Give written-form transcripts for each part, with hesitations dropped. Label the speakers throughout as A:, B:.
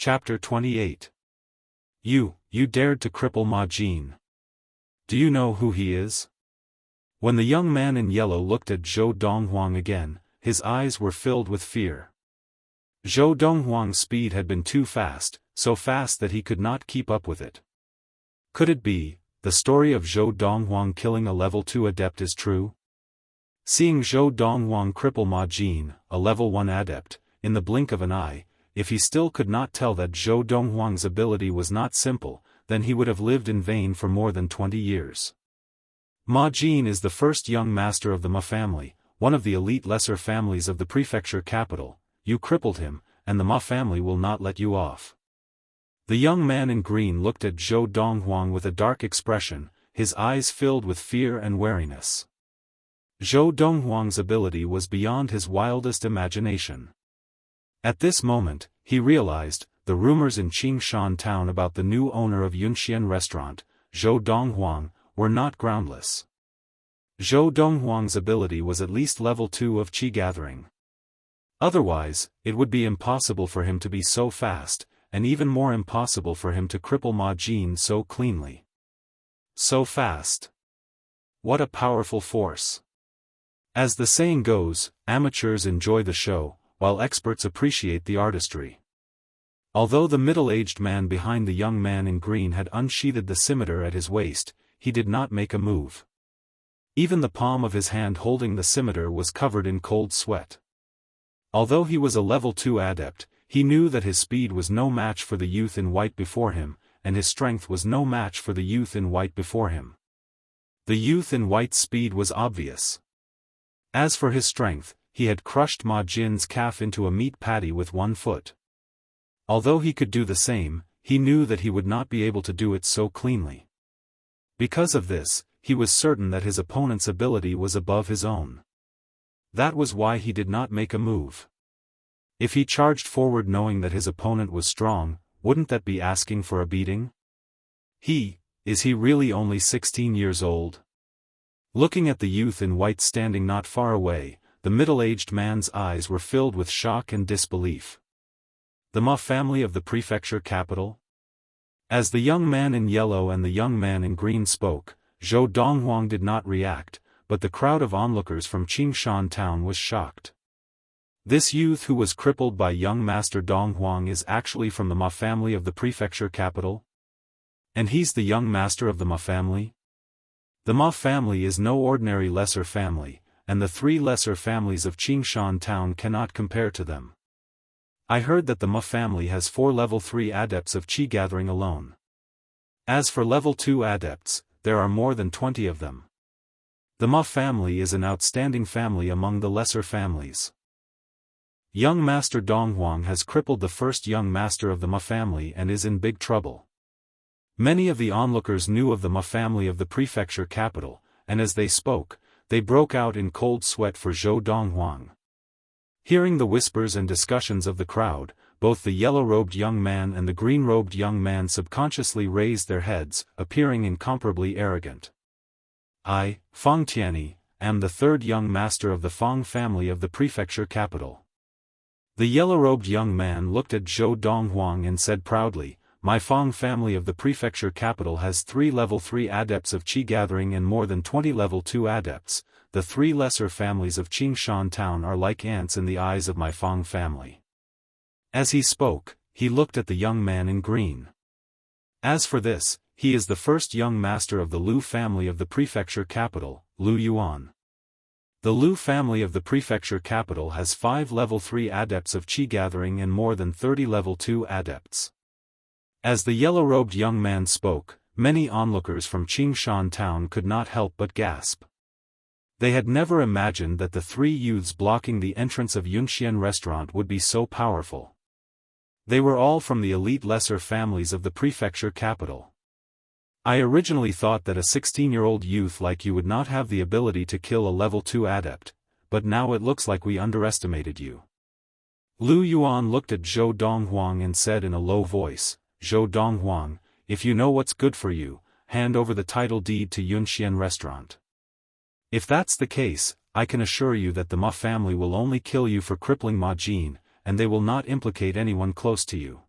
A: Chapter 28. You dared to cripple Ma Jin. Do you know who he is? When the young man in yellow looked at Zhou Donghuang again, his eyes were filled with fear. Zhou Donghuang's speed had been too fast, so fast that he could not keep up with it. Could it be, the story of Zhou Donghuang killing a level 2 adept is true? Seeing Zhou Donghuang cripple Ma Jin, a level 1 adept, in the blink of an eye, if he still could not tell that Zhou Donghuang's ability was not simple, then he would have lived in vain for more than 20 years. Ma Jin is the first young master of the Ma family, one of the elite lesser families of the prefecture capital. You crippled him, and the Ma family will not let you off. The young man in green looked at Zhou Donghuang with a dark expression, his eyes filled with fear and wariness. Zhou Donghuang's ability was beyond his wildest imagination. At this moment, he realized, the rumors in Qingshan town about the new owner of Yunxian restaurant, Zhou Donghuang, were not groundless. Zhou Donghuang's ability was at least level 2 of qi gathering. Otherwise, it would be impossible for him to be so fast, and even more impossible for him to cripple Ma Jin so cleanly. So fast. What a powerful force. As the saying goes, amateurs enjoy the show, while experts appreciate the artistry. Although the middle-aged man behind the young man in green had unsheathed the scimitar at his waist, he did not make a move. Even the palm of his hand holding the scimitar was covered in cold sweat. Although he was a level 2 adept, he knew that his speed was no match for the youth in white before him, and his strength was no match for the youth in white before him. The youth in white's speed was obvious. As for his strength, he had crushed Ma Jin's calf into a meat patty with one foot. Although he could do the same, he knew that he would not be able to do it so cleanly. Because of this, he was certain that his opponent's ability was above his own. That was why he did not make a move. If he charged forward knowing that his opponent was strong, wouldn't that be asking for a beating? Is he really only 16 years old? Looking at the youth in white standing not far away, the middle-aged man's eyes were filled with shock and disbelief. The Ma family of the prefecture capital? As the young man in yellow and the young man in green spoke, Zhou Donghuang did not react, but the crowd of onlookers from Qingshan town was shocked. This youth who was crippled by young Master Donghuang is actually from the Ma family of the prefecture capital? And he's the young master of the Ma family? The Ma family is no ordinary lesser family, and the 3 lesser families of Qingshan town cannot compare to them. I heard that the Ma family has 4 level 3 adepts of qi gathering alone. As for level 2 adepts, there are more than 20 of them. The Ma family is an outstanding family among the lesser families. Young Master Donghuang has crippled the first young master of the Ma family and is in big trouble. Many of the onlookers knew of the Ma family of the prefecture capital, and as they spoke, they broke out in cold sweat for Zhou Donghuang. Hearing the whispers and discussions of the crowd, both the yellow-robed young man and the green-robed young man subconsciously raised their heads, appearing incomparably arrogant. I, Fang Tianyi, am the 3rd young master of the Fang family of the prefecture capital. The yellow-robed young man looked at Zhou Donghuang and said proudly, My Fang family of the prefecture capital has 3 level 3 adepts of qi gathering and more than 20 level 2 adepts. The 3 lesser families of Qingshan town are like ants in the eyes of my Fang family. As he spoke, he looked at the young man in green. As for this, he is the first young master of the Lu family of the prefecture capital, Lu Yuan. The Lu family of the prefecture capital has 5 level 3 adepts of qi gathering and more than 30 level 2 adepts. As the yellow-robed young man spoke, many onlookers from Qingshan town could not help but gasp. They had never imagined that the 3 youths blocking the entrance of Yunxian restaurant would be so powerful. They were all from the elite lesser families of the prefecture capital. I originally thought that a 16-year-old youth like you would not have the ability to kill a level 2 adept, but now it looks like we underestimated you. Lu Yuan looked at Zhou Donghuang and said in a low voice, Zhou Donghuang, if you know what's good for you, hand over the title deed to Yunxian restaurant. If that's the case, I can assure you that the Ma family will only kill you for crippling Ma Jin, and they will not implicate anyone close to you.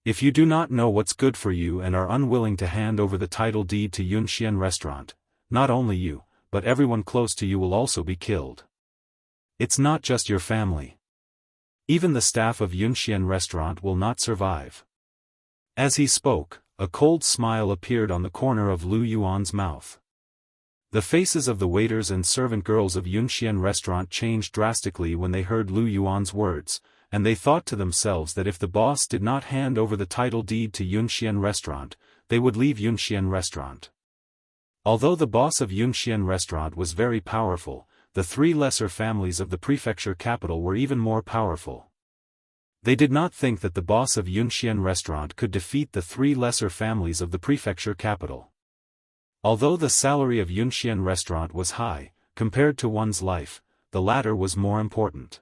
A: If you do not know what's good for you and are unwilling to hand over the title deed to Yunxian restaurant, not only you, but everyone close to you will also be killed. It's not just your family. Even the staff of Yunxian restaurant will not survive. As he spoke, a cold smile appeared on the corner of Lu Yuan's mouth. The faces of the waiters and servant girls of Yunxian restaurant changed drastically when they heard Lu Yuan's words, and they thought to themselves that if the boss did not hand over the title deed to Yunxian restaurant, they would leave Yunxian restaurant. Although the boss of Yunxian restaurant was very powerful, the three lesser families of the prefecture capital were even more powerful. They did not think that the boss of Yunxian restaurant could defeat the three lesser families of the prefecture capital. Although the salary of Yunxian restaurant was high, compared to one's life, the latter was more important.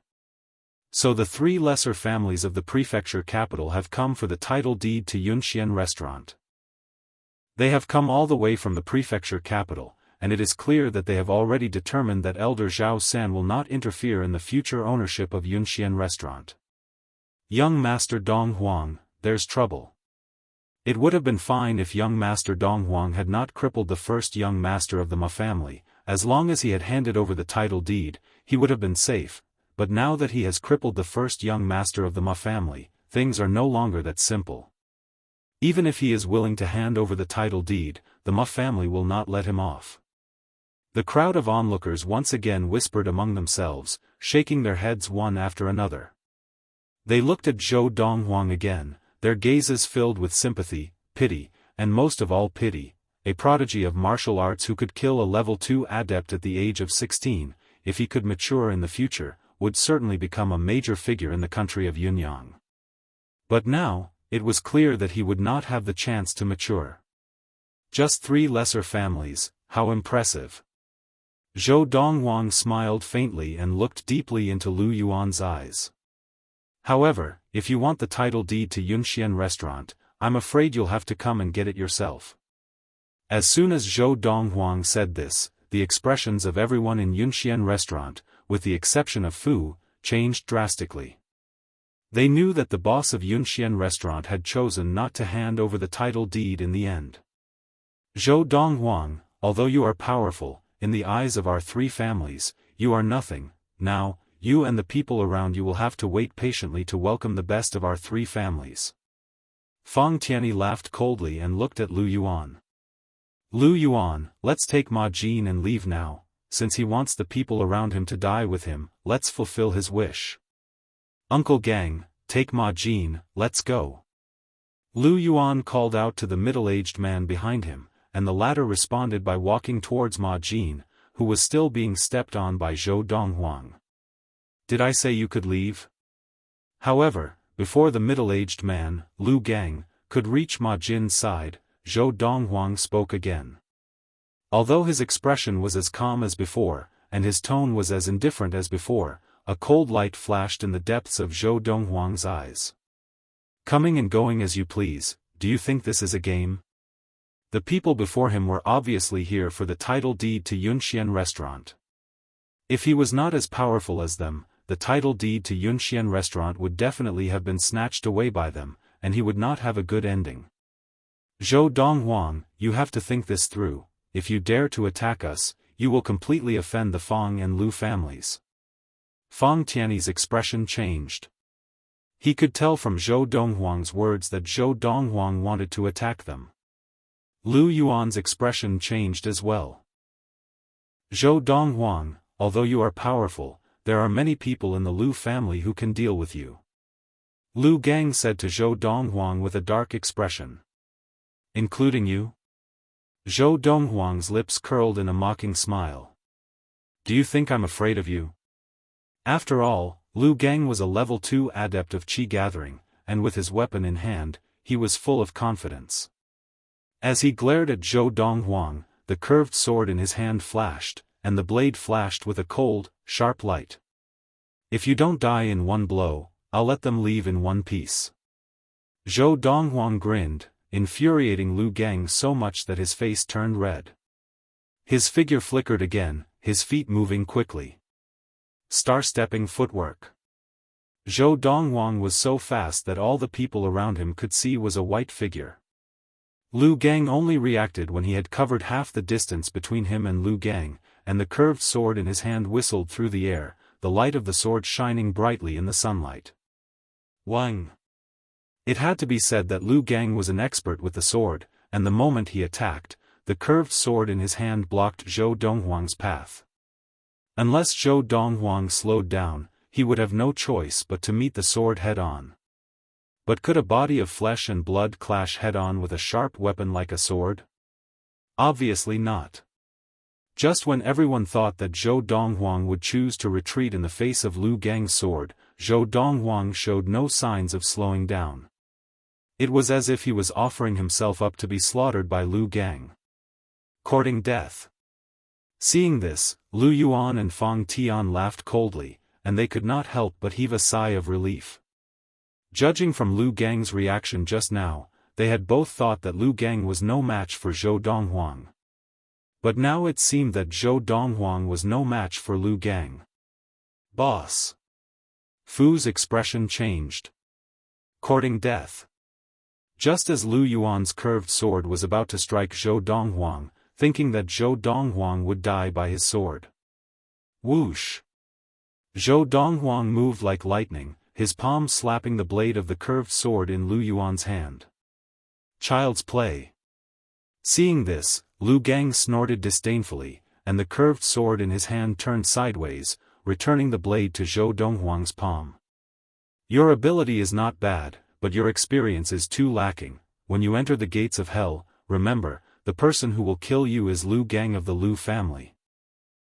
A: So the three lesser families of the prefecture capital have come for the title deed to Yunxian restaurant. They have come all the way from the prefecture capital, and it is clear that they have already determined that Elder Zhao San will not interfere in the future ownership of Yunxian restaurant. Young Master Dong Huang, there's trouble. It would have been fine if young Master Dong Huang had not crippled the first young master of the Ma family. As long as he had handed over the title deed, he would have been safe, but now that he has crippled the first young master of the Ma family, things are no longer that simple. Even if he is willing to hand over the title deed, the Ma family will not let him off. The crowd of onlookers once again whispered among themselves, shaking their heads one after another. They looked at Zhou Donghuang again, their gazes filled with sympathy, pity, and most of all pity. A prodigy of martial arts who could kill a level 2 adept at the age of 16, if he could mature in the future, would certainly become a major figure in the country of Yunyang. But now, it was clear that he would not have the chance to mature. Just three lesser families, how impressive. Zhou Donghuang smiled faintly and looked deeply into Lu Yuan's eyes. However, if you want the title deed to Yunxian restaurant, I'm afraid you'll have to come and get it yourself. As soon as Zhou Donghuang said this, the expressions of everyone in Yunxian restaurant, with the exception of Fu, changed drastically. They knew that the boss of Yunxian restaurant had chosen not to hand over the title deed in the end. Zhou Donghuang, although you are powerful, in the eyes of our three families, you are nothing. Now, you and the people around you will have to wait patiently to welcome the best of our three families. Fang Tianyi laughed coldly and looked at Lu Yuan. Lu Yuan, let's take Ma Jin and leave now. Since he wants the people around him to die with him, let's fulfill his wish. Uncle Gang, take Ma Jin, let's go. Lu Yuan called out to the middle-aged man behind him, and the latter responded by walking towards Ma Jin, who was still being stepped on by Zhou Donghuang. Did I say you could leave? However, before the middle-aged man, Lu Gang, could reach Ma Jin's side, Zhou Donghuang spoke again. Although his expression was as calm as before, and his tone was as indifferent as before, a cold light flashed in the depths of Zhou Donghuang's eyes. Coming and going as you please, do you think this is a game? The people before him were obviously here for the title deed to Yunxian restaurant. If he was not as powerful as them, the title deed to Yunxian restaurant would definitely have been snatched away by them, and he would not have a good ending. Zhou Donghuang, you have to think this through. If you dare to attack us, you will completely offend the Fang and Lu families. Fang Tianyi's expression changed. He could tell from Zhou Donghuang's words that Zhou Donghuang wanted to attack them. Lu Yuan's expression changed as well. Zhou Donghuang, although you are powerful, there are many people in the Lu family who can deal with you. Lu Gang said to Zhou Donghuang with a dark expression. Including you? Zhou Donghuang's lips curled in a mocking smile. Do you think I'm afraid of you? After all, Lu Gang was a level 2 adept of Qi gathering, and with his weapon in hand, he was full of confidence. As he glared at Zhou Donghuang, the curved sword in his hand flashed, and the blade flashed with a cold, sharp light. If you don't die in one blow, I'll let them leave in one piece. Zhou Donghuang grinned, infuriating Lu Gang so much that his face turned red. His figure flickered again, his feet moving quickly. Star-stepping footwork. Zhou Donghuang was so fast that all the people around him could see was a white figure. Lu Gang only reacted when he had covered half the distance between him and Lu Gang, and the curved sword in his hand whistled through the air, the light of the sword shining brightly in the sunlight. Wang! It had to be said that Lu Gang was an expert with the sword, and the moment he attacked, the curved sword in his hand blocked Zhou Donghuang's path. Unless Zhou Donghuang slowed down, he would have no choice but to meet the sword head-on. But could a body of flesh and blood clash head-on with a sharp weapon like a sword? Obviously not. Just when everyone thought that Zhou Donghuang would choose to retreat in the face of Lu Gang's sword, Zhou Donghuang showed no signs of slowing down. It was as if he was offering himself up to be slaughtered by Lu Gang. Courting death. Seeing this, Lu Yuan and Fang Tian laughed coldly, and they could not help but heave a sigh of relief. Judging from Lu Gang's reaction just now, they had both thought that Lu Gang was no match for Zhou Donghuang. But now it seemed that Zhou Donghuang was no match for Lu Gang. Boss! Fu's expression changed. Courting death. Just as Lu Yuan's curved sword was about to strike Zhou Donghuang, thinking that Zhou Donghuang would die by his sword. Whoosh! Zhou Donghuang moved like lightning, his palm slapping the blade of the curved sword in Lu Yuan's hand. Child's play. Seeing this, Lu Gang snorted disdainfully, and the curved sword in his hand turned sideways, returning the blade to Zhou Donghuang's palm. Your ability is not bad, but your experience is too lacking. When you enter the gates of hell, remember, the person who will kill you is Lu Gang of the Lu family.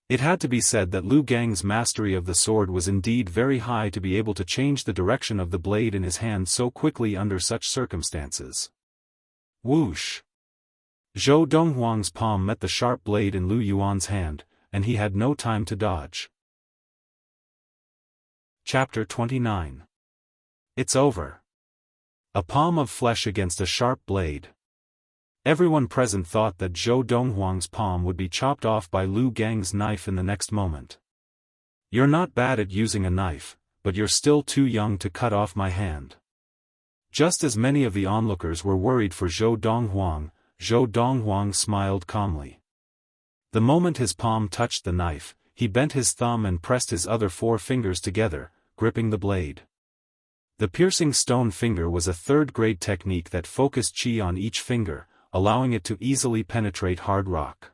A: It had to be said that Lu Gang's mastery of the sword was indeed very high to be able to change the direction of the blade in his hand so quickly under such circumstances. Whoosh! Zhou Donghuang's palm met the sharp blade in Lu Yuan's hand, and he had no time to dodge. Chapter 29. It's over. A palm of flesh against a sharp blade. Everyone present thought that Zhou Donghuang's palm would be chopped off by Lu Gang's knife in the next moment. You're not bad at using a knife, but you're still too young to cut off my hand. Just as many of the onlookers were worried for Zhou Donghuang smiled calmly. The moment his palm touched the knife, he bent his thumb and pressed his other 4 fingers together, gripping the blade. The piercing stone finger was a third-grade technique that focused qi on each finger, allowing it to easily penetrate hard rock.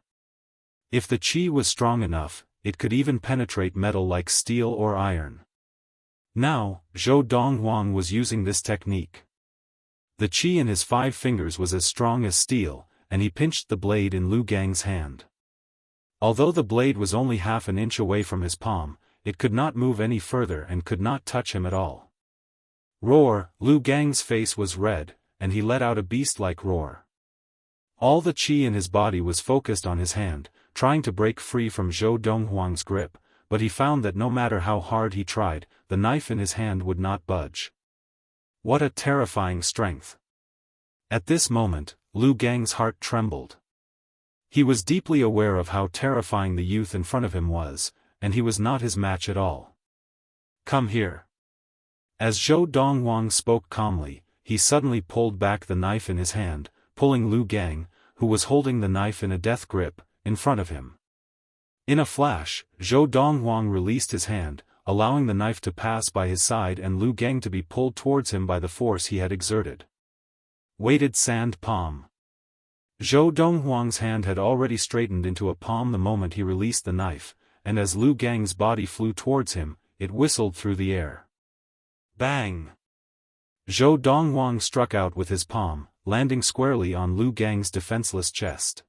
A: If the qi was strong enough, it could even penetrate metal like steel or iron. Now, Zhou Donghuang was using this technique. The qi in his 5 fingers was as strong as steel, and he pinched the blade in Lu Gang's hand. Although the blade was only half an inch away from his palm, it could not move any further and could not touch him at all. Roar! Lu Gang's face was red, and he let out a beast-like roar. All the qi in his body was focused on his hand, trying to break free from Zhou Donghuang's grip, but he found that no matter how hard he tried, the knife in his hand would not budge. What a terrifying strength! At this moment, Lu Gang's heart trembled. He was deeply aware of how terrifying the youth in front of him was, and he was not his match at all. Come here. As Zhou Donghuang spoke calmly, he suddenly pulled back the knife in his hand, pulling Lu Gang, who was holding the knife in a death grip, in front of him. In a flash, Zhou Donghuang released his hand, allowing the knife to pass by his side and Lu Gang to be pulled towards him by the force he had exerted. Weighted sand palm. Zhou Donghuang's hand had already straightened into a palm the moment he released the knife, and as Lu Gang's body flew towards him, it whistled through the air. Bang! Zhou Donghuang struck out with his palm, landing squarely on Lu Gang's defenseless chest.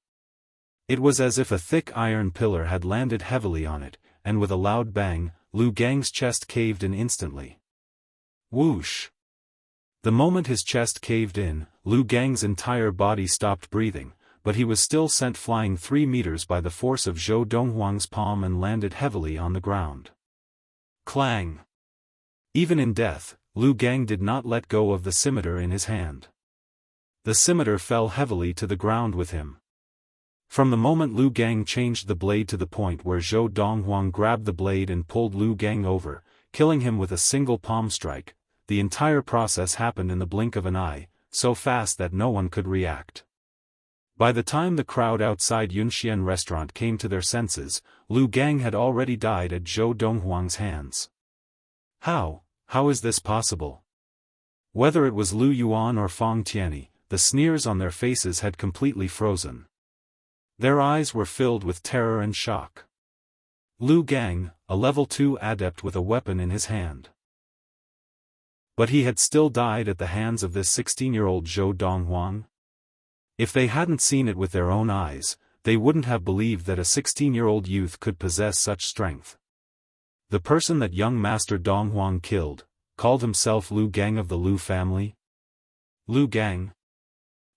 A: It was as if a thick iron pillar had landed heavily on it, and with a loud bang, Lu Gang's chest caved in instantly. Whoosh! The moment his chest caved in, Lu Gang's entire body stopped breathing, but he was still sent flying 3 meters by the force of Zhou Donghuang's palm and landed heavily on the ground. Clang! Even in death, Lu Gang did not let go of the scimitar in his hand. The scimitar fell heavily to the ground with him. From the moment Lu Gang changed the blade to the point where Zhou Donghuang grabbed the blade and pulled Lu Gang over, killing him with a single palm strike. The entire process happened in the blink of an eye, so fast that no one could react. By the time the crowd outside Yunxian restaurant came to their senses, Lu Gang had already died at Zhou Donghuang's hands. How is this possible? Whether it was Lu Yuan or Fang Tianyi, the sneers on their faces had completely frozen. Their eyes were filled with terror and shock. Lu Gang, a level 2 adept with a weapon in his hand. But he had still died at the hands of this 16-year-old Zhou Donghuang? If they hadn't seen it with their own eyes, they wouldn't have believed that a 16-year-old youth could possess such strength. The person that young Master Donghuang killed, called himself Lu Gang of the Lu family? Lu Gang?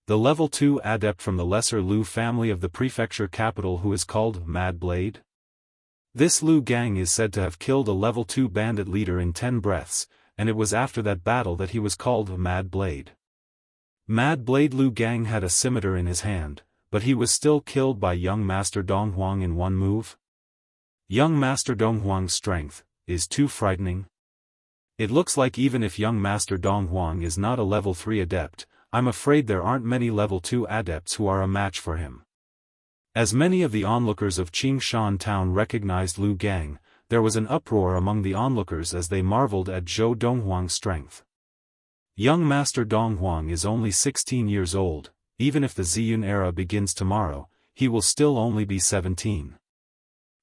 A: The level 2 adept from the lesser Lu family of the prefecture capital who is called Mad Blade? This Lu Gang is said to have killed a level 2 bandit leader in 10 breaths, and it was after that battle that he was called Mad Blade. Mad Blade Lu Gang had a scimitar in his hand, but he was still killed by young Master Donghuang in one move? Young Master Donghuang's strength is too frightening. It looks like even if young Master Donghuang is not a level 3 adept, I'm afraid there aren't many level 2 adepts who are a match for him. As many of the onlookers of Qingshan town recognized Lu Gang, there was an uproar among the onlookers as they marveled at Zhou Donghuang's strength. Young Master Donghuang is only 16 years old. Even if the Ziyun era begins tomorrow, he will still only be 17.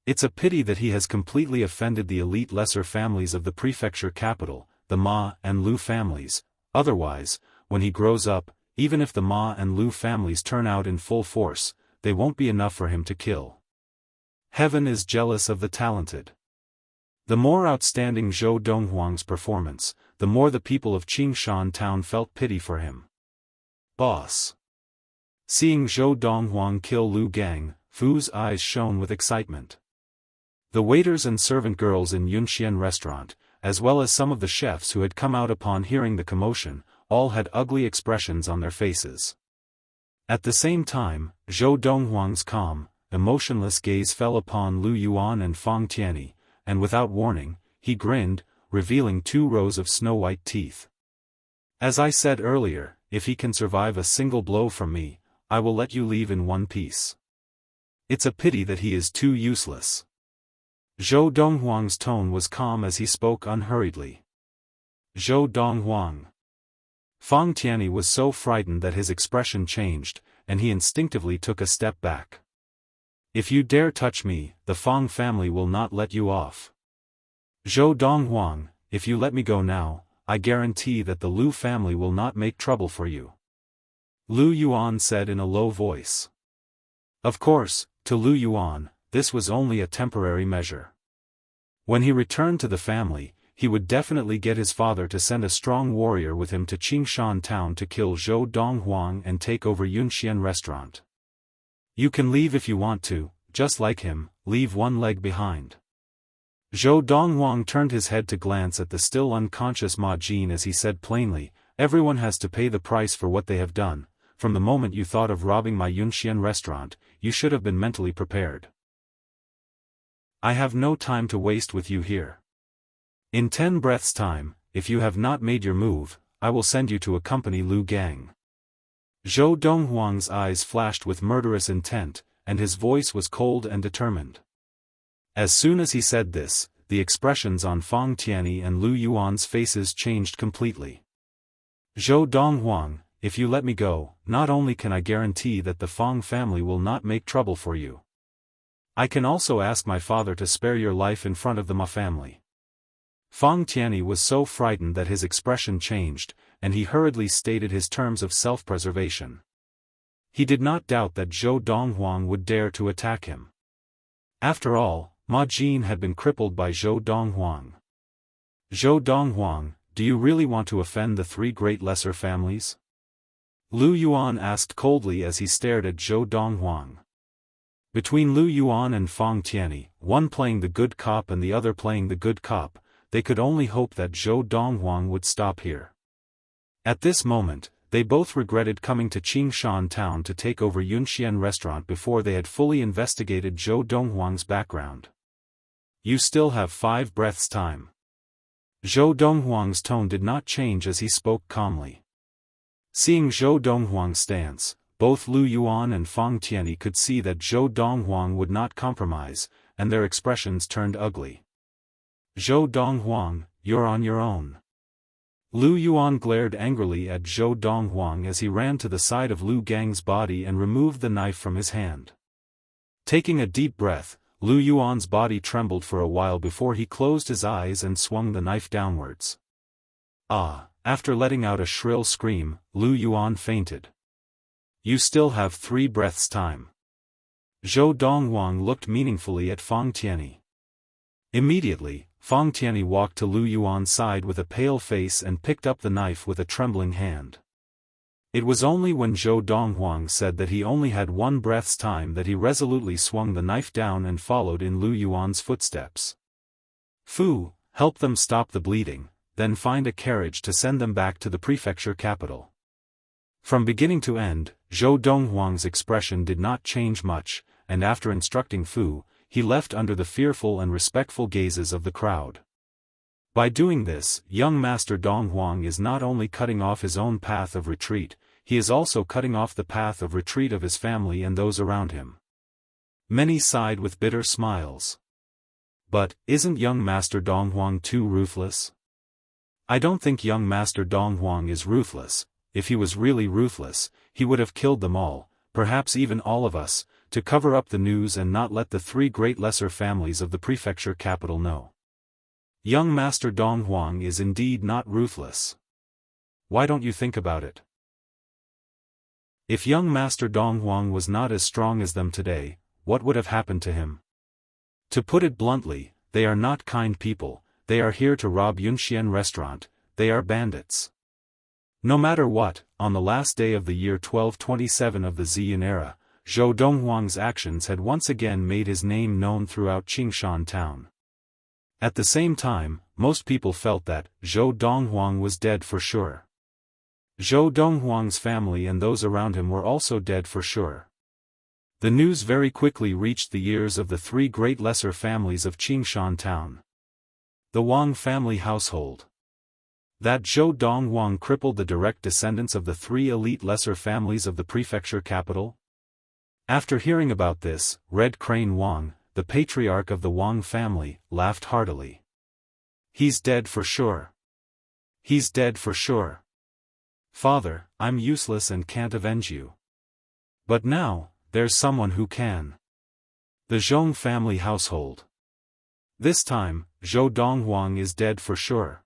A: It's a pity that he has completely offended the elite lesser families of the prefecture capital, the Ma and Lu families. Otherwise, when he grows up, even if the Ma and Lu families turn out in full force, they won't be enough for him to kill. Heaven is jealous of the talented. The more outstanding Zhou Donghuang's performance, the more the people of Qingshan town felt pity for him. Boss. Seeing Zhou Donghuang kill Lu Gang, Fu's eyes shone with excitement. The waiters and servant girls in Yunxian restaurant, as well as some of the chefs who had come out upon hearing the commotion, all had ugly expressions on their faces. At the same time, Zhou Donghuang's calm, emotionless gaze fell upon Lu Yuan and Fang Tianyi, and without warning, he grinned, revealing 2 rows of snow-white teeth. As I said earlier, if he can survive a single blow from me, I will let you leave in one piece. It's a pity that he is too useless. Zhou Donghuang's tone was calm as he spoke unhurriedly. Zhou Donghuang. Fang Tianyi was so frightened that his expression changed, and he instinctively took a step back. If you dare touch me, the Fang family will not let you off. Zhou Donghuang, if you let me go now, I guarantee that the Lu family will not make trouble for you. Lu Yuan said in a low voice. Of course, to Lu Yuan, this was only a temporary measure. When he returned to the family, he would definitely get his father to send a strong warrior with him to Qingshan town to kill Zhou Donghuang and take over Yunxian restaurant. You can leave if you want to, just like him, leave one leg behind. Zhou Donghuang turned his head to glance at the still unconscious Ma Jin as he said plainly, everyone has to pay the price for what they have done. From the moment you thought of robbing my Yunxian restaurant, you should have been mentally prepared. I have no time to waste with you here. In 10 breaths' time, if you have not made your move, I will send you to accompany Lu Gang. Zhou Donghuang's eyes flashed with murderous intent, and his voice was cold and determined. As soon as he said this, the expressions on Fang Tianyi and Lu Yuan's faces changed completely. Zhou Donghuang, if you let me go, not only can I guarantee that the Fang family will not make trouble for you, I can also ask my father to spare your life in front of the Ma family. Fang Tianyi was so frightened that his expression changed, and he hurriedly stated his terms of self-preservation. He did not doubt that Zhou Donghuang would dare to attack him. After all, Ma Jin had been crippled by Zhou Donghuang. Zhou Donghuang, do you really want to offend the 3 great lesser families? Lu Yuan asked coldly as he stared at Zhou Donghuang. Between Lu Yuan and Fang Tianyi, one playing the good cop and the other playing the good cop, they could only hope that Zhou Donghuang would stop here. At this moment, they both regretted coming to Qingshan town to take over Yunxian restaurant before they had fully investigated Zhou Donghuang's background. You still have 5 breaths' time. Zhou Donghuang's tone did not change as he spoke calmly. Seeing Zhou Donghuang's stance, both Lu Yuan and Fang Tianyi could see that Zhou Donghuang would not compromise, and their expressions turned ugly. Zhou Donghuang, you're on your own. Lu Yuan glared angrily at Zhou Donghuang as he ran to the side of Lu Gang's body and removed the knife from his hand. Taking a deep breath, Lu Yuan's body trembled for a while before he closed his eyes and swung the knife downwards. Ah! After letting out a shrill scream, Lu Yuan fainted. You still have 3 breaths time. Zhou Donghuang looked meaningfully at Fang Tianyi. Immediately, Fang Tianyi walked to Lu Yuan's side with a pale face and picked up the knife with a trembling hand. It was only when Zhou Donghuang said that he only had 1 breath's time that he resolutely swung the knife down and followed in Lu Yuan's footsteps. Fu, help them stop the bleeding, then find a carriage to send them back to the prefecture capital. From beginning to end, Zhou Donghuang's expression did not change much, and after instructing Fu, he left under the fearful and respectful gazes of the crowd. By doing this, young Master Donghuang is not only cutting off his own path of retreat, he is also cutting off the path of retreat of his family and those around him. Many sighed with bitter smiles. But, isn't young Master Donghuang too ruthless? I don't think young Master Donghuang is ruthless. If he was really ruthless, he would have killed them all, perhaps even all of us, to cover up the news and not let the 3 great lesser families of the prefecture capital know. Young Master Donghuang is indeed not ruthless. Why don't you think about it? If young Master Donghuang was not as strong as them today, what would have happened to him? To put it bluntly, they are not kind people, they are here to rob Yunxian restaurant, they are bandits. No matter what, on the last day of the year 1227 of the Ziyun era, Zhou Donghuang's actions had once again made his name known throughout Qingshan town. At the same time, most people felt that Zhou Donghuang was dead for sure. Zhou Donghuang's family and those around him were also dead for sure. The news very quickly reached the ears of the 3 great lesser families of Qingshan town. The Wang family household. That Zhou Donghuang crippled the direct descendants of the 3 elite lesser families of the prefecture capital? After hearing about this, Red Crane Wang, the patriarch of the Wang family, laughed heartily. He's dead for sure. He's dead for sure. Father, I'm useless and can't avenge you. But now, there's someone who can. The Zhong family household. This time, Zhou Donghuang is dead for sure.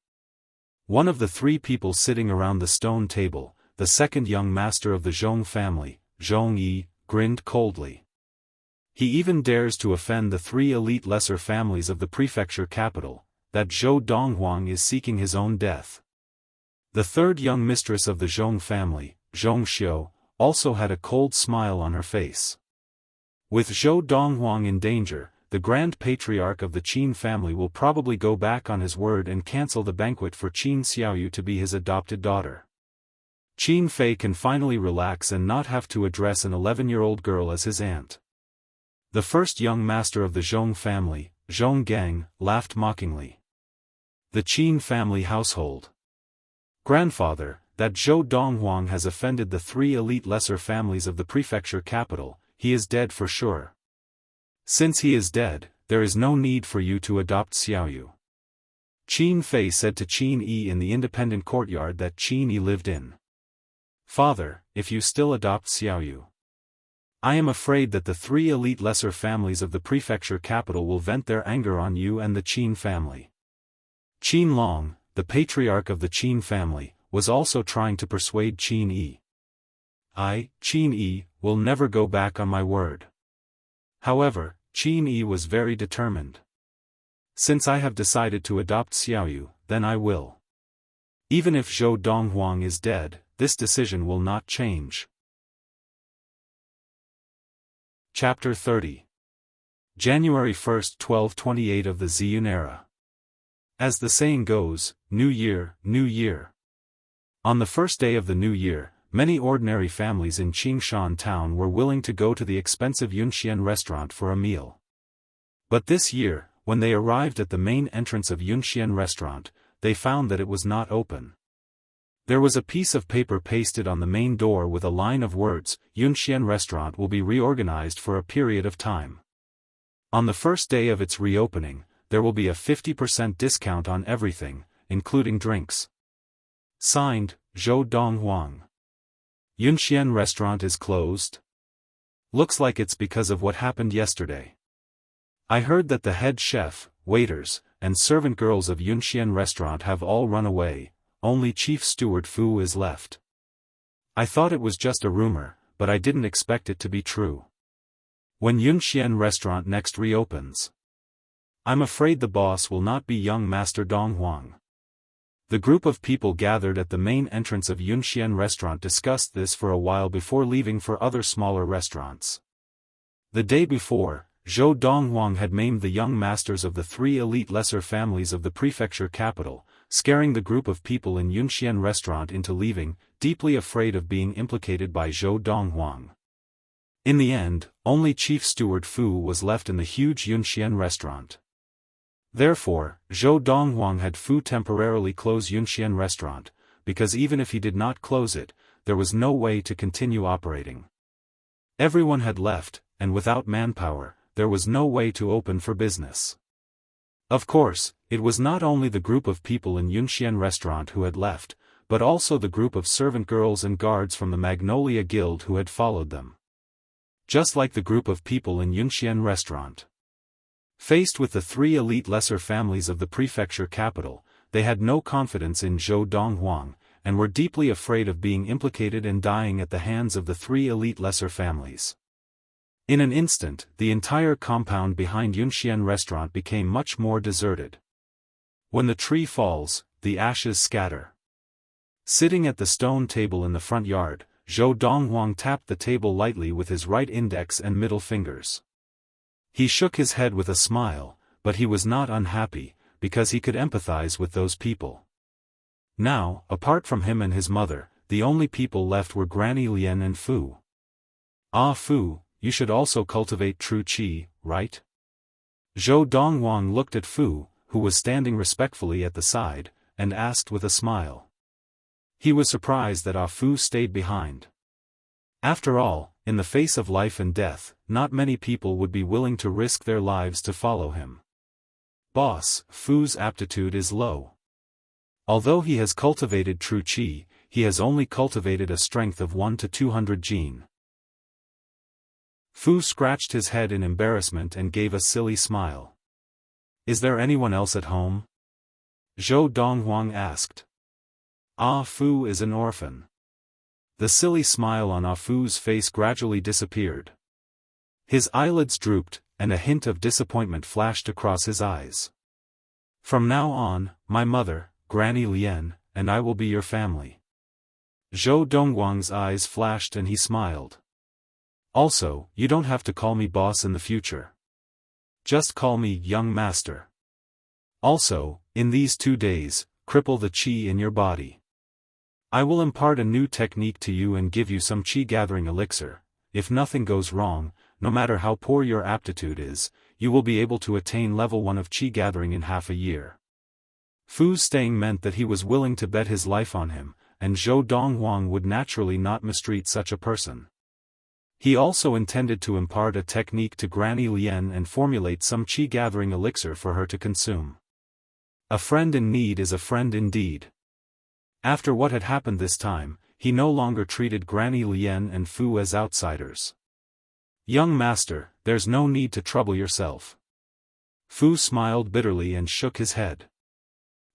A: One of the 3 people sitting around the stone table, the second young master of the Zhong family, Zhong Yi, grinned coldly. He even dares to offend the 3 elite lesser families of the prefecture capital, that Zhou Donghuang is seeking his own death. The third young mistress of the Zhong family, Zhong Xiu, also had a cold smile on her face. With Zhou Donghuang in danger, the Grand Patriarch of the Qin family will probably go back on his word and cancel the banquet for Qin Xiaoyu to be his adopted daughter. Qin Fei can finally relax and not have to address an 11-year-old girl as his aunt. The first young master of the Zhong family, Zhong Gang, laughed mockingly. The Qin family household. Grandfather, that Zhou Donghuang has offended the 3 elite lesser families of the prefecture capital, he is dead for sure. Since he is dead, there is no need for you to adopt Xiaoyu. Qin Fei said to Qin Yi in the independent courtyard that Qin Yi lived in. Father, if you still adopt Xiaoyu, I am afraid that the 3 elite lesser families of the prefecture capital will vent their anger on you and the Qin family. Qin Long, the patriarch of the Qin family, was also trying to persuade Qin Yi. I, Qin Yi, will never go back on my word. However, Qin Yi was very determined. Since I have decided to adopt Xiaoyu, then I will. Even if Zhou Donghuang is dead, this decision will not change. Chapter 30. January 1, 1228 of the Ziyun era. As the saying goes, New Year, New Year. On the first day of the new year, many ordinary families in Qingshan town were willing to go to the expensive Yunxian restaurant for a meal. But this year, when they arrived at the main entrance of Yunxian restaurant, they found that it was not open. There was a piece of paper pasted on the main door with a line of words, "Yunxian restaurant will be reorganized for a period of time. On the first day of its reopening, there will be a 50% discount on everything, including drinks." Signed, Zhou Donghuang. Yunxian restaurant is closed? Looks like it's because of what happened yesterday. I heard that the head chef, waiters, and servant girls of Yunxian restaurant have all run away, only Chief Steward Fu is left. I thought it was just a rumor, but I didn't expect it to be true. When Yunxian restaurant next reopens, I'm afraid the boss will not be young Master Donghuang. The group of people gathered at the main entrance of Yunxian restaurant discussed this for a while before leaving for other smaller restaurants. The day before, Zhou Donghuang had maimed the young masters of the 3 elite lesser families of the prefecture capital, scaring the group of people in Yunxian restaurant into leaving, deeply afraid of being implicated by Zhou Donghuang. In the end, only Chief Steward Fu was left in the huge Yunxian restaurant. Therefore, Zhou Donghuang had Fu temporarily close Yunxian restaurant, because even if he did not close it, there was no way to continue operating. Everyone had left, and without manpower, there was no way to open for business. Of course, it was not only the group of people in Yunxian restaurant who had left, but also the group of servant girls and guards from the Magnolia Guild who had followed them. Just like the group of people in Yunxian restaurant. Faced with the 3 elite lesser families of the prefecture capital, they had no confidence in Zhou Donghuang, and were deeply afraid of being implicated and dying at the hands of the 3 elite lesser families. In an instant, the entire compound behind Yunxian restaurant became much more deserted. When the tree falls, the ashes scatter. Sitting at the stone table in the front yard, Zhou Donghuang tapped the table lightly with his right index and middle fingers. He shook his head with a smile, but he was not unhappy, because he could empathize with those people. Now, apart from him and his mother, the only people left were Granny Lian and Fu. Ah Fu, you should also cultivate true qi, right? Zhou Donghuang looked at Fu, who was standing respectfully at the side, and asked with a smile. He was surprised that Ah Fu stayed behind. After all, in the face of life and death, not many people would be willing to risk their lives to follow him. Boss, Fu's aptitude is low. Although he has cultivated true qi, he has only cultivated a strength of 1 to 200 jin. Fu scratched his head in embarrassment and gave a silly smile. Is there anyone else at home? Zhou Donghuang asked. Ah Fu is an orphan. The silly smile on Ah Fu's face gradually disappeared. His eyelids drooped, and a hint of disappointment flashed across his eyes. From now on, my mother, Granny Lian, and I will be your family. Zhou Donghuang's eyes flashed and he smiled. Also, you don't have to call me boss in the future. Just call me young master. Also, in these 2 days, cripple the qi in your body. I will impart a new technique to you and give you some qi-gathering elixir. If nothing goes wrong, no matter how poor your aptitude is, you will be able to attain level 1 of qi-gathering in half a year. Fu's staying meant that he was willing to bet his life on him, and Zhou Donghuang would naturally not mistreat such a person. He also intended to impart a technique to Granny Lian and formulate some qi-gathering elixir for her to consume. A friend in need is a friend indeed. After what had happened this time, he no longer treated Granny Lian and Fu as outsiders. Young master, there's no need to trouble yourself. Fu smiled bitterly and shook his head.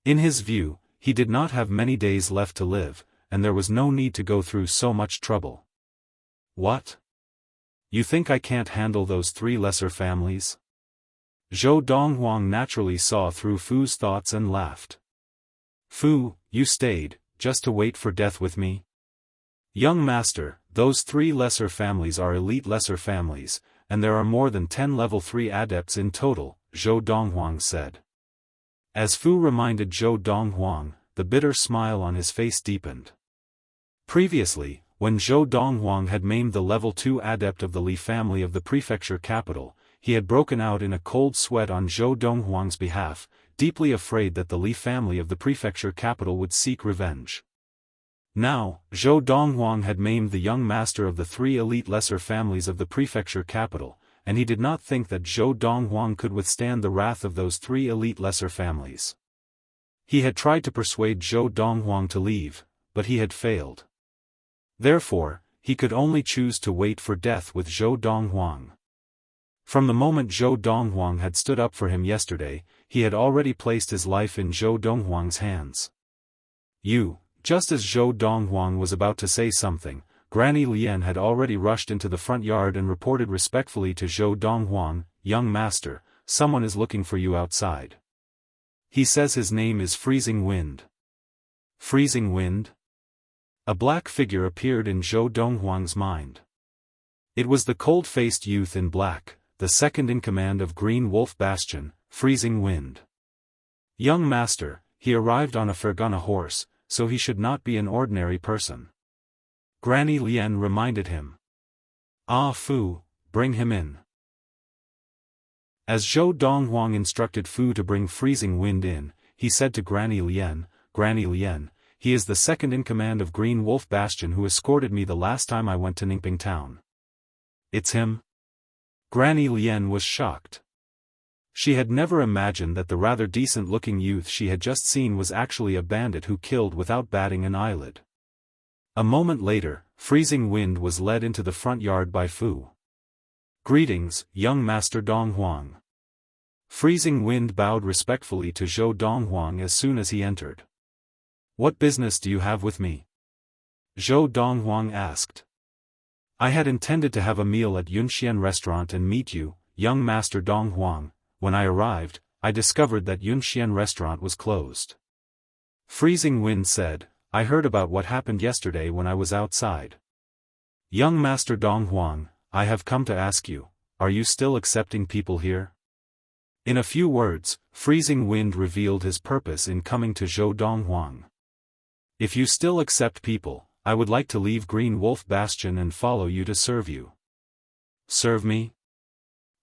A: In his view, he did not have many days left to live, and there was no need to go through so much trouble. What? You think I can't handle those 3 lesser families? Zhou Donghuang naturally saw through Fu's thoughts and laughed. Fu, you stayed, just to wait for death with me? Young master, those 3 lesser families are elite lesser families, and there are more than 10 level 3 adepts in total, Zhou Donghuang said. As Fu reminded Zhou Donghuang, the bitter smile on his face deepened. Previously, when Zhou Donghuang had maimed the level 2 adept of the Li family of the prefecture capital, he had broken out in a cold sweat on Zhou Donghuang's behalf, deeply afraid that the Li family of the prefecture capital would seek revenge. Now, Zhou Donghuang had maimed the young master of the 3 elite lesser families of the prefecture capital, and he did not think that Zhou Donghuang could withstand the wrath of those 3 elite lesser families. He had tried to persuade Zhou Donghuang to leave, but he had failed. Therefore, he could only choose to wait for death with Zhou Donghuang. From the moment Zhou Donghuang had stood up for him yesterday, he had already placed his life in Zhou Donghuang's hands. Just as Zhou Donghuang was about to say something, Granny Lian had already rushed into the front yard and reported respectfully to Zhou Donghuang, "Young master, someone is looking for you outside. He says his name is Freezing Wind." Freezing Wind? A black figure appeared in Zhou Donghuang's mind. It was the cold-faced youth in black, the second in command of Green Wolf Bastion, Freezing Wind. "Young master, he arrived on a Fergana horse, so he should not be an ordinary person." Granny Lian reminded him. "Ah Fu, bring him in." As Zhou Donghuang instructed Fu to bring Freezing Wind in, he said to Granny Lian, "Granny Lian, he is the second in command of Green Wolf Bastion who escorted me the last time I went to Ningping town." "It's him?" Granny Lian was shocked. She had never imagined that the rather decent-looking youth she had just seen was actually a bandit who killed without batting an eyelid. A moment later, Freezing Wind was led into the front yard by Fu. "Greetings, young Master Donghuang." Freezing Wind bowed respectfully to Zhou Donghuang as soon as he entered. "What business do you have with me?" Zhou Donghuang asked. "I had intended to have a meal at Yunxian restaurant and meet you, young Master Donghuang. When I arrived, I discovered that Yunxian restaurant was closed." Freezing Wind said, "I heard about what happened yesterday when I was outside. Young Master Donghuang, I have come to ask you, are you still accepting people here?" In a few words, Freezing Wind revealed his purpose in coming to Zhou Donghuang. "If you still accept people, I would like to leave Green Wolf Bastion and follow you to serve you." "Serve me?"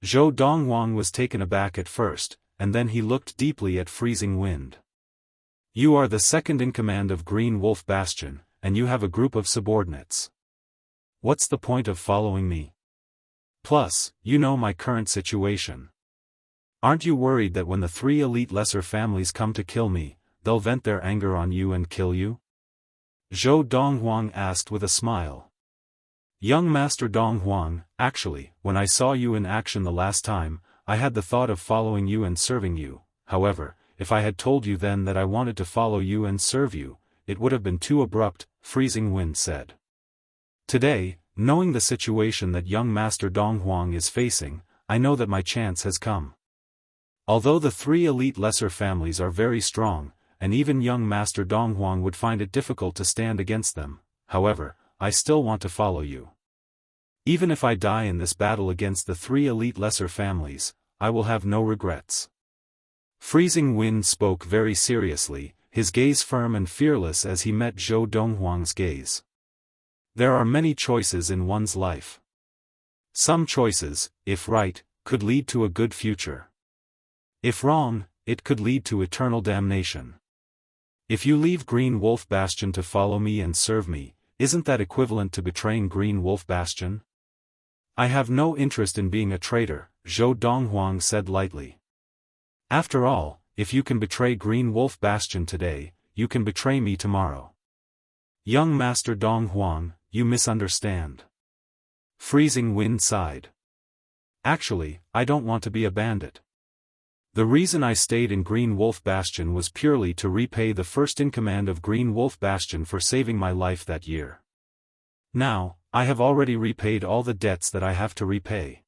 A: Zhou Donghuang was taken aback at first, and then he looked deeply at Freezing Wind. "You are the second in command of Green Wolf Bastion, and you have a group of subordinates. What's the point of following me? Plus, you know my current situation. Aren't you worried that when the 3 elite lesser families come to kill me, they'll vent their anger on you and kill you?" Zhou Donghuang asked with a smile. "Young Master Donghuang, actually, when I saw you in action the last time, I had the thought of following you and serving you. However, if I had told you then that I wanted to follow you and serve you, it would have been too abrupt," Freezing Wind said. "Today, knowing the situation that young Master Donghuang is facing, I know that my chance has come. Although the 3 elite lesser families are very strong, and even young Master Donghuang would find it difficult to stand against them, however, I still want to follow you. Even if I die in this battle against the 3 elite lesser families, I will have no regrets." Freezing Wind spoke very seriously, his gaze firm and fearless as he met Zhou Donghuang's gaze. There are many choices in one's life. Some choices, if right, could lead to a good future. If wrong, it could lead to eternal damnation. If you leave Green Wolf Bastion to follow me and serve me, isn't that equivalent to betraying Green Wolf Bastion? "I have no interest in being a traitor," Zhou Donghuang said lightly. "After all, if you can betray Green Wolf Bastion today, you can betray me tomorrow." "Young Master Donghuang, you misunderstand." Freezing Wind sighed. "Actually, I don't want to be a bandit. The reason I stayed in Green Wolf Bastion was purely to repay the first in command of Green Wolf Bastion for saving my life that year. Now, I have already repaid all the debts that I have to repay.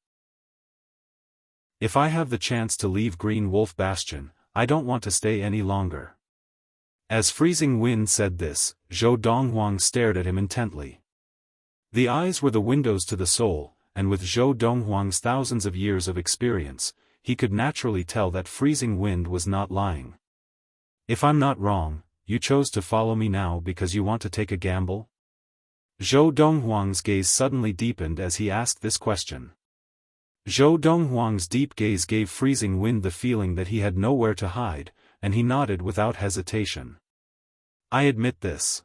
A: If I have the chance to leave Green Wolf Bastion, I don't want to stay any longer." As Freezing Wind said this, Zhou Donghuang stared at him intently. The eyes were the windows to the soul, and with Zhou Donghuang's thousands of years of experience, he could naturally tell that Freezing Wind was not lying. "If I'm not wrong, you chose to follow me now because you want to take a gamble?" Zhou Donghuang's gaze suddenly deepened as he asked this question. Zhou Donghuang's deep gaze gave Freezing Wind the feeling that he had nowhere to hide, and he nodded without hesitation. I admit this.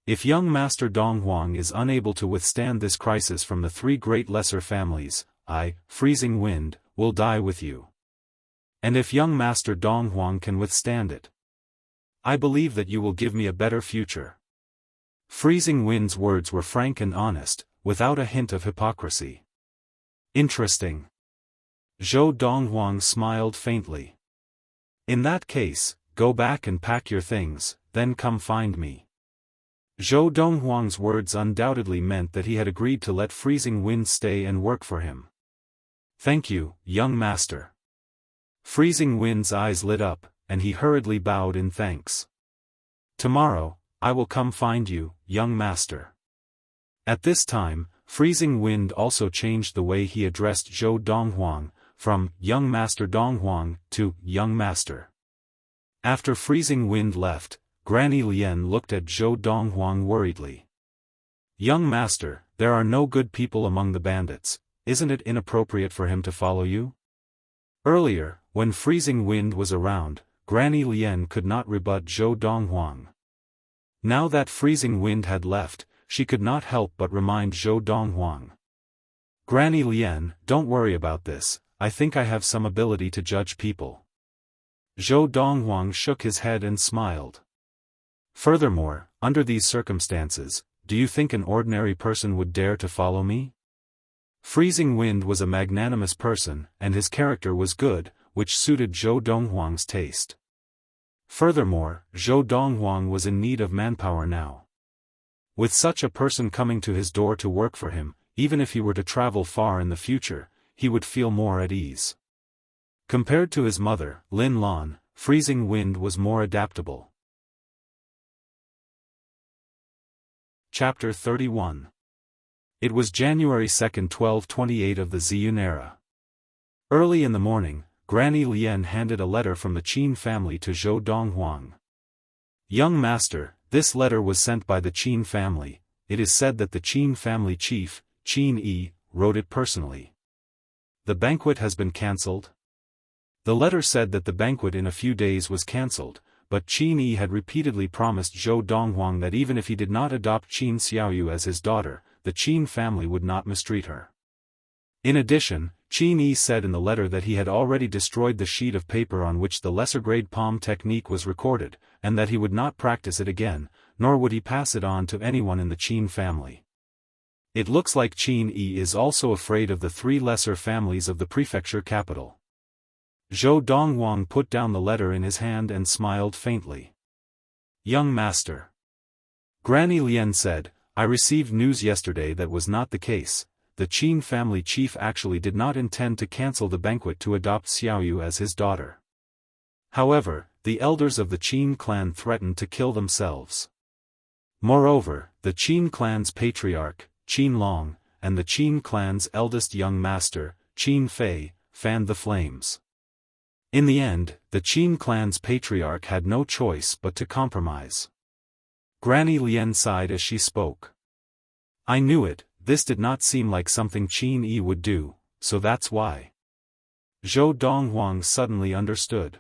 A: If young Master Dong Huang is unable to withstand this crisis from the three great lesser families, I, Freezing Wind, will die with you. And if young Master Dong Huang can withstand it, I believe that you will give me a better future. Freezing Wind's words were frank and honest, without a hint of hypocrisy. Interesting. Zhou Donghuang smiled faintly. In that case, go back and pack your things, then come find me. Zhou Donghuang's words undoubtedly meant that he had agreed to let Freezing Wind stay and work for him. Thank you, young master. Freezing Wind's eyes lit up, and he hurriedly bowed in thanks. Tomorrow, I will come find you, young master. At this time, Freezing Wind also changed the way he addressed Zhou Donghuang, from young Master Donghuang to young master. After Freezing Wind left, Granny Lien looked at Zhou Donghuang worriedly. Young master, there are no good people among the bandits, isn't it inappropriate for him to follow you? Earlier, when Freezing Wind was around, Granny Lien could not rebut Zhou Donghuang. Now that Freezing Wind had left, she could not help but remind Zhou Donghuang. Granny Lien, don't worry about this, I think I have some ability to judge people. Zhou Donghuang shook his head and smiled. Furthermore, under these circumstances, do you think an ordinary person would dare to follow me? Freezing Wind was a magnanimous person, and his character was good, which suited Zhou Donghuang's taste. Furthermore, Zhou Donghuang was in need of manpower now. With such a person coming to his door to work for him, even if he were to travel far in the future, he would feel more at ease. Compared to his mother, Lin Lan, Freezing Wind was more adaptable. Chapter 31. It was January 2, 1228 of the Ziyun era. Early in the morning, Granny Lien handed a letter from the Qin family to Zhou Donghuang. Young master, this letter was sent by the Qin family. It is said that the Qin family chief, Qin Yi, wrote it personally. The banquet has been cancelled? The letter said that the banquet in a few days was cancelled, but Qin Yi had repeatedly promised Zhou Donghuang that even if he did not adopt Qin Xiaoyu as his daughter, the Qin family would not mistreat her. In addition, Qin Yi said in the letter that he had already destroyed the sheet of paper on which the lesser-grade palm technique was recorded, and that he would not practice it again, nor would he pass it on to anyone in the Qin family. It looks like Qin Yi is also afraid of the three lesser families of the prefecture capital. Zhou Donghuang put down the letter in his hand and smiled faintly. Young master. Granny Lien said, I received news yesterday that was not the case. The Qin family chief actually did not intend to cancel the banquet to adopt Xiaoyu as his daughter. However, the elders of the Qin clan threatened to kill themselves. Moreover, the Qin clan's patriarch, Qin Long, and the Qin clan's eldest young master, Qin Fei, fanned the flames. In the end, the Qin clan's patriarch had no choice but to compromise. Granny Lien sighed as she spoke. I knew it. This did not seem like something Qin Yi would do, so that's why. Zhou Donghuang suddenly understood.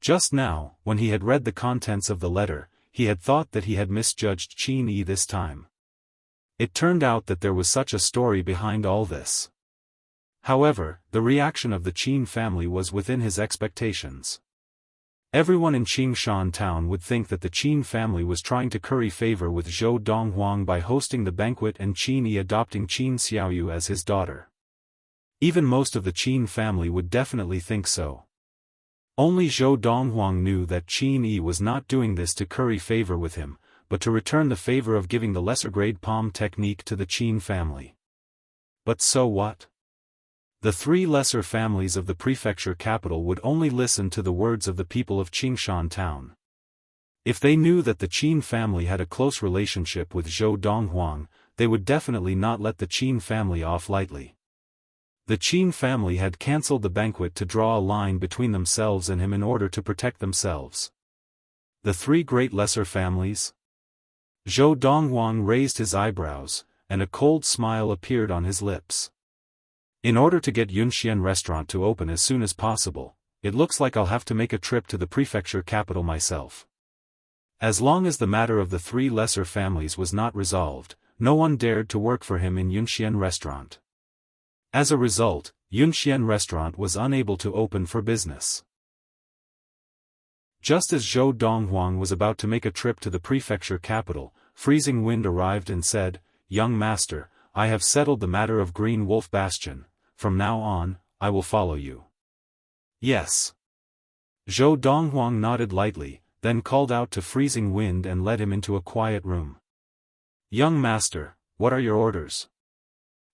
A: Just now, when he had read the contents of the letter, he had thought that he had misjudged Qin Yi this time. It turned out that there was such a story behind all this. However, the reaction of the Qin family was within his expectations. Everyone in Qingshan town would think that the Qin family was trying to curry favor with Zhou Donghuang by hosting the banquet and Qin Yi adopting Qin Xiaoyu as his daughter. Even most of the Qin family would definitely think so. Only Zhou Donghuang knew that Qin Yi was not doing this to curry favor with him, but to return the favor of giving the lesser-grade palm technique to the Qin family. But so what? The three lesser families of the prefecture capital would only listen to the words of the people of Qingshan town. If they knew that the Qin family had a close relationship with Zhou Donghuang, they would definitely not let the Qin family off lightly. The Qin family had cancelled the banquet to draw a line between themselves and him in order to protect themselves. The three great lesser families? Zhou Donghuang raised his eyebrows, and a cold smile appeared on his lips. In order to get Yunxian restaurant to open as soon as possible, it looks like I'll have to make a trip to the prefecture capital myself. As long as the matter of the 3 lesser families was not resolved, no one dared to work for him in Yunxian restaurant. As a result, Yunxian restaurant was unable to open for business. Just as Zhou Donghuang was about to make a trip to the prefecture capital, Freezing Wind arrived and said, "Young master, I have settled the matter of Green Wolf Bastion. From now on, I will follow you." "Yes." Zhou Donghuang nodded lightly, then called out to Freezing Wind and led him into a quiet room. "Young master, what are your orders?"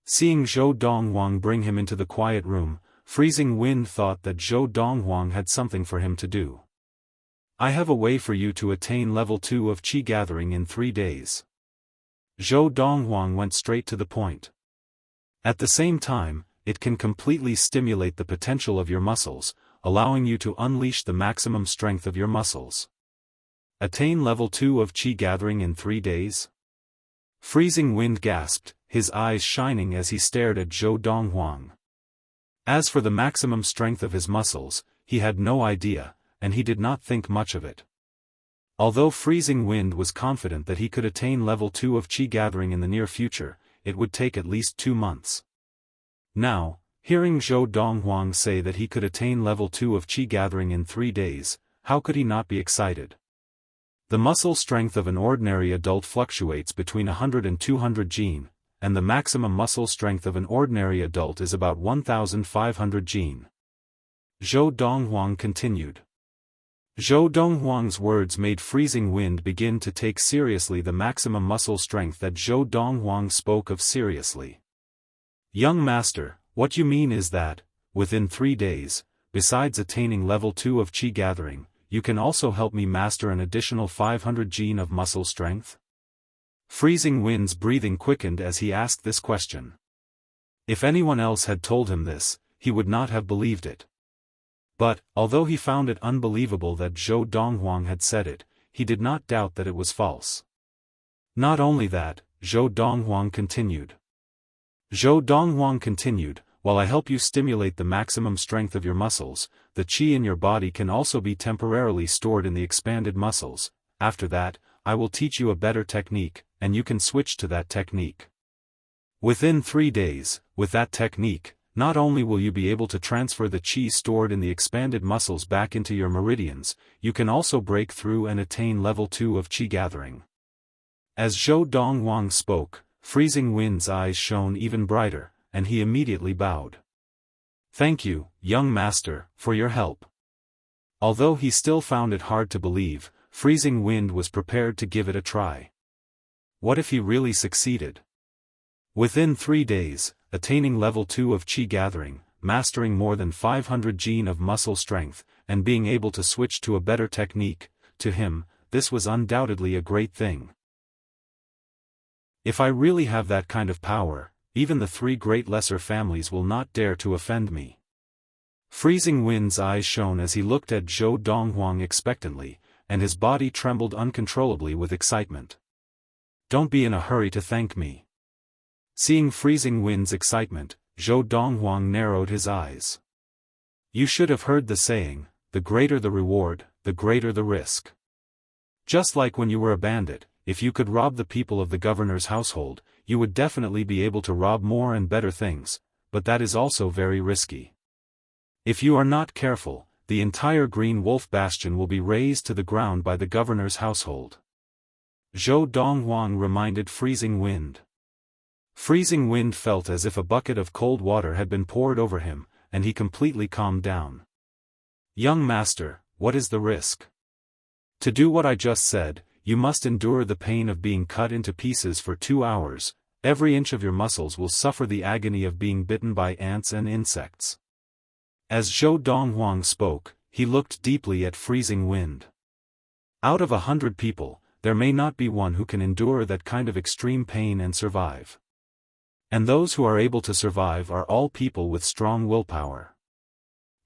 A: Seeing Zhou Donghuang bring him into the quiet room, Freezing Wind thought that Zhou Donghuang had something for him to do. "I have a way for you to attain level 2 of Qi gathering in 3 days." Zhou Donghuang went straight to the point. At the same time, it can completely stimulate the potential of your muscles, allowing you to unleash the maximum strength of your muscles. Attain level 2 of Qi gathering in 3 days? Freezing Wind gasped, his eyes shining as he stared at Zhou Donghuang. As for the maximum strength of his muscles, he had no idea, and he did not think much of it. Although Freezing Wind was confident that he could attain level 2 of Qi gathering in the near future, it would take at least 2 months. Now, hearing Zhou Donghuang say that he could attain level 2 of Qi gathering in 3 days, how could he not be excited? The muscle strength of an ordinary adult fluctuates between 100 and 200 gene, and the maximum muscle strength of an ordinary adult is about 1,500 gene. Zhou Donghuang continued. Zhou Donghuang's words made Freezing Wind begin to take seriously the maximum muscle strength that Zhou Donghuang spoke of seriously. "Young master, what you mean is that, within 3 days, besides attaining level 2 of Qi gathering, you can also help me master an additional 500 gene of muscle strength?" Freezing Wind's breathing quickened as he asked this question. If anyone else had told him this, he would not have believed it. But, although he found it unbelievable that Zhou Donghuang had said it, he did not doubt that it was false. Not only that, Zhou Donghuang continued. "While I help you stimulate the maximum strength of your muscles, the qi in your body can also be temporarily stored in the expanded muscles. After that, I will teach you a better technique, and you can switch to that technique. Within 3 days, with that technique, not only will you be able to transfer the qi stored in the expanded muscles back into your meridians, you can also break through and attain level 2 of Qi gathering." As Zhou Donghuang spoke, Freezing Wind's eyes shone even brighter, and he immediately bowed. "Thank you, young master, for your help." Although he still found it hard to believe, Freezing Wind was prepared to give it a try. What if he really succeeded? Within 3 days, attaining level 2 of Qi gathering, mastering more than 500 gene of muscle strength, and being able to switch to a better technique, to him, this was undoubtedly a great thing. If I really have that kind of power, even the 3 great lesser families will not dare to offend me. Freezing Wind's eyes shone as he looked at Zhou Donghuang expectantly, and his body trembled uncontrollably with excitement. "Don't be in a hurry to thank me." Seeing Freezing Wind's excitement, Zhou Donghuang narrowed his eyes. "You should have heard the saying, the greater the reward, the greater the risk. Just like when you were a bandit, if you could rob the people of the governor's household, you would definitely be able to rob more and better things, but that is also very risky. If you are not careful, the entire Green Wolf Bastion will be razed to the ground by the governor's household." Zhou Donghuang reminded Freezing Wind. Freezing Wind felt as if a bucket of cold water had been poured over him, and he completely calmed down. "Young master, what is the risk? To do what I just said, you must endure the pain of being cut into pieces for 2 hours, every inch of your muscles will suffer the agony of being bitten by ants and insects." As Zhou Donghuang spoke, he looked deeply at Freezing Wind. Out of 100 people, there may not be one who can endure that kind of extreme pain and survive. And those who are able to survive are all people with strong willpower.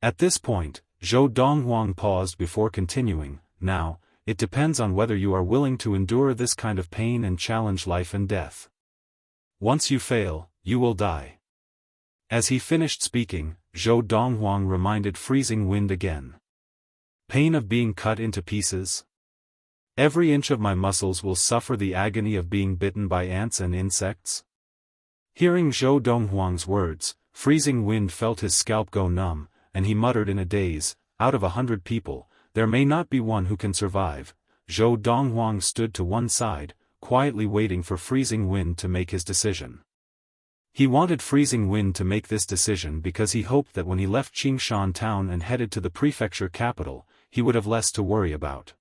A: At this point, Zhou Donghuang paused before continuing, "Now, it depends on whether you are willing to endure this kind of pain and challenge life and death. Once you fail, you will die." As he finished speaking, Zhou Donghuang reminded freezing wind again. Pain of being cut into pieces? Every inch of my muscles will suffer the agony of being bitten by ants and insects? Hearing Zhou Donghuang's words, freezing wind felt his scalp go numb, and he muttered in a daze, out of 100 people, there may not be one who can survive. Zhou Donghuang stood to one side, quietly waiting for freezing wind to make his decision. He wanted freezing wind to make this decision because he hoped that when he left Qingshan town and headed to the prefecture capital, he would have less to worry about.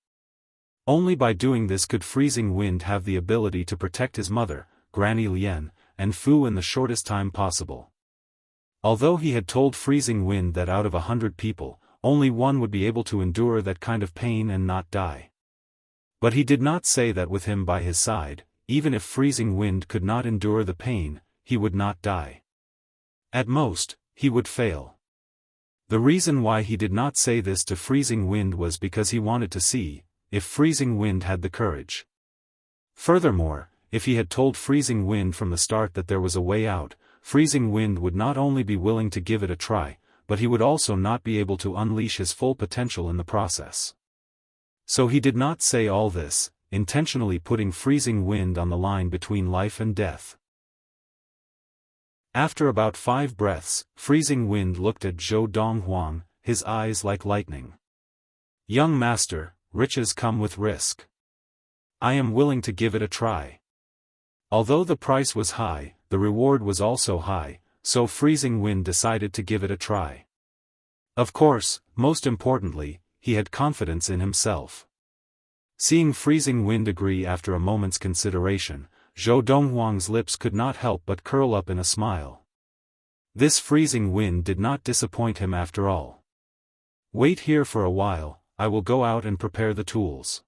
A: Only by doing this could freezing wind have the ability to protect his mother, Granny Lian, and Fu in the shortest time possible. Although he had told freezing wind that out of 100 people, only one would be able to endure that kind of pain and not die. But he did not say that with him by his side, even if freezing wind could not endure the pain, he would not die. At most, he would fail. The reason why he did not say this to freezing wind was because he wanted to see if freezing wind had the courage. Furthermore, if he had told freezing wind from the start that there was a way out, freezing wind would not only be willing to give it a try, but he would also not be able to unleash his full potential in the process. So he did not say all this, intentionally putting freezing wind on the line between life and death. After about 5 breaths, freezing wind looked at Zhou Donghuang, his eyes like lightning. Young master, riches come with risk. I am willing to give it a try. Although the price was high, the reward was also high, so freezing wind decided to give it a try. Of course, most importantly, he had confidence in himself. Seeing freezing wind agree after a moment's consideration, Zhou Donghuang's lips could not help but curl up in a smile. This freezing wind did not disappoint him after all. Wait here for a while, I will go out and prepare the tools.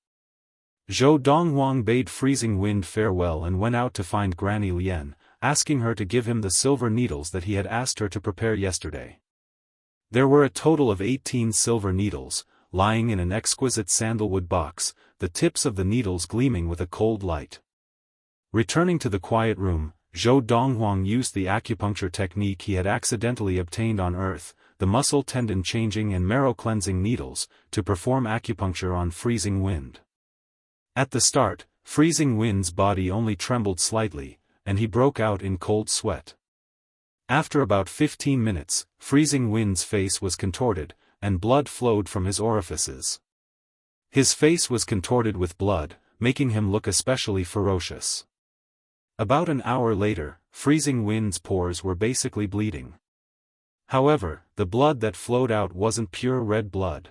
A: Zhou Donghuang bade freezing wind farewell and went out to find Granny Lian, asking her to give him the silver needles that he had asked her to prepare yesterday. There were a total of 18 silver needles, lying in an exquisite sandalwood box, the tips of the needles gleaming with a cold light. Returning to the quiet room, Zhou Donghuang used the acupuncture technique he had accidentally obtained on Earth, the muscle tendon changing and marrow cleansing needles, to perform acupuncture on freezing wind. At the start, freezing wind's body only trembled slightly, and he broke out in cold sweat. After about 15 minutes, freezing wind's face was contorted, and blood flowed from his orifices. His face was contorted with blood, making him look especially ferocious. About an hour later, freezing wind's pores were basically bleeding. However, the blood that flowed out wasn't pure red blood.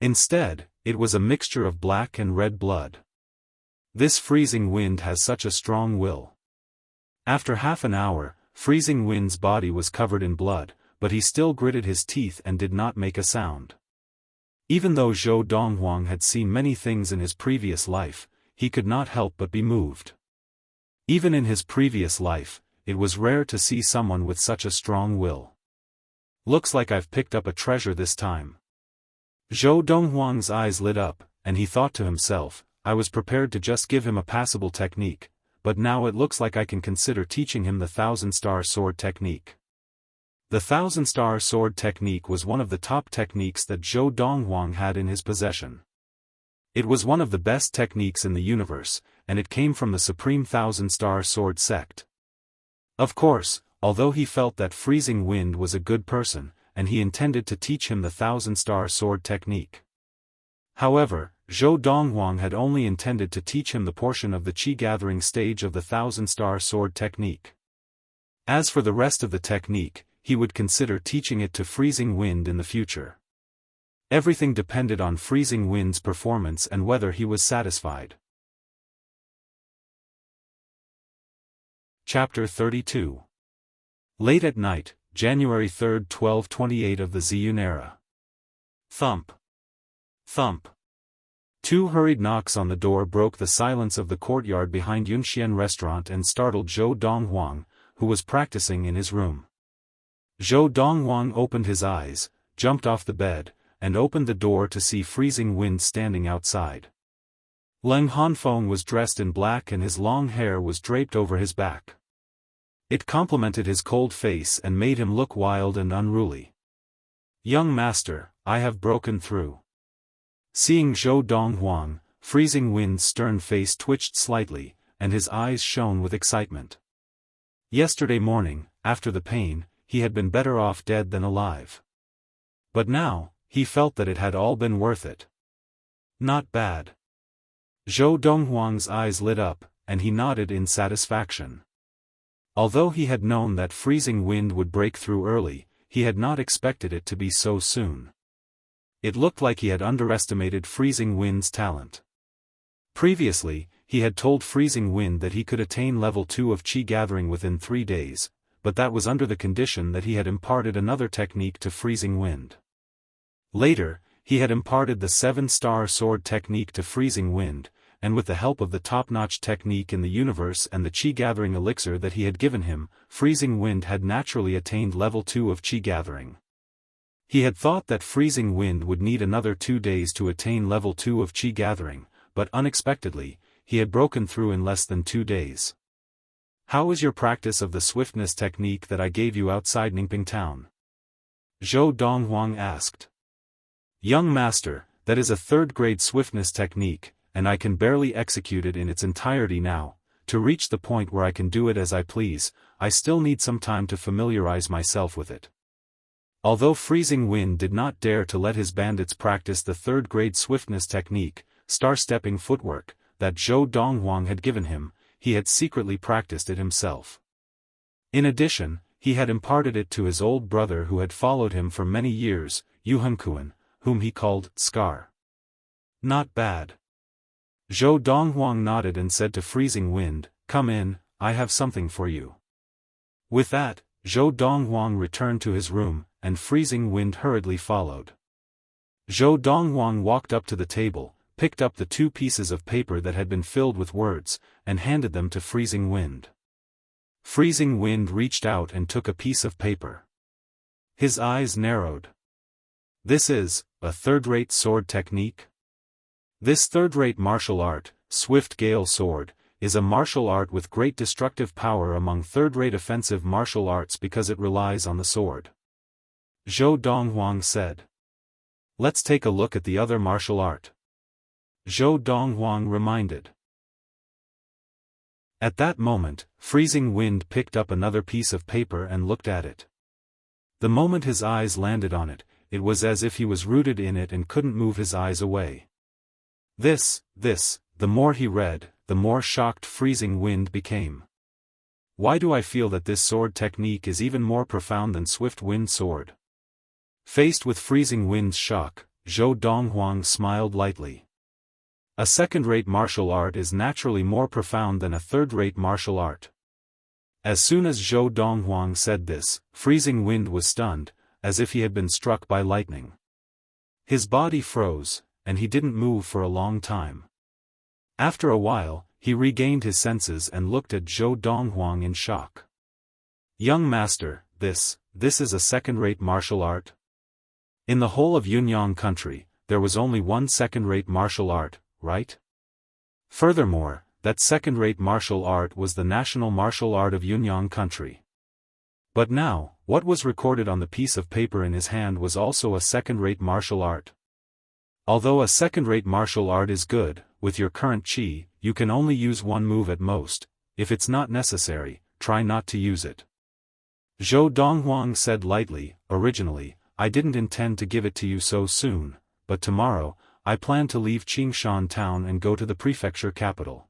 A: Instead, it was a mixture of black and red blood. This freezing wind has such a strong will. After half an hour, freezing wind's body was covered in blood, but he still gritted his teeth and did not make a sound. Even though Zhou Donghuang had seen many things in his previous life, he could not help but be moved. Even in his previous life, it was rare to see someone with such a strong will. Looks like I've picked up a treasure this time. Zhou Donghuang's eyes lit up, and he thought to himself, I was prepared to just give him a passable technique, but now it looks like I can consider teaching him the 1,000-star sword technique. The 1,000-star sword technique was one of the top techniques that Zhou Donghuang had in his possession. It was one of the best techniques in the universe, and it came from the Supreme 1,000-star sword sect. Of course, although he felt that freezing wind was a good person, and he intended to teach him the 1,000-star sword technique. However, Zhou Donghuang had only intended to teach him the portion of the qi-gathering stage of the 1,000-star sword technique. As for the rest of the technique, he would consider teaching it to freezing wind in the future. Everything depended on freezing wind's performance and whether he was satisfied. Chapter 32. Late at night, January 3, 1228 of the Ziyun era. Thump. Thump. 2 hurried knocks on the door broke the silence of the courtyard behind Yunxian restaurant and startled Zhou Donghuang, who was practicing in his room. Zhou Donghuang opened his eyes, jumped off the bed, and opened the door to see freezing wind standing outside. Leng Hanfeng was dressed in black and his long hair was draped over his back. It complemented his cold face and made him look wild and unruly. "Young master, I have broken through." Seeing Zhou Donghuang, Freezing Wind's stern face twitched slightly, and his eyes shone with excitement. Yesterday morning, after the pain, he had been better off dead than alive. But now, he felt that it had all been worth it. Not bad. Zhou Donghuang's eyes lit up, and he nodded in satisfaction. Although he had known that Freezing Wind would break through early, he had not expected it to be so soon. It looked like he had underestimated Freezing Wind's talent. Previously, he had told Freezing Wind that he could attain level 2 of Qi gathering within 3 days, but that was under the condition that he had imparted another technique to Freezing Wind. Later, he had imparted the 7-star sword technique to Freezing Wind, and with the help of the top-notch technique in the universe and the Qi gathering elixir that he had given him, Freezing Wind had naturally attained level 2 of Qi gathering. He had thought that Freezing Wind would need another 2 days to attain level 2 of Qi gathering, but unexpectedly, he had broken through in less than 2 days. "How is your practice of the swiftness technique that I gave you outside Ningping town?" Zhou Donghuang asked. "Young master, that is a 3rd-grade swiftness technique, and I can barely execute it in its entirety now. To reach the point where I can do it as I please, I still need some time to familiarize myself with it." Although Freezing Wind did not dare to let his bandits practice the 3rd-grade swiftness technique, star-stepping footwork, that Zhou Donghuang had given him, he had secretly practiced it himself. In addition, he had imparted it to his old brother who had followed him for many years, Yuhankuan, whom he called Scar. "Not bad." Zhou Donghuang nodded and said to Freezing Wind, "Come in, I have something for you." With that, Zhou Donghuang returned to his room, and Freezing Wind hurriedly followed. Zhou Donghuang walked up to the table, picked up the 2 pieces of paper that had been filled with words, and handed them to Freezing Wind. Freezing Wind reached out and took a piece of paper. His eyes narrowed. "This is a 3rd-rate sword technique?" This 3rd-rate martial art, Swift Gale Sword, is a martial art with great destructive power among 3rd-rate offensive martial arts because it relies on the sword. Zhou Donghuang said. "Let's take a look at the other martial art," Zhou Donghuang reminded. At that moment, Freezing Wind picked up another piece of paper and looked at it. The moment his eyes landed on it, it was as if he was rooted in it and couldn't move his eyes away. The more he read, the more shocked Freezing Wind became. "Why do I feel that this sword technique is even more profound than Swift Wind Sword?" Faced with Freezing Wind's shock, Zhou Donghuang smiled lightly. A 2nd-rate martial art is naturally more profound than a 3rd-rate martial art. As soon as Zhou Donghuang said this, Freezing Wind was stunned, as if he had been struck by lightning. His body froze, and he didn't move for a long time. After a while, he regained his senses and looked at Zhou Donghuang in shock. "Young master, this is a 2nd-rate martial art?" In the whole of Yunyang country, there was only one 2nd-rate martial art, right? Furthermore, that 2nd-rate martial art was the national martial art of Yunyang country. But now, what was recorded on the piece of paper in his hand was also a 2nd-rate martial art. Although a 2nd-rate martial art is good, with your current qi, you can only use one move at most. If it's not necessary, try not to use it. Zhou Donghuang said lightly, "Originally, I didn't intend to give it to you so soon, but tomorrow, I plan to leave Qingshan town and go to the prefecture capital.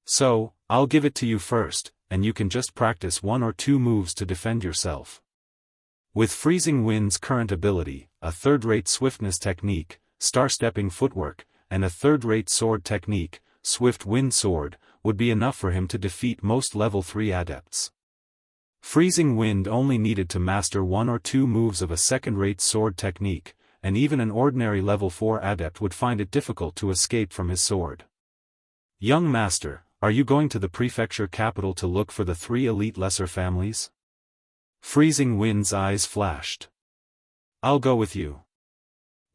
A: So, I'll give it to you first, and you can just practice 1 or 2 moves to defend yourself." With Freezing Wind's current ability, a 3rd-rate swiftness technique, star-stepping footwork, and a 3rd-rate sword technique, Swift Wind Sword, would be enough for him to defeat most level 3 adepts. Freezing Wind only needed to master 1 or 2 moves of a 2nd-rate sword technique, and even an ordinary level 4 adept would find it difficult to escape from his sword. "Young master, are you going to the prefecture capital to look for the 3 elite lesser families?" Freezing Wind's eyes flashed. "I'll go with you."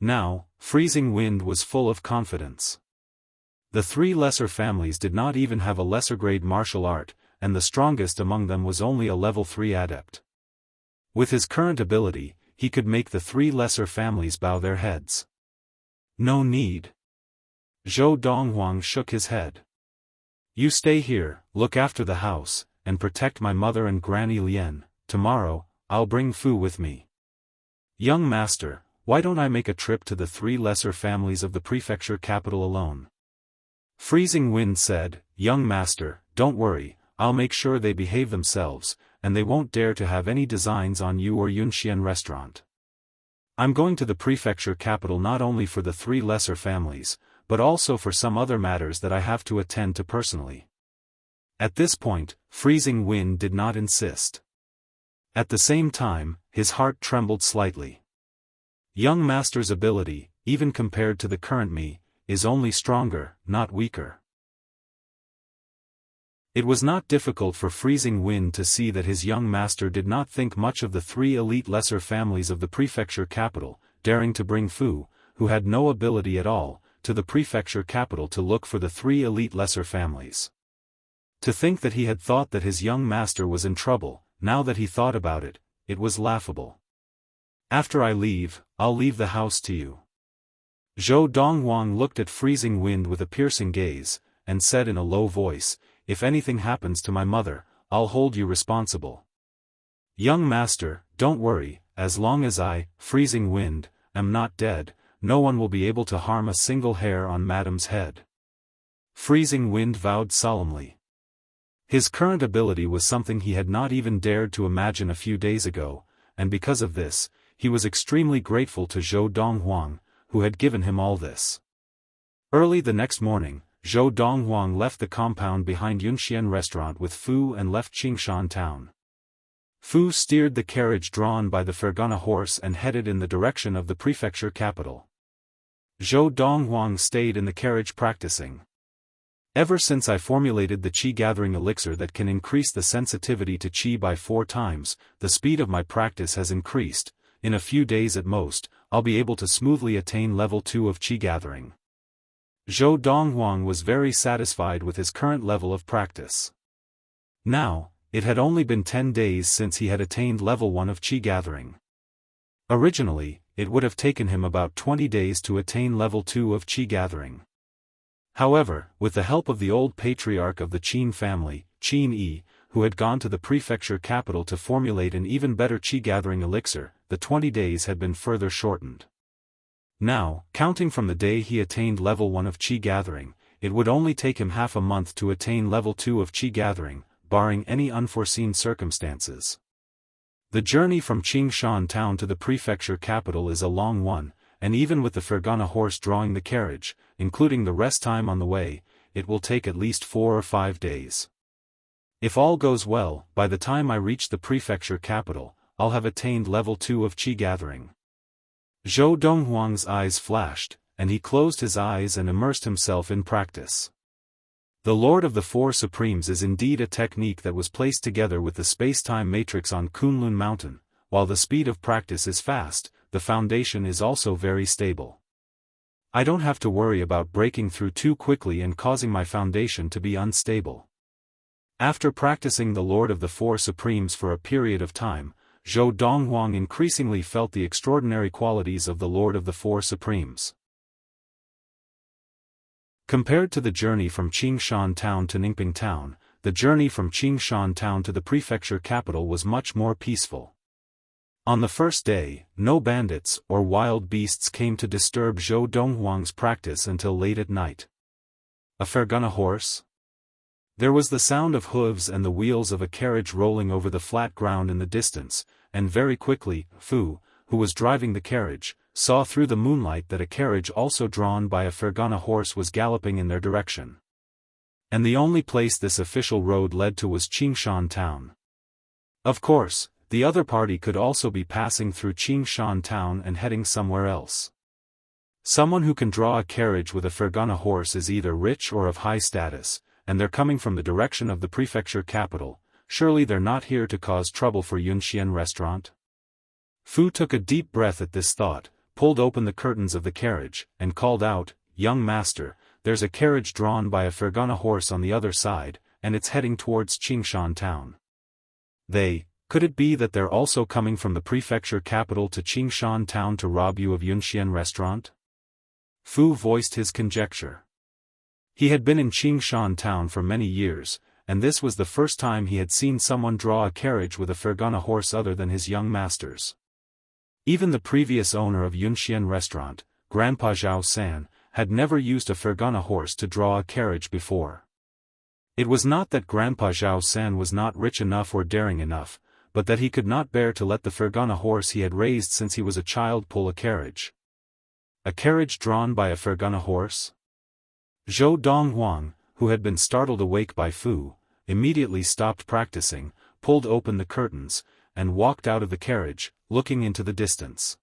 A: Now, Freezing Wind was full of confidence. The 3 lesser families did not even have a lesser-grade martial art, and the strongest among them was only a level 3 adept. With his current ability, he could make the 3 lesser families bow their heads. No need. Zhou Donghuang shook his head. You stay here, look after the house, and protect my mother and Granny Lien. Tomorrow, I'll bring Fu with me. Young master, why don't I make a trip to the 3 lesser families of the prefecture capital alone? Freezing Wind said, Young master, don't worry, I'll make sure they behave themselves, and they won't dare to have any designs on you or Yunxian restaurant. I'm going to the prefecture capital not only for the 3 lesser families, but also for some other matters that I have to attend to personally. At this point, Freezing Wind did not insist. At the same time, his heart trembled slightly. Young master's ability, even compared to the current me, is only stronger, not weaker. It was not difficult for Freezing Wind to see that his young master did not think much of the 3 elite lesser families of the prefecture capital, daring to bring Fu, who had no ability at all, to the prefecture capital to look for the 3 elite lesser families. To think that he had thought that his young master was in trouble, now that he thought about it, it was laughable. After I leave, I'll leave the house to you. Zhou Donghuang looked at Freezing Wind with a piercing gaze, and said in a low voice, If anything happens to my mother, I'll hold you responsible. Young master, don't worry, as long as I, Freezing Wind, am not dead, no one will be able to harm a single hair on Madam's head. Freezing Wind vowed solemnly. His current ability was something he had not even dared to imagine a few days ago, and because of this, he was extremely grateful to Zhou Donghuang, who had given him all this. Early the next morning, Zhou Donghuang left the compound behind Yunxian restaurant with Fu and left Qingshan town. Fu steered the carriage drawn by the Fergana horse and headed in the direction of the prefecture capital. Zhou Donghuang stayed in the carriage practicing. Ever since I formulated the qi-gathering elixir that can increase the sensitivity to qi by 4 times, the speed of my practice has increased. In a few days at most, I'll be able to smoothly attain level 2 of qi-gathering. Zhou Donghuang was very satisfied with his current level of practice. Now, it had only been 10 days since he had attained level 1 of qi-gathering. Originally, it would have taken him about 20 days to attain level 2 of qi-gathering. However, with the help of the old patriarch of the Qin family, Qin Yi, who had gone to the prefecture capital to formulate an even better qi-gathering elixir, the 20 days had been further shortened. Now, counting from the day he attained level 1 of qi-gathering, it would only take him half a month to attain level 2 of qi-gathering, barring any unforeseen circumstances. The journey from Qingshan town to the prefecture capital is a long one, and even with the Fergana horse drawing the carriage, including the rest time on the way, it will take at least 4 or 5 days. If all goes well, by the time I reach the prefecture capital, I'll have attained level 2 of qi-gathering. Zhou Donghuang's eyes flashed, and he closed his eyes and immersed himself in practice. The Lord of the Four Supremes is indeed a technique that was placed together with the space-time matrix on Kunlun Mountain. While the speed of practice is fast, the foundation is also very stable. I don't have to worry about breaking through too quickly and causing my foundation to be unstable. After practicing the Lord of the Four Supremes for a period of time, Zhou Donghuang increasingly felt the extraordinary qualities of the Lord of the Four Supremes. Compared to the journey from Qingshan town to Ningping town, the journey from Qingshan town to the prefecture capital was much more peaceful. On the first day, no bandits or wild beasts came to disturb Zhou Donghuang's practice until late at night. A Fergana horse? There was the sound of hooves and the wheels of a carriage rolling over the flat ground in the distance, and very quickly, Fu, who was driving the carriage, saw through the moonlight that a carriage also drawn by a Fergana horse was galloping in their direction. And the only place this official road led to was Qingshan town. Of course, the other party could also be passing through Qingshan town and heading somewhere else. Someone who can draw a carriage with a Fergana horse is either rich or of high status, and they're coming from the direction of the prefecture capital. Surely they're not here to cause trouble for Yunxian restaurant? Fu took a deep breath at this thought, pulled open the curtains of the carriage, and called out, "Young master, there's a carriage drawn by a Fergana horse on the other side, and it's heading towards Qingshan town. Could it be that they're also coming from the prefecture capital to Qingshan town to rob you of Yunxian restaurant? Fu voiced his conjecture. He had been in Qingshan town for many years, and this was the first time he had seen someone draw a carriage with a Fergana horse other than his young masters. Even the previous owner of Yunxian restaurant, Grandpa Xiaofan, had never used a Fergana horse to draw a carriage before. It was not that Grandpa Xiaofan was not rich enough or daring enough, but that he could not bear to let the Fergana horse he had raised since he was a child pull a carriage. A carriage drawn by a Fergana horse? Zhou Donghuang, who had been startled awake by Fu, immediately stopped practicing, pulled open the curtains, and walked out of the carriage, looking into the distance.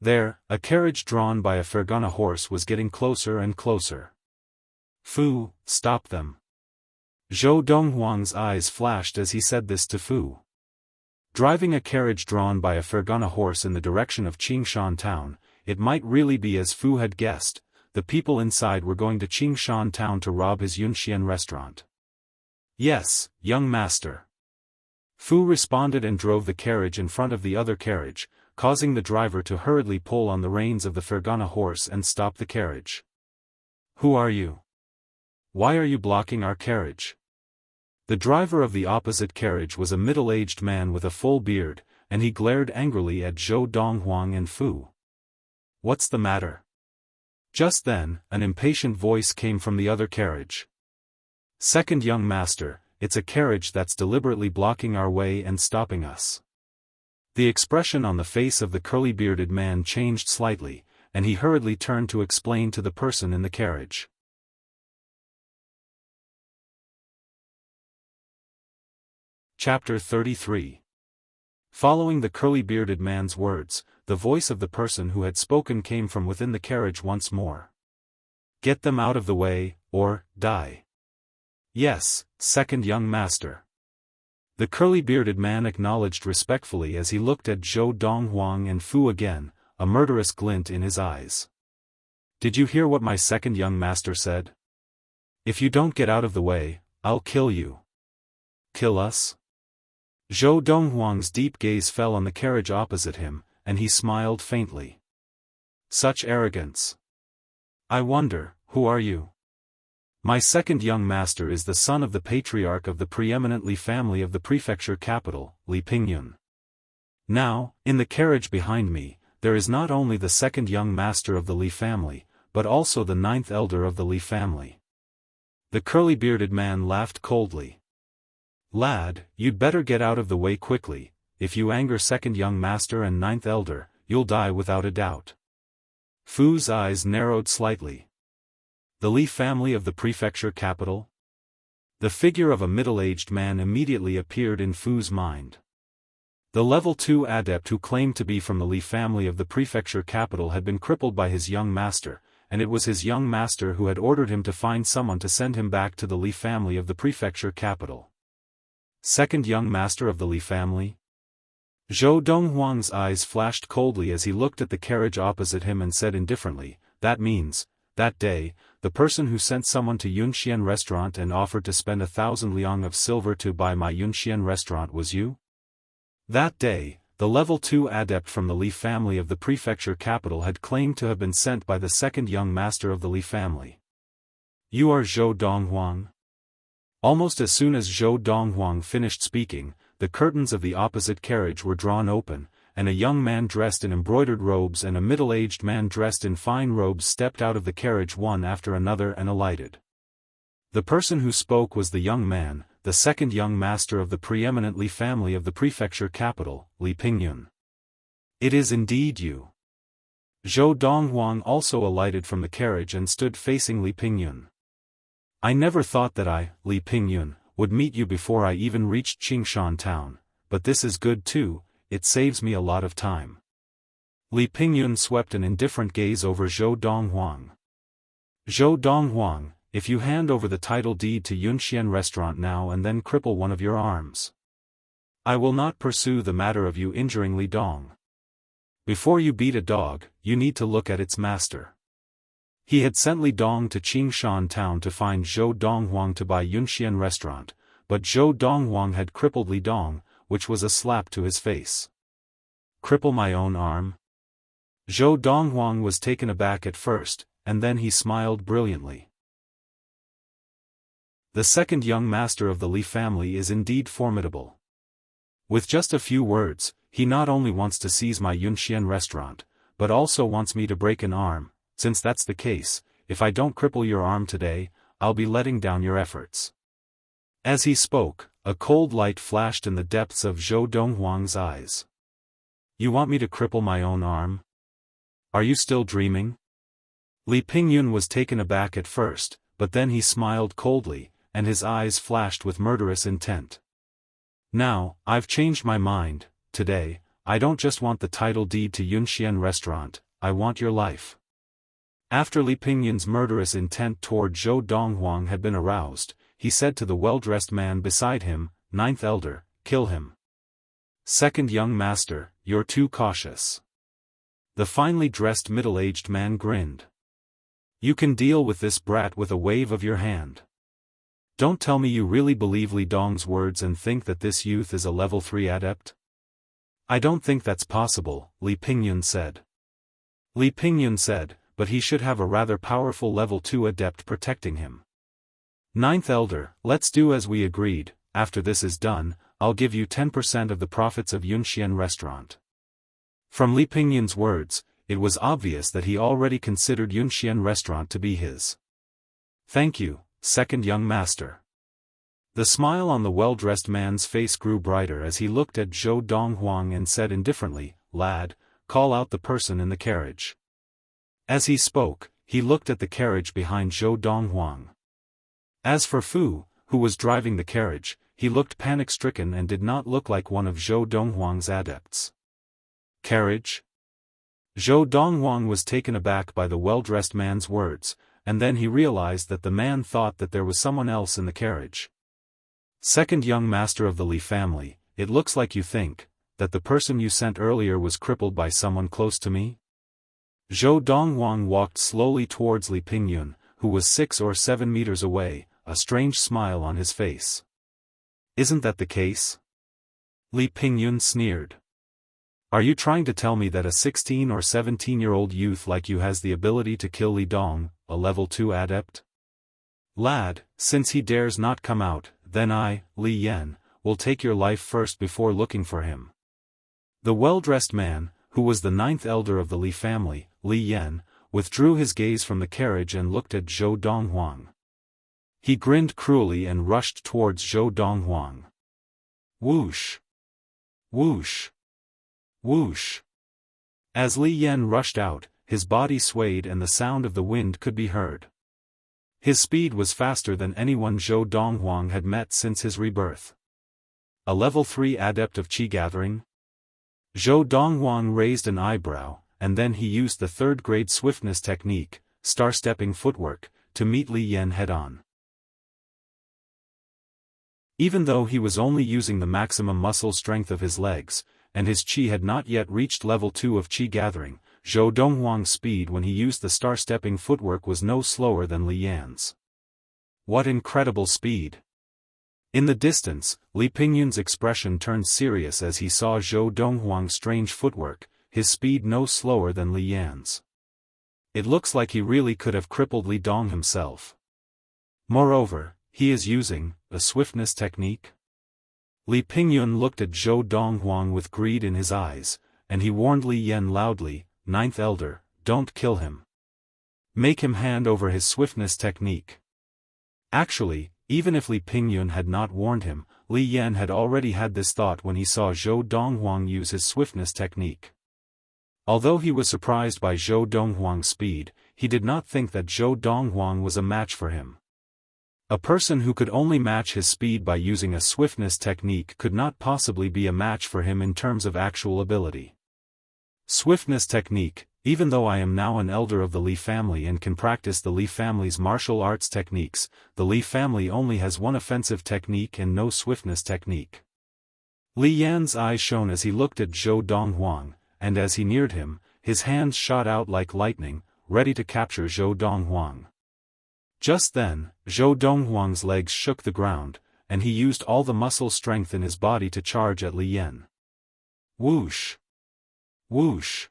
A: There, a carriage drawn by a Fergana horse was getting closer and closer. Fu, stop them. Zhou Donghuang's eyes flashed as he said this to Fu. Driving a carriage drawn by a Fergana horse in the direction of Qingshan town, it might really be as Fu had guessed, the people inside were going to Qingshan town to rob his Yunxian restaurant. Yes, young master. Fu responded and drove the carriage in front of the other carriage, causing the driver to hurriedly pull on the reins of the Fergana horse and stop the carriage. Who are you? Why are you blocking our carriage? The driver of the opposite carriage was a middle-aged man with a full beard, and he glared angrily at Zhou Donghuang and Fu. What's the matter? Just then, an impatient voice came from the other carriage. Second young master, it's a carriage that's deliberately blocking our way and stopping us. The expression on the face of the curly-bearded man changed slightly, and he hurriedly turned to explain to the person in the carriage. Chapter 33. Following the curly-bearded man's words, the voice of the person who had spoken came from within the carriage once more. Get them out of the way, or die. Yes, second young master. The curly-bearded man acknowledged respectfully as he looked at Zhou Donghuang and Fu again, a murderous glint in his eyes. Did you hear what my second young master said? If you don't get out of the way, I'll kill you. Kill us? Zhou Donghuang's deep gaze fell on the carriage opposite him, and he smiled faintly. Such arrogance. I wonder, who are you? My second young master is the son of the patriarch of the preeminent Li family of the prefecture capital, Li Pingyun. Now, in the carriage behind me, there is not only the second young master of the Li family, but also the ninth elder of the Li family. The curly-bearded man laughed coldly. Lad, you'd better get out of the way quickly. If you anger second young master and ninth elder, you'll die without a doubt. Fu's eyes narrowed slightly. The Li family of the prefecture capital? The figure of a middle-aged man immediately appeared in Fu's mind. The level 2 adept who claimed to be from the Li family of the prefecture capital had been crippled by his young master, and it was his young master who had ordered him to find someone to send him back to the Li family of the prefecture capital. Second young master of the Li family? Zhou Donghuang's eyes flashed coldly as he looked at the carriage opposite him and said indifferently, that means, that day, the person who sent someone to Yunxian restaurant and offered to spend 1,000 liang of silver to buy my Yunxian restaurant was you? That day, the level 2 adept from the Li family of the prefecture capital had claimed to have been sent by the second young master of the Li family. You are Zhou Donghuang? Almost as soon as Zhou Donghuang finished speaking, the curtains of the opposite carriage were drawn open, and a young man dressed in embroidered robes and a middle-aged man dressed in fine robes stepped out of the carriage one after another and alighted. The person who spoke was the young man, the second young master of the preeminent Li family of the prefecture capital, Li Pingyun. It is indeed you. Zhou Donghuang also alighted from the carriage and stood facing Li Pingyun. I never thought that I, Li Pingyun, would meet you before I even reached Qingshan town, but this is good too, it saves me a lot of time. Li Pingyun swept an indifferent gaze over Zhou Donghuang. Zhou Donghuang, if you hand over the title deed to Yunxian restaurant now and then cripple one of your arms, I will not pursue the matter of you injuring Li Dong. Before you beat a dog, you need to look at its master. He had sent Li Dong to Qingshan town to find Zhou Donghuang to buy Yunxian restaurant, but Zhou Donghuang had crippled Li Dong, which was a slap to his face. Cripple my own arm? Zhou Donghuang was taken aback at first, and then he smiled brilliantly. The second young master of the Li family is indeed formidable. With just a few words, he not only wants to seize my Yunxian restaurant, but also wants me to break an arm. Since that's the case, if I don't cripple your arm today, I'll be letting down your efforts. As he spoke, a cold light flashed in the depths of Zhou Donghuang's eyes. You want me to cripple my own arm? Are you still dreaming? Li Pingyun was taken aback at first, but then he smiled coldly, and his eyes flashed with murderous intent. Now, I've changed my mind. Today, I don't just want the title deed to Yunxian restaurant, I want your life. After Li Pingyun's murderous intent toward Zhou Donghuang had been aroused, he said to the well-dressed man beside him, Ninth Elder, kill him. Second young master, you're too cautious. The finely dressed middle-aged man grinned. You can deal with this brat with a wave of your hand. Don't tell me you really believe Li Dong's words and think that this youth is a level 3 adept? I don't think that's possible, Li Pingyun said. Li Pingyun said, but he should have a rather powerful level 2 adept protecting him. Ninth Elder, let's do as we agreed. After this is done, I'll give you 10% of the profits of Yunxian restaurant. From Li Pingyun's words, it was obvious that he already considered Yunxian restaurant to be his. Thank you, second young master. The smile on the well-dressed man's face grew brighter as he looked at Zhou Donghuang and said indifferently, Lad, call out the person in the carriage. As he spoke, he looked at the carriage behind Zhou Donghuang. As for Fu, who was driving the carriage, he looked panic-stricken and did not look like one of Zhou Donghuang's adepts. Carriage? Zhou Donghuang was taken aback by the well-dressed man's words, and then he realized that the man thought that there was someone else in the carriage. Second young master of the Li family, it looks like you think that the person you sent earlier was crippled by someone close to me? Zhou Donghuang walked slowly towards Li Pingyun, who was 6 or 7 meters away, a strange smile on his face. Isn't that the case? Li Pingyun sneered. Are you trying to tell me that a 16 or 17-year-old youth like you has the ability to kill Li Dong, a level 2 adept? Lad, since he dares not come out, then I, Li Yan, will take your life first before looking for him. The well-dressed man, who was the 9th elder of the Li family, Li Yan, withdrew his gaze from the carriage and looked at Zhou Donghuang. He grinned cruelly and rushed towards Zhou Donghuang. Whoosh! Whoosh! Whoosh! As Li Yan rushed out, his body swayed and the sound of the wind could be heard. His speed was faster than anyone Zhou Donghuang had met since his rebirth. A level 3 adept of Qi gathering? Zhou Donghuang raised an eyebrow, and then he used the 3rd-grade swiftness technique, star-stepping footwork, to meet Li Yan head-on. Even though he was only using the maximum muscle strength of his legs, and his Qi had not yet reached level 2 of Qi gathering, Zhou Donghuang's speed when he used the star-stepping footwork was no slower than Li Yan's. What incredible speed! In the distance, Li Pingyun's expression turned serious as he saw Zhou Donghuang's strange footwork, his speed no slower than Li Yan's. It looks like he really could have crippled Li Dong himself. Moreover, he is using a swiftness technique? Li Pingyun looked at Zhou Donghuang with greed in his eyes, and he warned Li Yan loudly, 9th elder, don't kill him. Make him hand over his swiftness technique. Actually, even if Li Pingyun had not warned him, Li Yan had already had this thought when he saw Zhou Donghuang use his swiftness technique. Although he was surprised by Zhou Donghuang's speed, he did not think that Zhou Donghuang was a match for him. A person who could only match his speed by using a swiftness technique could not possibly be a match for him in terms of actual ability. Swiftness technique, even though I am now an elder of the Li family and can practice the Li family's martial arts techniques, the Li family only has one offensive technique and no swiftness technique. Li Yan's eyes shone as he looked at Zhou Donghuang, and as he neared him, his hands shot out like lightning, ready to capture Zhou Donghuang. Just then, Zhou Donghuang's legs shook the ground, and he used all the muscle strength in his body to charge at Li Yan. Whoosh! Whoosh!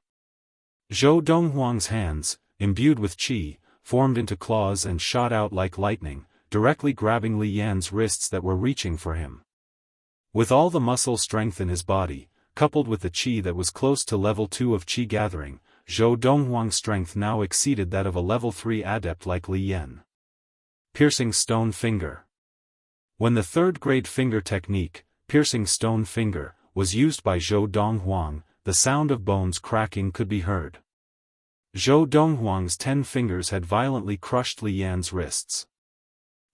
A: Zhou Donghuang's hands, imbued with qi, formed into claws and shot out like lightning, directly grabbing Li Yan's wrists that were reaching for him. With all the muscle strength in his body, coupled with the qi that was close to level 2 of qi gathering, Zhou Donghuang's strength now exceeded that of a level 3 adept like Li Yan. Piercing Stone Finger. When the third-grade finger technique, Piercing Stone Finger, was used by Zhou Donghuang, the sound of bones cracking could be heard. Zhou Donghuang's 10 fingers had violently crushed Li Yan's wrists.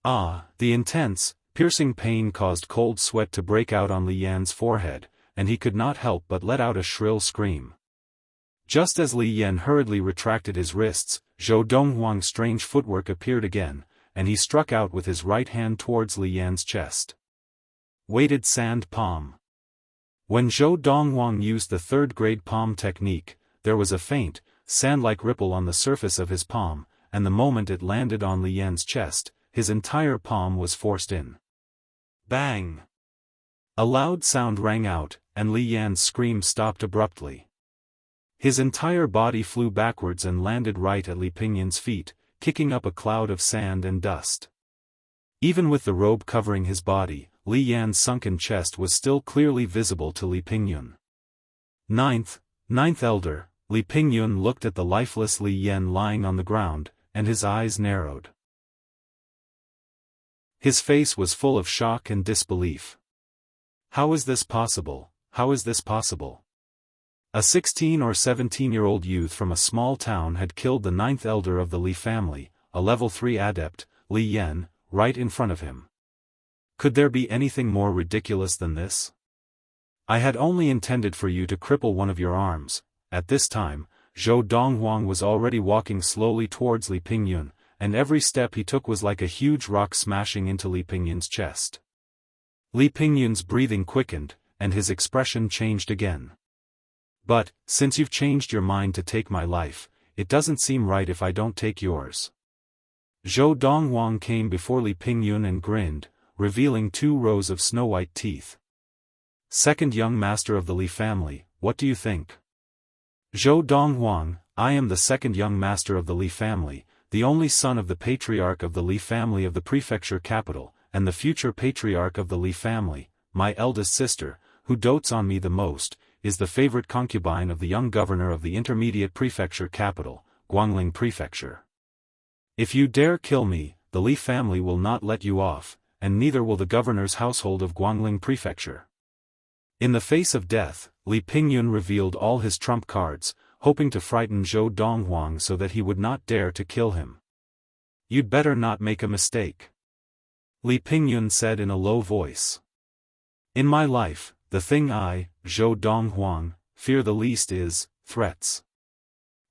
A: The intense, piercing pain caused cold sweat to break out on Li Yan's forehead, and he could not help but let out a shrill scream. Just as Li Yan hurriedly retracted his wrists, Zhou Donghuang's strange footwork appeared again, and he struck out with his right hand towards Li Yan's chest. Weighted Sand Palm. When Zhou Donghuang used the third-grade palm technique, there was a faint, sand-like ripple on the surface of his palm, and the moment it landed on Li Yan's chest, his entire palm was forced in. Bang! A loud sound rang out, and Li Yan's scream stopped abruptly. His entire body flew backwards and landed right at Li Pingyun's feet, kicking up a cloud of sand and dust. Even with the robe covering his body, Li Yan's sunken chest was still clearly visible to Li Pingyun. Ninth Elder, Li Pingyun looked at the lifeless Li Yan lying on the ground, and his eyes narrowed. His face was full of shock and disbelief. How is this possible? How is this possible? A 16 or 17-year-old youth from a small town had killed the 9th elder of the Li family, a level 3 adept, Li Yan, right in front of him. Could there be anything more ridiculous than this? I had only intended for you to cripple one of your arms. At this time, Zhou Donghuang was already walking slowly towards Li Pingyun, and every step he took was like a huge rock smashing into Li Pingyun's chest. Li Pingyun's breathing quickened, and his expression changed again. But, since you've changed your mind to take my life, it doesn't seem right if I don't take yours. Zhou Donghuang came before Li Pingyun and grinned, revealing 2 rows of snow-white teeth. Second young master of the Li family, what do you think? Zhou Donghuang, I am the second young master of the Li family, the only son of the patriarch of the Li family of the prefecture capital, and the future patriarch of the Li family. My eldest sister, who dotes on me the most, is the favorite concubine of the young governor of the intermediate prefecture capital, Guangling Prefecture. If you dare kill me, the Li family will not let you off, and neither will the governor's household of Guangling Prefecture. In the face of death, Li Pingyun revealed all his trump cards, hoping to frighten Zhou Donghuang so that he would not dare to kill him. You'd better not make a mistake. Li Pingyun said in a low voice. In my life, the thing I, Zhou Donghuang, fear the least is threats.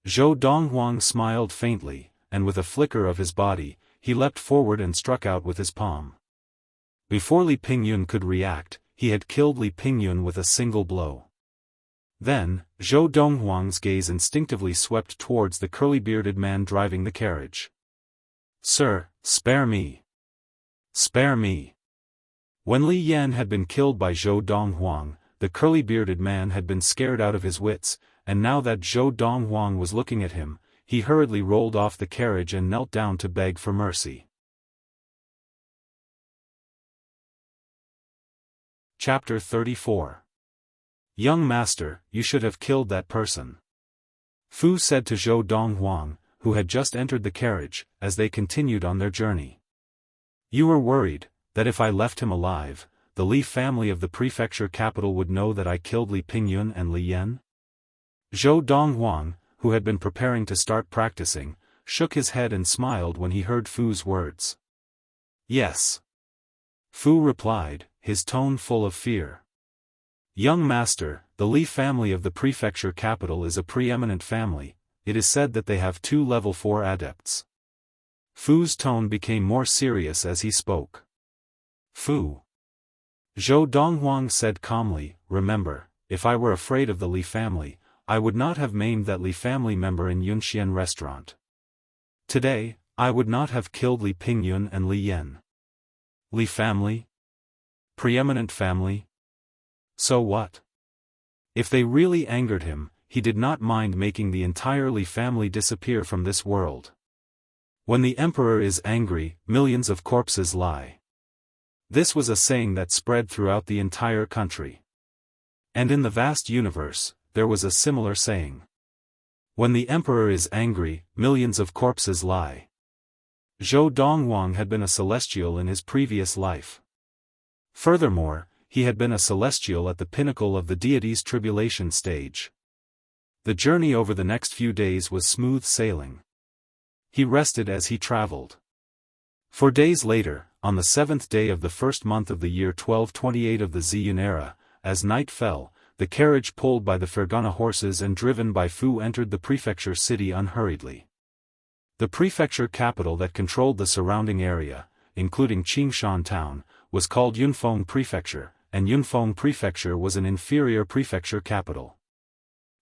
A: Zhou Donghuang smiled faintly, and with a flicker of his body, he leapt forward and struck out with his palm. Before Li Pingyun could react, he had killed Li Pingyun with a single blow. Then, Zhou Donghuang's gaze instinctively swept towards the curly-bearded man driving the carriage. Sir, spare me. Spare me. When Li Yan had been killed by Zhou Donghuang, the curly-bearded man had been scared out of his wits, and now that Zhou Donghuang was looking at him, he hurriedly rolled off the carriage and knelt down to beg for mercy. Chapter 34. Young master, you should have killed that person. Fu said to Zhou Donghuang, who had just entered the carriage, as they continued on their journey. You were worried that if I left him alive, the Li family of the prefecture capital would know that I killed Li Pingyun and Li Yan? Zhou Donghuang, who had been preparing to start practicing, shook his head and smiled when he heard Fu's words. Yes. Fu replied, his tone full of fear. Young master, the Li family of the prefecture capital is a preeminent family. It is said that they have 2 level 4 adepts. Fu's tone became more serious as he spoke. Fu. Zhou Donghuang said calmly, remember, if I were afraid of the Li family, I would not have maimed that Li family member in Yunxian restaurant. Today, I would not have killed Li Pingyun and Li Yan. Li family? Preeminent family? So what? If they really angered him, he did not mind making the entire Li family disappear from this world. When the emperor is angry, millions of corpses lie. This was a saying that spread throughout the entire country. And in the vast universe, there was a similar saying. When the emperor is angry, millions of corpses lie. Zhou Donghuang had been a celestial in his previous life. Furthermore, he had been a celestial at the pinnacle of the deity's tribulation stage. The journey over the next few days was smooth sailing. He rested as he traveled. 4 days later, on the 7th day of the first month of the year 1228 of the Ziyun era, as night fell, the carriage pulled by the Fergana horses and driven by Fu entered the prefecture city unhurriedly. The prefecture capital that controlled the surrounding area, including Qingshan town, was called Yunfeng Prefecture, and Yunfeng Prefecture was an inferior prefecture capital.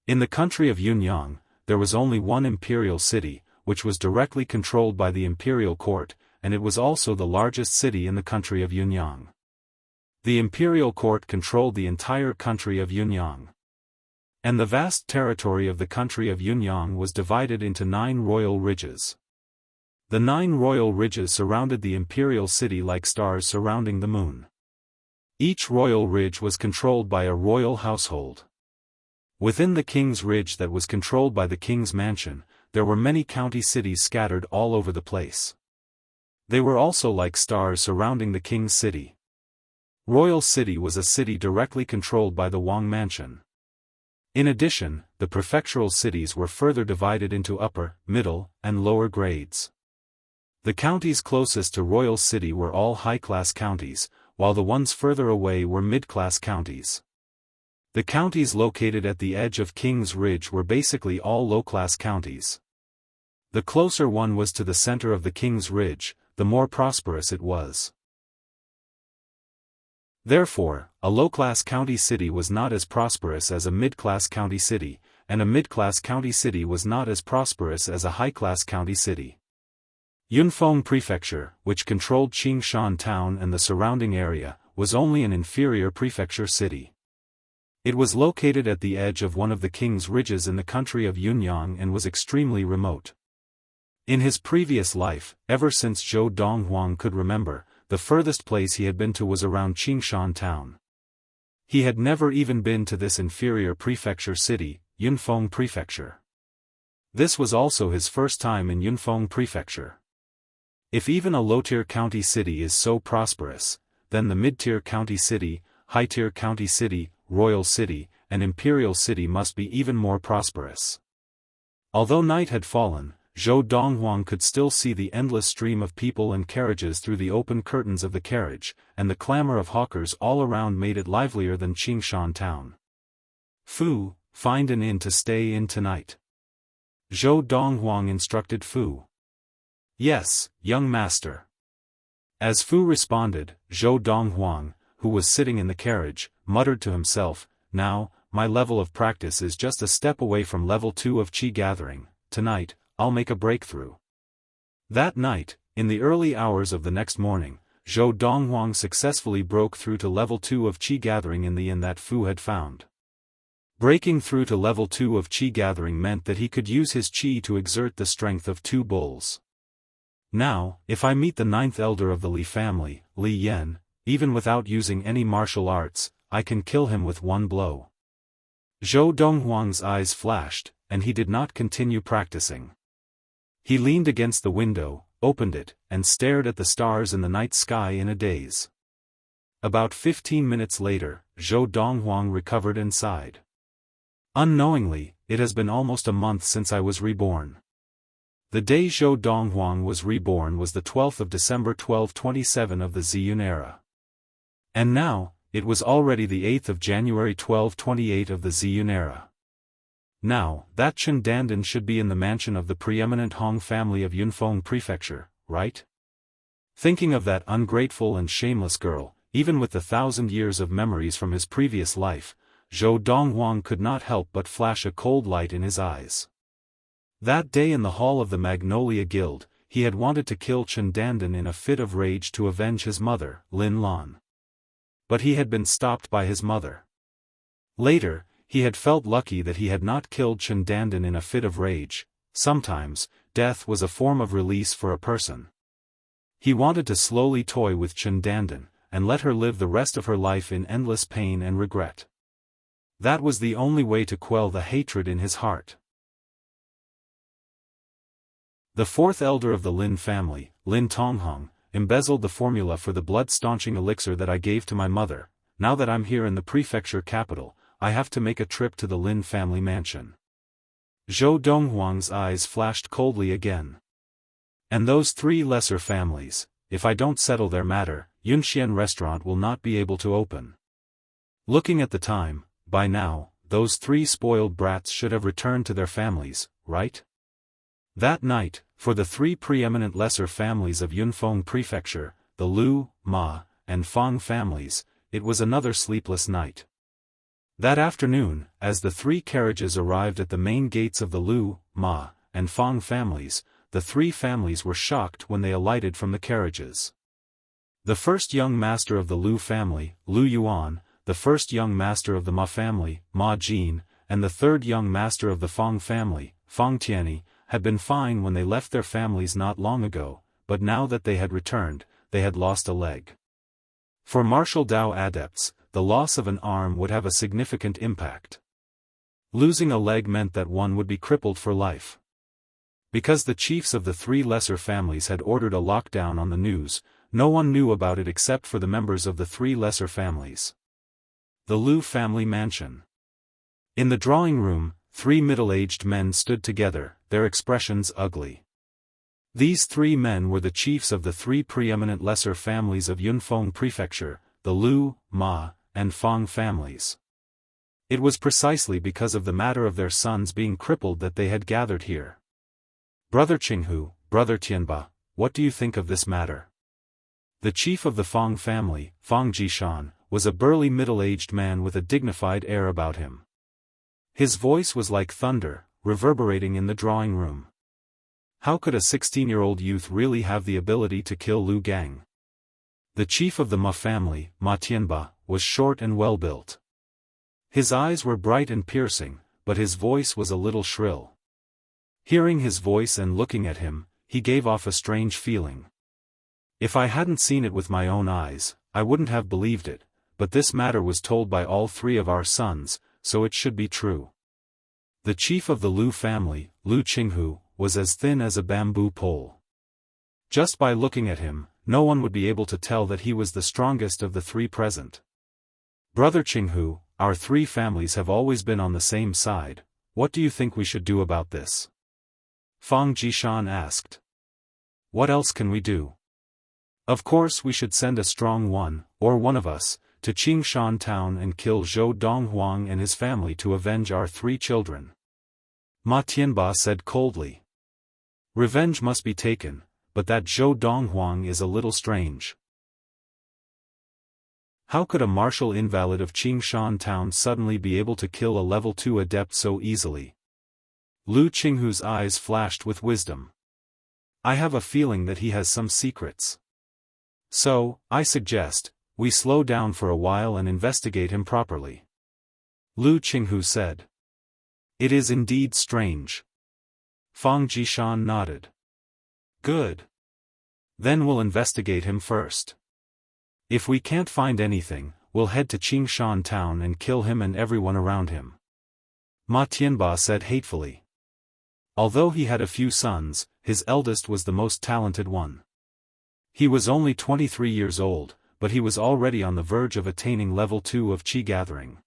A: In the country of Yunyang, there was only one imperial city, which was directly controlled by the imperial court, and it was also the largest city in the country of Yunyang. The imperial court controlled the entire country of Yunyang. And the vast territory of the country of Yunyang was divided into 9 royal ridges. The 9 royal ridges surrounded the imperial city like stars surrounding the moon. Each royal ridge was controlled by a royal household. Within the king's ridge that was controlled by the king's mansion, there were many county cities scattered all over the place. They were also like stars surrounding the king's city. Royal City was a city directly controlled by the Wang Mansion. In addition, the prefectural cities were further divided into upper, middle, and lower grades. The counties closest to Royal City were all high-class counties, while the ones further away were mid-class counties. The counties located at the edge of King's Ridge were basically all low-class counties. The closer one was to the center of the King's Ridge, the more prosperous it was. Therefore, a low-class county city was not as prosperous as a mid-class county city, and a mid-class county city was not as prosperous as a high-class county city. Yunfeng Prefecture, which controlled Qingshan town and the surrounding area, was only an inferior prefecture city. It was located at the edge of one of the king's ridges in the country of Yunyang and was extremely remote. In his previous life, ever since Zhou Donghuang could remember, the furthest place he had been to was around Qingshan town. He had never even been to this inferior prefecture city, Yunfeng Prefecture. This was also his first time in Yunfeng Prefecture. If even a low-tier county city is so prosperous, then the mid-tier county city, high-tier county city, royal city, and imperial city must be even more prosperous. Although night had fallen, Zhou Donghuang could still see the endless stream of people and carriages through the open curtains of the carriage, and the clamor of hawkers all around made it livelier than Qingshan town. Fu, find an inn to stay in tonight. Zhou Donghuang instructed Fu. Yes, young master. As Fu responded, Zhou Donghuang, who was sitting in the carriage, muttered to himself, now, my level of practice is just a step away from level 2 of Qi gathering, tonight, I'll make a breakthrough. That night, in the early hours of the next morning, Zhou Donghuang successfully broke through to level 2 of Qi gathering in the inn that Fu had found. Breaking through to level 2 of Qi gathering meant that he could use his Qi to exert the strength of 2 bulls. Now, if I meet the 9th elder of the Li family, Li Yan, even without using any martial arts, I can kill him with 1 blow. Zhou Donghuang's eyes flashed, and he did not continue practicing. He leaned against the window, opened it, and stared at the stars in the night sky in a daze. About 15 minutes later, Zhou Donghuang recovered and sighed. Unknowingly, it has been almost a month since I was reborn. The day Zhou Donghuang was reborn was the 12th of December 1227 of the Ziyun era. And now, it was already the 8th of January 1228 of the Ziyun era. Now, that Chen Dandan should be in the mansion of the preeminent Hong family of Yunfeng Prefecture, right? Thinking of that ungrateful and shameless girl, even with the 1,000 years of memories from his previous life, Zhou Donghuang could not help but flash a cold light in his eyes. That day in the hall of the Magnolia Guild, he had wanted to kill Chen Dandan in a fit of rage to avenge his mother, Lin Lan. But he had been stopped by his mother. Later, he had felt lucky that he had not killed Chen Dandan in a fit of rage. Sometimes, death was a form of release for a person. He wanted to slowly toy with Chen Dandan, and let her live the rest of her life in endless pain and regret. That was the only way to quell the hatred in his heart. The fourth elder of the Lin family, Lin Tonghong, embezzled the formula for the blood-staunching elixir that I gave to my mother. Now that I'm here in the prefecture capital, I have to make a trip to the Lin family mansion. Zhou Donghuang's eyes flashed coldly again. And those three lesser families, if I don't settle their matter, Yunxian restaurant will not be able to open. Looking at the time, by now, those three spoiled brats should have returned to their families, right? That night, for the three preeminent lesser families of Yunfeng Prefecture, the Lu, Ma, and Fang families, it was another sleepless night. That afternoon, as the three carriages arrived at the main gates of the Lu, Ma, and Fang families, the three families were shocked when they alighted from the carriages. The first young master of the Lu family, Lu Yuan, the first young master of the Ma family, Ma Jin, and the third young master of the Fang family, Fang Tianyi, had been fine when they left their families not long ago, but now that they had returned, they had lost a leg. For martial Dao adepts, the loss of an arm would have a significant impact. Losing a leg meant that one would be crippled for life. Because the chiefs of the three lesser families had ordered a lockdown on the news, no one knew about it except for the members of the three lesser families. The Lu family mansion. In the drawing room, three middle-aged men stood together, their expressions ugly. These three men were the chiefs of the three preeminent lesser families of Yunfeng Prefecture, the Lu, Ma, and Fang families. It was precisely because of the matter of their sons being crippled that they had gathered here. Brother Qinghu, Brother Tianba, what do you think of this matter? The chief of the Fang family, Fang Jishan, was a burly middle-aged man with a dignified air about him. His voice was like thunder, reverberating in the drawing room. How could a 16-year-old youth really have the ability to kill Lu Gang? The chief of the Ma family, Ma Tianba, was short and well-built. His eyes were bright and piercing, but his voice was a little shrill. Hearing his voice and looking at him, he gave off a strange feeling. If I hadn't seen it with my own eyes, I wouldn't have believed it, but this matter was told by all three of our sons, so it should be true. The chief of the Lu family, Lu Qinghu, was as thin as a bamboo pole. Just by looking at him, no one would be able to tell that he was the strongest of the three present. Brother Qinghu, our three families have always been on the same side. What do you think we should do about this? Fang Jishan asked. What else can we do? Of course we should send a strong one, or one of us, to Qingshan town and kill Zhou Donghuang and his family to avenge our three children. Ma Tianba said coldly. Revenge must be taken, but that Zhou Donghuang is a little strange. How could a martial invalid of Qingshan town suddenly be able to kill a level 2 adept so easily? Lu Qinghu's eyes flashed with wisdom. I have a feeling that he has some secrets. So, I suggest, we slow down for a while and investigate him properly. Lu Qinghu said. It is indeed strange. Fang Jishan nodded. Good. Then we'll investigate him first. If we can't find anything, we'll head to Qingshan town and kill him and everyone around him. Ma Tianba said hatefully. Although he had a few sons, his eldest was the most talented one. He was only 23 years old, but he was already on the verge of attaining level 2 of Qi gathering.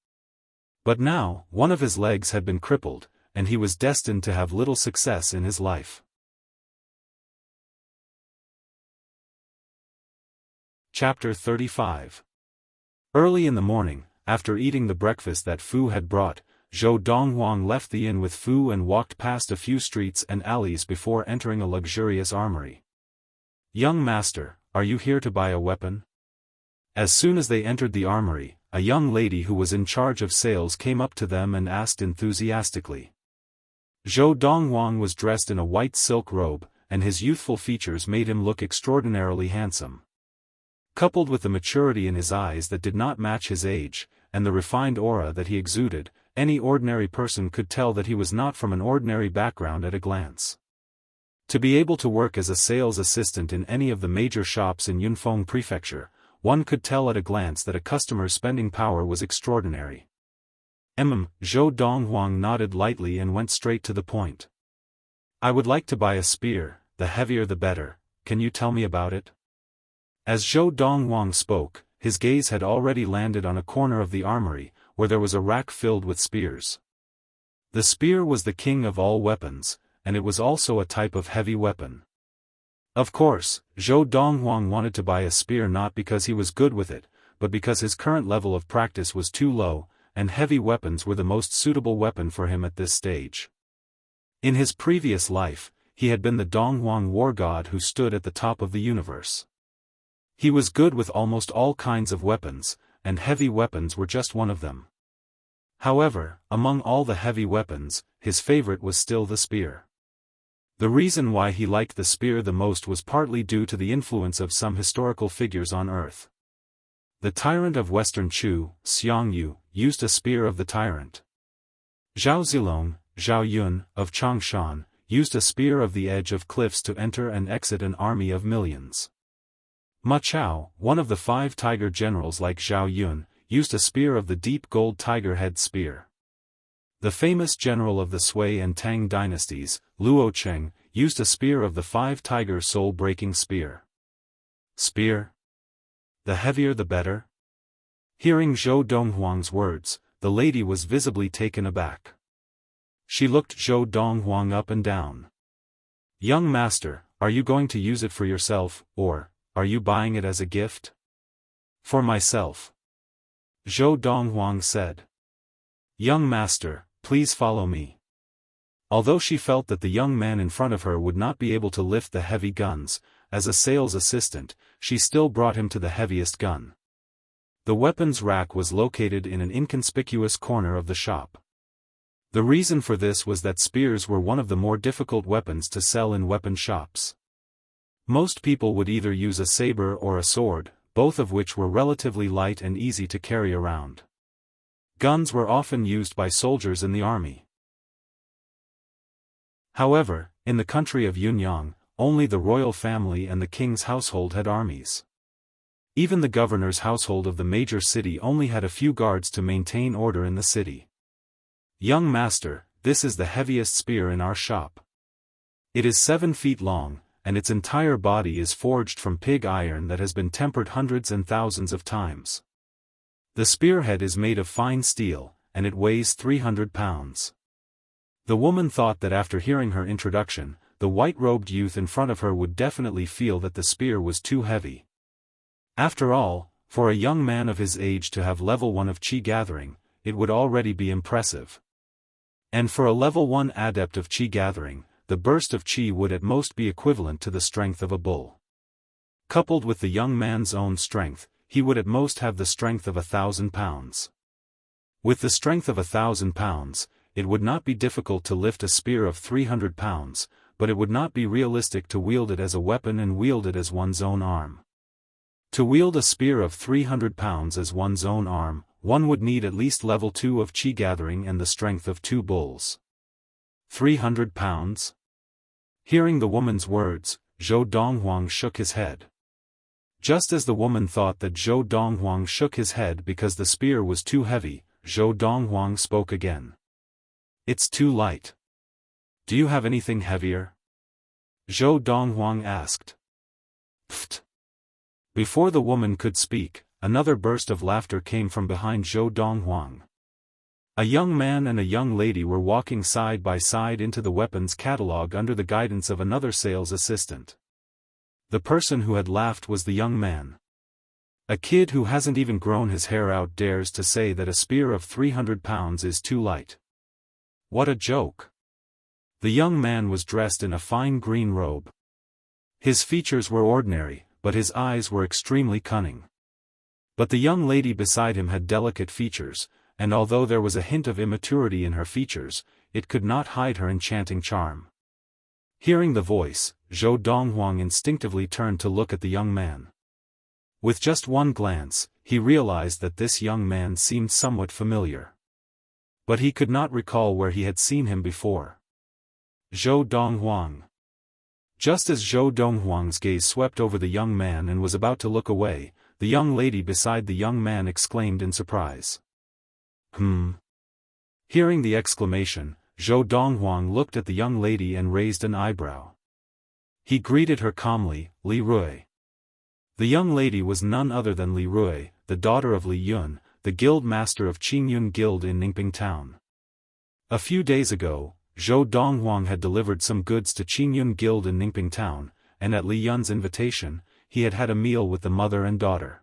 A: But now, one of his legs had been crippled, and he was destined to have little success in his life. Chapter 35. Early in the morning, after eating the breakfast that Fu had brought, Zhou Donghuang left the inn with Fu and walked past a few streets and alleys before entering a luxurious armory. Young master, are you here to buy a weapon? As soon as they entered the armory, a young lady who was in charge of sales came up to them and asked enthusiastically. Zhou Donghuang was dressed in a white silk robe, and his youthful features made him look extraordinarily handsome. Coupled with the maturity in his eyes that did not match his age, and the refined aura that he exuded, any ordinary person could tell that he was not from an ordinary background at a glance. To be able to work as a sales assistant in any of the major shops in Yunfeng Prefecture, one could tell at a glance that a customer's spending power was extraordinary. Zhou Donghuang nodded lightly and went straight to the point. I would like to buy a spear, the heavier the better, can you tell me about it? As Zhou Donghuang spoke, his gaze had already landed on a corner of the armory, where there was a rack filled with spears. The spear was the king of all weapons, and it was also a type of heavy weapon. Of course, Zhou Donghuang wanted to buy a spear not because he was good with it, but because his current level of practice was too low, and heavy weapons were the most suitable weapon for him at this stage. In his previous life, he had been the Donghuang war god who stood at the top of the universe. He was good with almost all kinds of weapons, and heavy weapons were just one of them. However, among all the heavy weapons, his favorite was still the spear. The reason why he liked the spear the most was partly due to the influence of some historical figures on Earth. The tyrant of Western Chu, Xiongyu, used a spear of the tyrant. Zhao Zilong, Zhao Yun, of Changshan, used a spear of the edge of cliffs to enter and exit an army of millions. Ma Chao, one of the 5 tiger generals like Zhao Yun, used a spear of the deep gold tiger head spear. The famous general of the Sui and Tang dynasties, Luo Cheng, used a spear of the 5 tiger soul-breaking spear. Spear? The heavier the better? Hearing Zhou Donghuang's words, the lady was visibly taken aback. She looked Zhou Donghuang up and down. Young master, are you going to use it for yourself, or are you buying it as a gift? For myself. Zhou Donghuang said. Young master, please follow me. Although she felt that the young man in front of her would not be able to lift the heavy guns, as a sales assistant, she still brought him to the heaviest gun. The weapons rack was located in an inconspicuous corner of the shop. The reason for this was that spears were one of the more difficult weapons to sell in weapon shops. Most people would either use a saber or a sword, both of which were relatively light and easy to carry around. Guns were often used by soldiers in the army. However, in the country of Yunyang, only the royal family and the king's household had armies. Even the governor's household of the major city only had a few guards to maintain order in the city. Young master, this is the heaviest spear in our shop. It is 7 feet long, and its entire body is forged from pig iron that has been tempered hundreds and thousands of times. The spearhead is made of fine steel, and it weighs 300 pounds. The woman thought that after hearing her introduction, the white-robed youth in front of her would definitely feel that the spear was too heavy. After all, for a young man of his age to have level 1 of Qi gathering, it would already be impressive. And for a level 1 adept of Qi gathering, the burst of Qi would at most be equivalent to the strength of a bull. Coupled with the young man's own strength, he would at most have the strength of 1,000 pounds. With the strength of 1,000 pounds, it would not be difficult to lift a spear of 300 pounds, but it would not be realistic to wield it as a weapon and wield it as one's own arm. To wield a spear of 300 pounds as one's own arm, one would need at least level 2 of Qi gathering and the strength of 2 bulls. 300 pounds? Hearing the woman's words, Zhou Donghuang shook his head. Just as the woman thought that Zhou Donghuang shook his head because the spear was too heavy, Zhou Donghuang spoke again. It's too light. Do you have anything heavier? Zhou Donghuang asked. Pfft. Before the woman could speak, another burst of laughter came from behind Zhou Donghuang. A young man and a young lady were walking side by side into the weapons catalog under the guidance of another sales assistant. The person who had laughed was the young man. A kid who hasn't even grown his hair out dares to say that a spear of 300 pounds is too light. What a joke. The young man was dressed in a fine green robe. His features were ordinary, but his eyes were extremely cunning. But the young lady beside him had delicate features, and although there was a hint of immaturity in her features, it could not hide her enchanting charm. Hearing the voice, Zhou Donghuang instinctively turned to look at the young man. With just one glance, he realized that this young man seemed somewhat familiar. But he could not recall where he had seen him before. Zhou Donghuang. Just as Zhou Donghuang's gaze swept over the young man and was about to look away, the young lady beside the young man exclaimed in surprise. Hearing the exclamation, Zhou Donghuang looked at the young lady and raised an eyebrow. He greeted her calmly, Li Rui. The young lady was none other than Li Rui, the daughter of Li Yun, the guild master of Qingyun Guild in Ningping Town. A few days ago, Zhou Donghuang had delivered some goods to Qingyun Guild in Ningping Town, and at Li Yun's invitation, he had had a meal with the mother and daughter.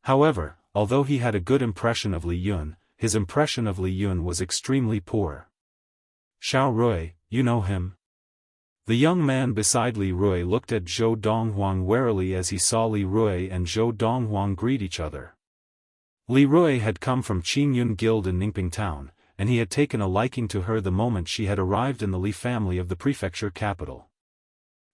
A: However, although he had a good impression of Li Yun, his impression of Li Yun was extremely poor. Xiao Rui, you know him? The young man beside Li Rui looked at Zhou Donghuang warily as he saw Li Rui and Zhou Donghuang greet each other. Li Rui had come from Qingyun Guild in Ningping Town, and he had taken a liking to her the moment she had arrived in the Li family of the prefecture capital.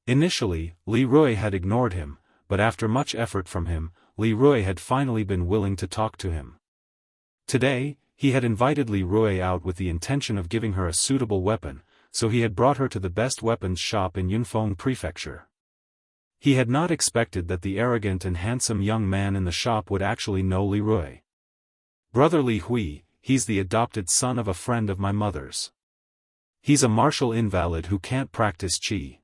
A: Initially, Li Rui had ignored him, but after much effort from him, Li Rui had finally been willing to talk to him. Today, he had invited Li Rui out with the intention of giving her a suitable weapon, so he had brought her to the best weapons shop in Yunfeng Prefecture. He had not expected that the arrogant and handsome young man in the shop would actually know Li Rui. Brother Li Hui, he's the adopted son of a friend of my mother's. He's a martial invalid who can't practice qi.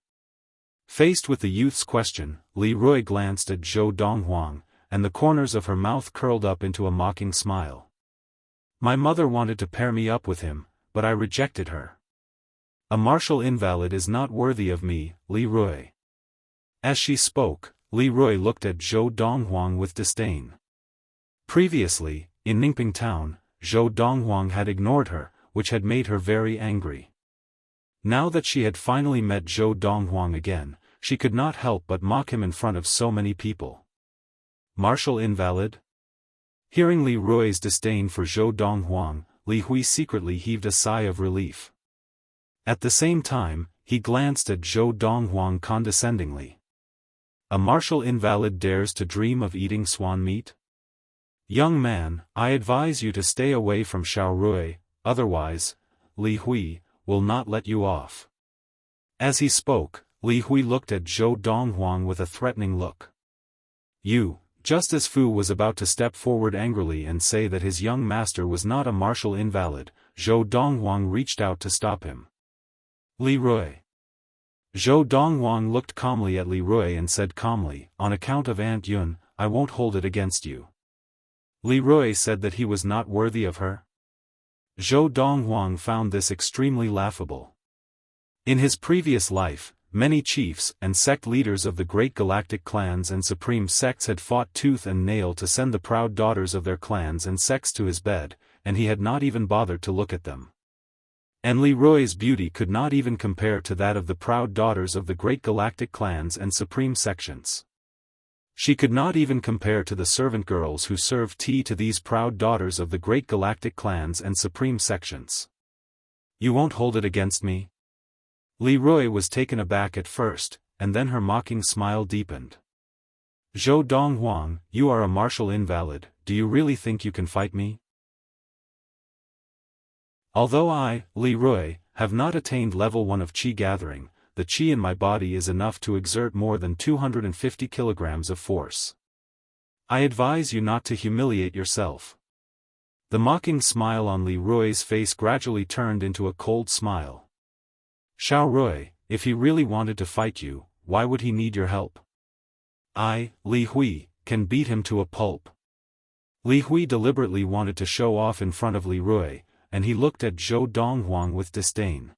A: Faced with the youth's question, Li Rui glanced at Zhou Donghuang, and the corners of her mouth curled up into a mocking smile. My mother wanted to pair me up with him, but I rejected her. A martial invalid is not worthy of me, Li Rui. As she spoke, Li Rui looked at Zhou Donghuang with disdain. Previously, in Ningping Town, Zhou Donghuang had ignored her, which had made her very angry. Now that she had finally met Zhou Donghuang again, she could not help but mock him in front of so many people. Martial invalid? Hearing Li Rui's disdain for Zhou Donghuang, Li Hui secretly heaved a sigh of relief. At the same time, he glanced at Zhou Donghuang condescendingly. A martial invalid dares to dream of eating swan meat? Young man, I advise you to stay away from Xiao Rui, otherwise, Li Hui will not let you off. As he spoke, Li Hui looked at Zhou Donghuang with a threatening look. Just as Fu was about to step forward angrily and say that his young master was not a martial invalid, Zhou Donghuang reached out to stop him. Li Rui. Zhou Donghuang looked calmly at Li Rui and said calmly, on account of Aunt Yun, I won't hold it against you. Li Rui said that he was not worthy of her. Zhou Donghuang found this extremely laughable. In his previous life, many chiefs and sect leaders of the great galactic clans and supreme sects had fought tooth and nail to send the proud daughters of their clans and sects to his bed, and he had not even bothered to look at them. And Li Rui's beauty could not even compare to that of the proud daughters of the great galactic clans and supreme sections. She could not even compare to the servant girls who served tea to these proud daughters of the great galactic clans and supreme sections. You won't hold it against me? Li Rui was taken aback at first, and then her mocking smile deepened. Zhou Donghuang, you are a martial invalid, do you really think you can fight me? Although I, Li Rui, have not attained level 1 of qi gathering, the qi in my body is enough to exert more than 250 kilograms of force. I advise you not to humiliate yourself. The mocking smile on Li Rui's face gradually turned into a cold smile. Xiao Rui, if he really wanted to fight you, why would he need your help? I, Li Hui, can beat him to a pulp. Li Hui deliberately wanted to show off in front of Li Rui, and he looked at Zhou Donghuang with disdain.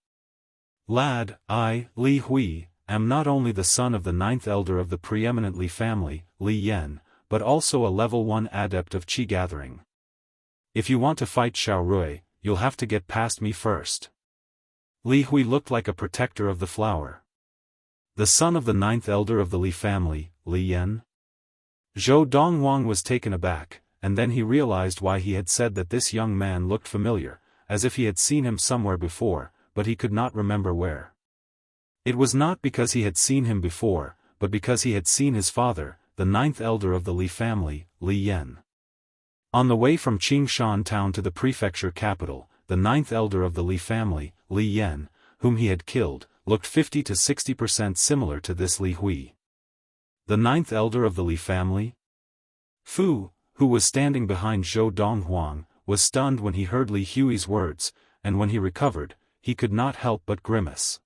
A: Lad, I, Li Hui, am not only the son of the 9th elder of the preeminent Li family, Li Yan, but also a level 1 adept of qi gathering. If you want to fight Xiao Rui, you'll have to get past me first. Li Hui looked like a protector of the flower. The son of the 9th elder of the Li family, Li Yan? Zhou Donghuang was taken aback, and then he realized why he had said that this young man looked familiar, as if he had seen him somewhere before, but he could not remember where. It was not because he had seen him before, but because he had seen his father, the ninth elder of the Li family, Li Yan. On the way from Qingshan town to the prefecture capital, the ninth elder of the Li family, Li Yan, whom he had killed, looked 50 to 60% similar to this Li Hui. The ninth elder of the Li family? Fu, who was standing behind Zhou Donghuang, was stunned when he heard Li Hui's words, and when he recovered, he could not help but grimace.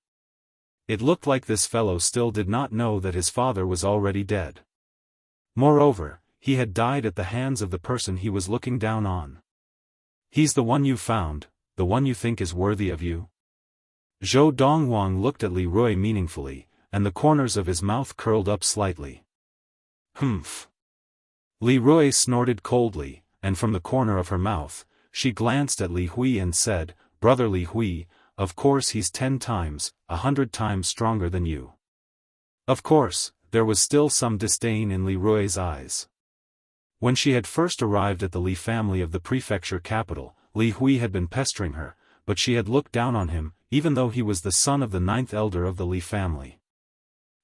A: It looked like this fellow still did not know that his father was already dead. Moreover, he had died at the hands of the person he was looking down on. He's the one you found, the one you think is worthy of you? Zhou Donghuang looked at Li Rui meaningfully, and the corners of his mouth curled up slightly. Humph. Li Rui snorted coldly, and from the corner of her mouth, she glanced at Li Hui and said, "Brother Li Hui, of course he's 10 times, 100 times stronger than you." Of course, there was still some disdain in Li Rui's eyes. When she had first arrived at the Li family of the prefecture capital, Li Hui had been pestering her, but she had looked down on him, even though he was the son of the ninth elder of the Li family.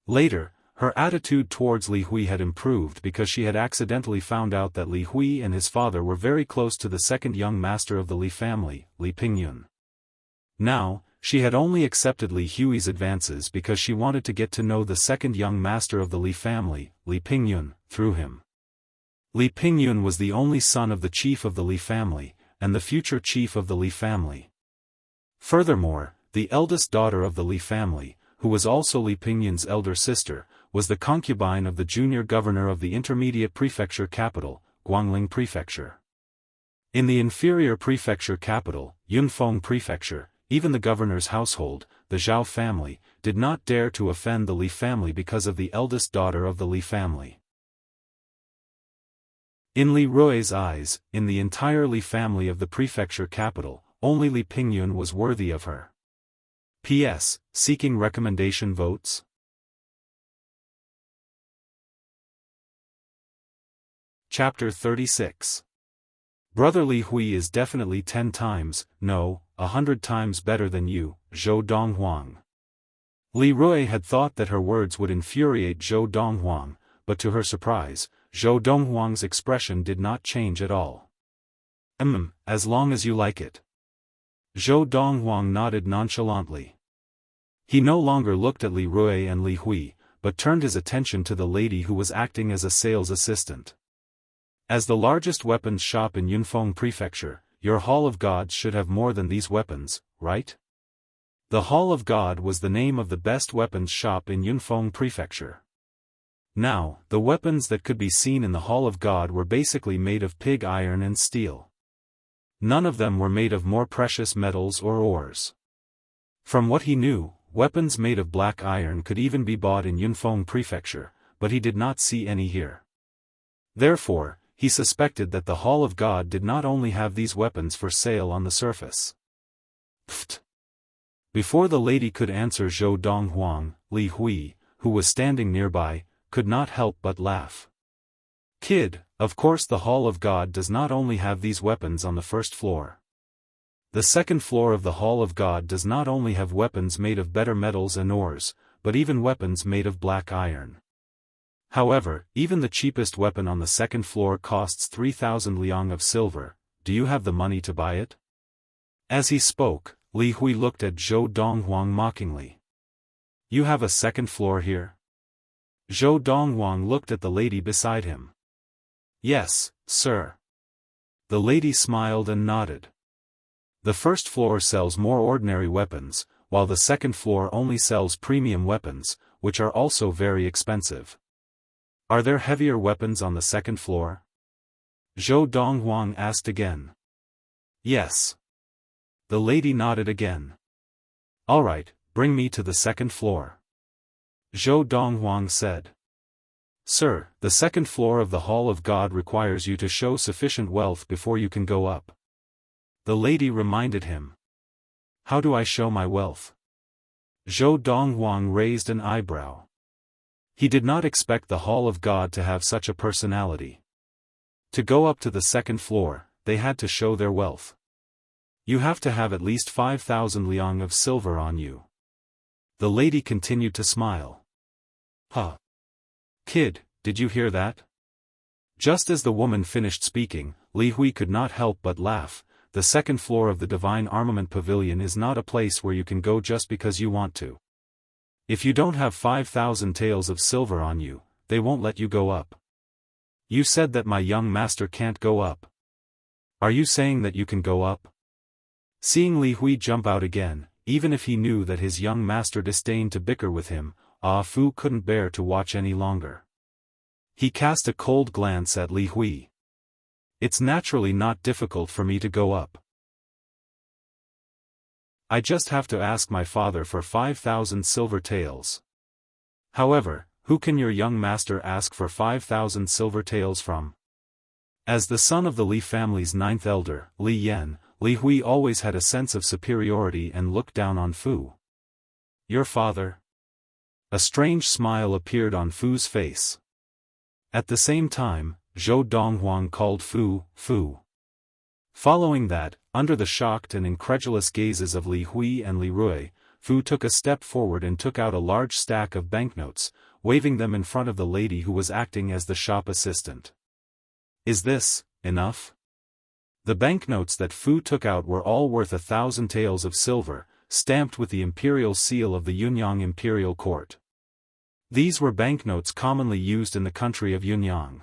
A: Later, her attitude towards Li Hui had improved because she had accidentally found out that Li Hui and his father were very close to the second young master of the Li family, Li Pingyun. Now, she had only accepted Li Hui's advances because she wanted to get to know the second young master of the Li family, Li Pingyun, through him. Li Pingyun was the only son of the chief of the Li family, and the future chief of the Li family. Furthermore, the eldest daughter of the Li family, who was also Li Pingyun's elder sister, was the concubine of the junior governor of the intermediate prefecture capital, Guangling Prefecture. In the inferior prefecture capital, Yunfeng Prefecture, even the governor's household, the Zhao family, did not dare to offend the Li family because of the eldest daughter of the Li family. In Li Rui's eyes, in the entire Li family of the prefecture capital, only Li Pingyun was worthy of her. P.S. Seeking recommendation votes? Chapter 36. Brother Li Hui is definitely 10 times, no, 100 times better than you, Zhou Donghuang. Li Rui had thought that her words would infuriate Zhou Donghuang, but to her surprise, Zhou Donghuang's expression did not change at all. As long as you like it. Zhou Donghuang nodded nonchalantly. He no longer looked at Li Rui and Li Hui, but turned his attention to the lady who was acting as a sales assistant. As the largest weapons shop in Yunfeng Prefecture, your Hall of Gods should have more than these weapons, right? The Hall of God was the name of the best weapons shop in Yunfeng Prefecture. Now, the weapons that could be seen in the Hall of God were basically made of pig iron and steel. None of them were made of more precious metals or ores. From what he knew, weapons made of black iron could even be bought in Yunfeng Prefecture, but he did not see any here. Therefore, he suspected that the Hall of God did not only have these weapons for sale on the surface. Pfft! Before the lady could answer, Zhou Donghuang, Li Hui, who was standing nearby, could not help but laugh. Kid, of course the Hall of God does not only have these weapons on the first floor. The second floor of the Hall of God does not only have weapons made of better metals and ores, but even weapons made of black iron. However, even the cheapest weapon on the second floor costs 3,000 liang of silver. Do you have the money to buy it? As he spoke, Li Hui looked at Zhou Donghuang mockingly. You have a second floor here? Zhou Donghuang looked at the lady beside him. Yes, sir. The lady smiled and nodded. The first floor sells more ordinary weapons, while the second floor only sells premium weapons, which are also very expensive. Are there heavier weapons on the second floor? Zhou Donghuang asked again. Yes. The lady nodded again. All right, bring me to the second floor. Zhou Donghuang said. Sir, the second floor of the Hall of God requires you to show sufficient wealth before you can go up. The lady reminded him. How do I show my wealth? Zhou Donghuang raised an eyebrow. He did not expect the Hall of God to have such a personality. To go up to the second floor, they had to show their wealth. You have to have at least 5,000 liang of silver on you. The lady continued to smile. Huh. Kid, did you hear that? Just as the woman finished speaking, Li Hui could not help but laugh. The second floor of the Divine Armament Pavilion is not a place where you can go just because you want to. If you don't have 5,000 taels of silver on you, they won't let you go up. You said that my young master can't go up. Are you saying that you can go up? Seeing Li Hui jump out again, even if he knew that his young master disdained to bicker with him, Ah Fu couldn't bear to watch any longer. He cast a cold glance at Li Hui. It's naturally not difficult for me to go up. I just have to ask my father for 5,000 silver taels. However, who can your young master ask for 5,000 silver taels from? As the son of the Li family's ninth elder, Li Yan, Li Hui always had a sense of superiority and looked down on Fu. Your father? A strange smile appeared on Fu's face. At the same time, Zhou Donghuang called Fu, Fu. Following that, under the shocked and incredulous gazes of Li Hui and Li Rui, Fu took a step forward and took out a large stack of banknotes, waving them in front of the lady who was acting as the shop assistant. Is this enough? The banknotes that Fu took out were all worth 1,000 taels of silver, stamped with the imperial seal of the Yunyang imperial court. These were banknotes commonly used in the country of Yunyang.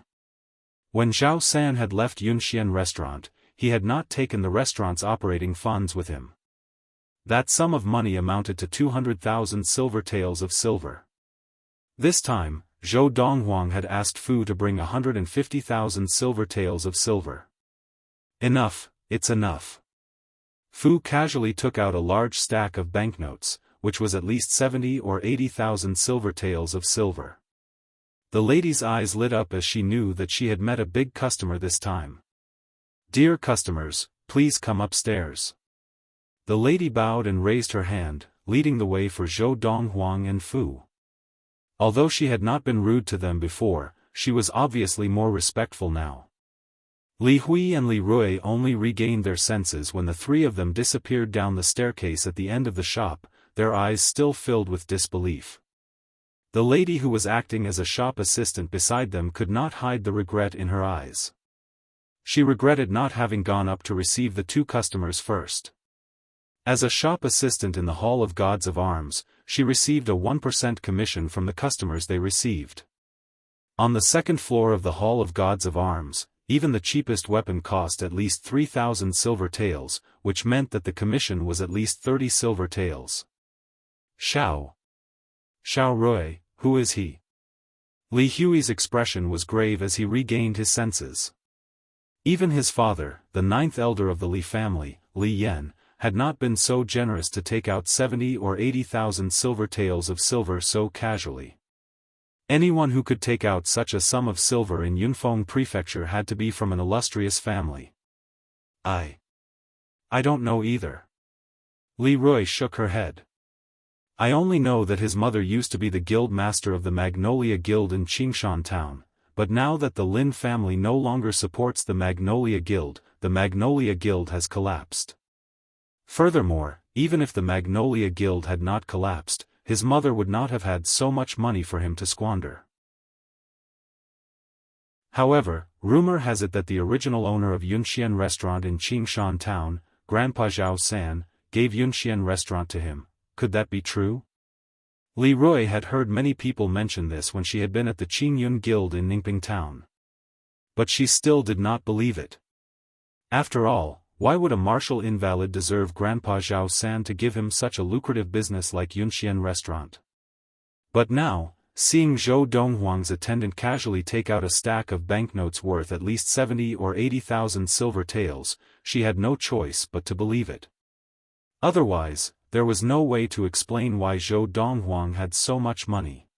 A: When Zhao San had left Yunxian restaurant, he had not taken the restaurant's operating funds with him. That sum of money amounted to 200,000 silver taels of silver. This time, Zhou Donghuang had asked Fu to bring 150,000 silver taels of silver. Enough, it's enough. Fu casually took out a large stack of banknotes, which was at least 70 or 80,000 silver taels of silver. The lady's eyes lit up as she knew that she had met a big customer this time. Dear customers, please come upstairs. The lady bowed and raised her hand, leading the way for Zhou Donghuang and Fu. Although she had not been rude to them before, she was obviously more respectful now. Li Hui and Li Rui only regained their senses when the three of them disappeared down the staircase at the end of the shop, their eyes still filled with disbelief. The lady who was acting as a shop assistant beside them could not hide the regret in her eyes. She regretted not having gone up to receive the two customers first. As a shop assistant in the Hall of Gods of Arms, she received a 1% commission from the customers they received. On the second floor of the Hall of Gods of Arms, even the cheapest weapon cost at least 3,000 silver taels, which meant that the commission was at least 30 silver taels. Xiao Rui, who is he? Li Hui's expression was grave as he regained his senses. Even his father, the ninth elder of the Li family, Li Yan, had not been so generous to take out 70 or 80,000 silver taels of silver so casually. Anyone who could take out such a sum of silver in Yunfeng Prefecture had to be from an illustrious family. I don't know either. Li Rui shook her head. I only know that his mother used to be the guild master of the Magnolia Guild in Qingshan town, but now that the Lin family no longer supports the Magnolia Guild has collapsed. Furthermore, even if the Magnolia Guild had not collapsed, his mother would not have had so much money for him to squander. However, rumor has it that the original owner of Yunxian restaurant in Qingshan town, Grandpa Zhao San, gave Yunxian restaurant to him. Could that be true? Li Rui had heard many people mention this when she had been at the Qingyun Guild in Ningping town. But she still did not believe it. After all, why would a martial invalid deserve Grandpa Zhao San to give him such a lucrative business like Yunxian restaurant? But now, seeing Zhou Donghuang's attendant casually take out a stack of banknotes worth at least 70 or 80,000 silver taels, she had no choice but to believe it. Otherwise, there was no way to explain why Zhou Donghuang had so much money.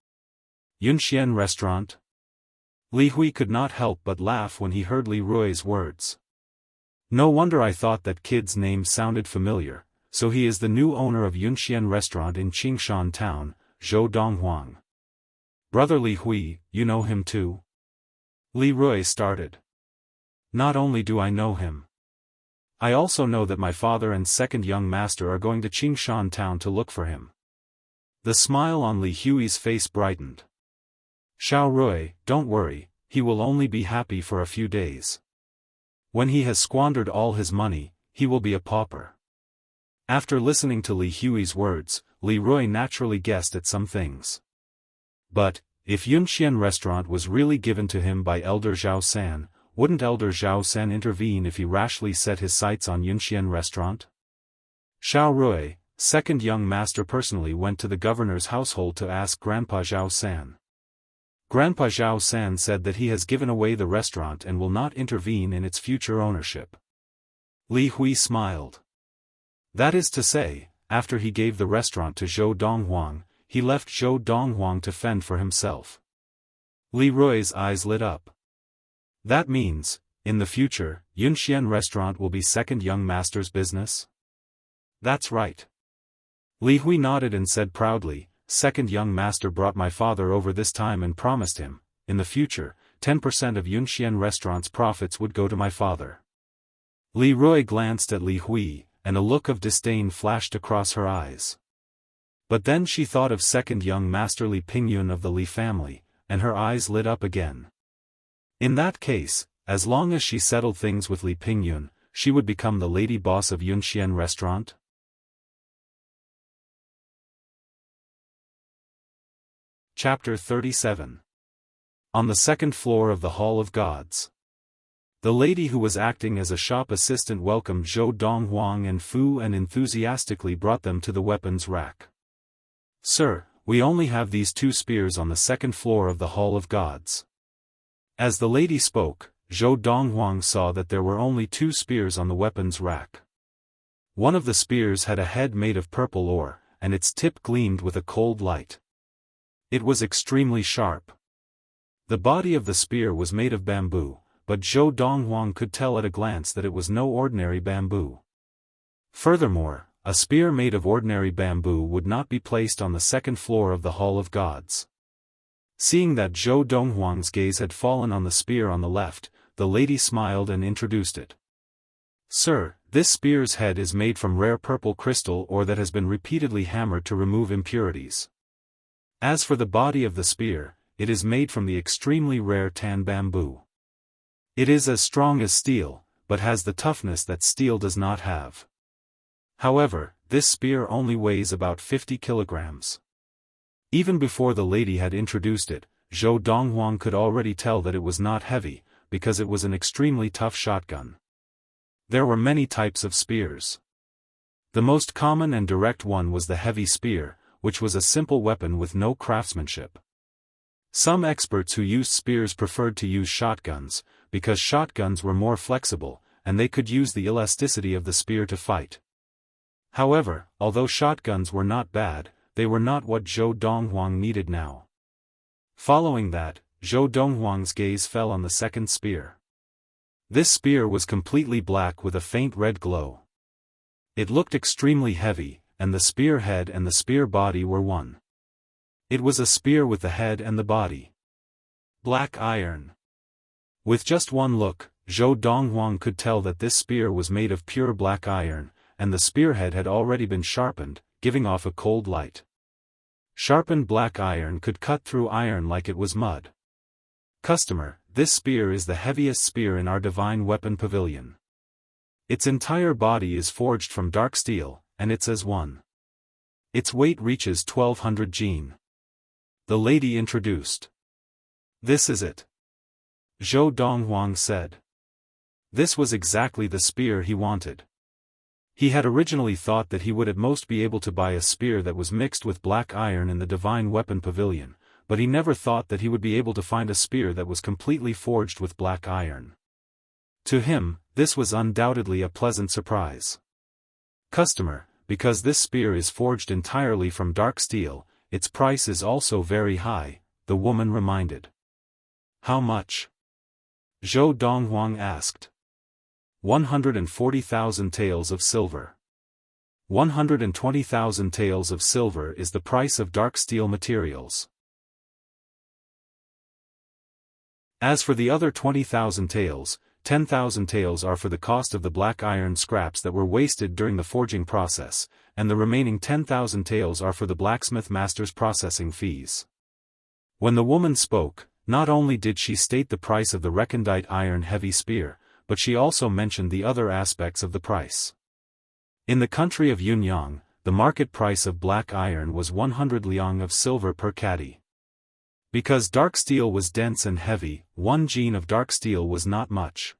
A: Yunxian restaurant? Li Hui could not help but laugh when he heard Li Rui's words. No wonder I thought that kid's name sounded familiar, so he is the new owner of Yunxian restaurant in Qingshan town, Zhou Donghuang. Brother Li Hui, you know him too? Li Rui started. Not only do I know him, I also know that my father and second young master are going to Qingshan town to look for him. The smile on Li Hui's face brightened. Xiao Rui, don't worry, he will only be happy for a few days. When he has squandered all his money, he will be a pauper. After listening to Li Hui's words, Li Rui naturally guessed at some things. But, if Yunxian restaurant was really given to him by Elder Zhao San, wouldn't Elder Zhao San intervene if he rashly set his sights on Yunxian restaurant? Xiao Rui, second young master, personally went to the governor's household to ask Grandpa Zhao San. Grandpa Zhao San said that he has given away the restaurant and will not intervene in its future ownership. Li Hui smiled. That is to say, after he gave the restaurant to Zhou Donghuang, he left Zhou Donghuang to fend for himself. Li Rui's eyes lit up. That means, in the future, Yunxian restaurant will be second young master's business? That's right. Li Hui nodded and said proudly, second young master brought my father over this time and promised him, in the future, 10% of Yunxian restaurant's profits would go to my father. Li Rui glanced at Li Hui, and a look of disdain flashed across her eyes. But then she thought of second young master Li Pingyun of the Li family, and her eyes lit up again. In that case, as long as she settled things with Li Pingyun, she would become the lady boss of Yunxian restaurant. Chapter 37. On the second floor of the Hall of Gods. The lady who was acting as a shop assistant welcomed Zhou Donghuang and Fu and enthusiastically brought them to the weapons rack. Sir, we only have these 2 spears on the second floor of the Hall of Gods. As the lady spoke, Zhou Donghuang saw that there were only 2 spears on the weapons rack. One of the spears had a head made of purple ore, and its tip gleamed with a cold light. It was extremely sharp. The body of the spear was made of bamboo, but Zhou Donghuang could tell at a glance that it was no ordinary bamboo. Furthermore, a spear made of ordinary bamboo would not be placed on the second floor of the Hall of Gods. Seeing that Zhou Donghuang's gaze had fallen on the spear on the left, the lady smiled and introduced it. Sir, this spear's head is made from rare purple crystal ore that has been repeatedly hammered to remove impurities. As for the body of the spear, it is made from the extremely rare tan bamboo. It is as strong as steel, but has the toughness that steel does not have. However, this spear only weighs about 50 kilograms. Even before the lady had introduced it, Zhou Donghuang could already tell that it was not heavy, because it was an extremely tough shotgun. There were many types of spears. The most common and direct one was the heavy spear, which was a simple weapon with no craftsmanship. Some experts who used spears preferred to use shotguns, because shotguns were more flexible, and they could use the elasticity of the spear to fight. However, although shotguns were not bad, they were not what Zhou Donghuang needed now. Following that, Zhou Donghuang's gaze fell on the second spear. This spear was completely black with a faint red glow. It looked extremely heavy, and the spear head and the spear body were one. It was a spear with the head and the body. Black iron. With just one look, Zhou Donghuang could tell that this spear was made of pure black iron, and the spearhead had already been sharpened, giving off a cold light. Sharpened black iron could cut through iron like it was mud. Customer, this spear is the heaviest spear in our divine weapon pavilion. Its entire body is forged from dark steel, and it's as one. Its weight reaches 1200 jin. The lady introduced. This is it. Zhou Donghuang said. This was exactly the spear he wanted. He had originally thought that he would at most be able to buy a spear that was mixed with black iron in the divine weapon pavilion, but he never thought that he would be able to find a spear that was completely forged with black iron. To him, this was undoubtedly a pleasant surprise. Customer, because this spear is forged entirely from dark steel, its price is also very high, the woman reminded. How much? Zhou Donghuang asked. 140,000 taels of silver. 120,000 taels of silver is the price of dark steel materials. As for the other 20,000 taels, 10,000 taels are for the cost of the black iron scraps that were wasted during the forging process, and the remaining 10,000 taels are for the blacksmith master's processing fees. When the woman spoke, not only did she state the price of the recondite iron heavy spear, but she also mentioned the other aspects of the price. In the country of Yunyang, the market price of black iron was 100 liang of silver per caddy. Because dark steel was dense and heavy, 1 jin of dark steel was not much.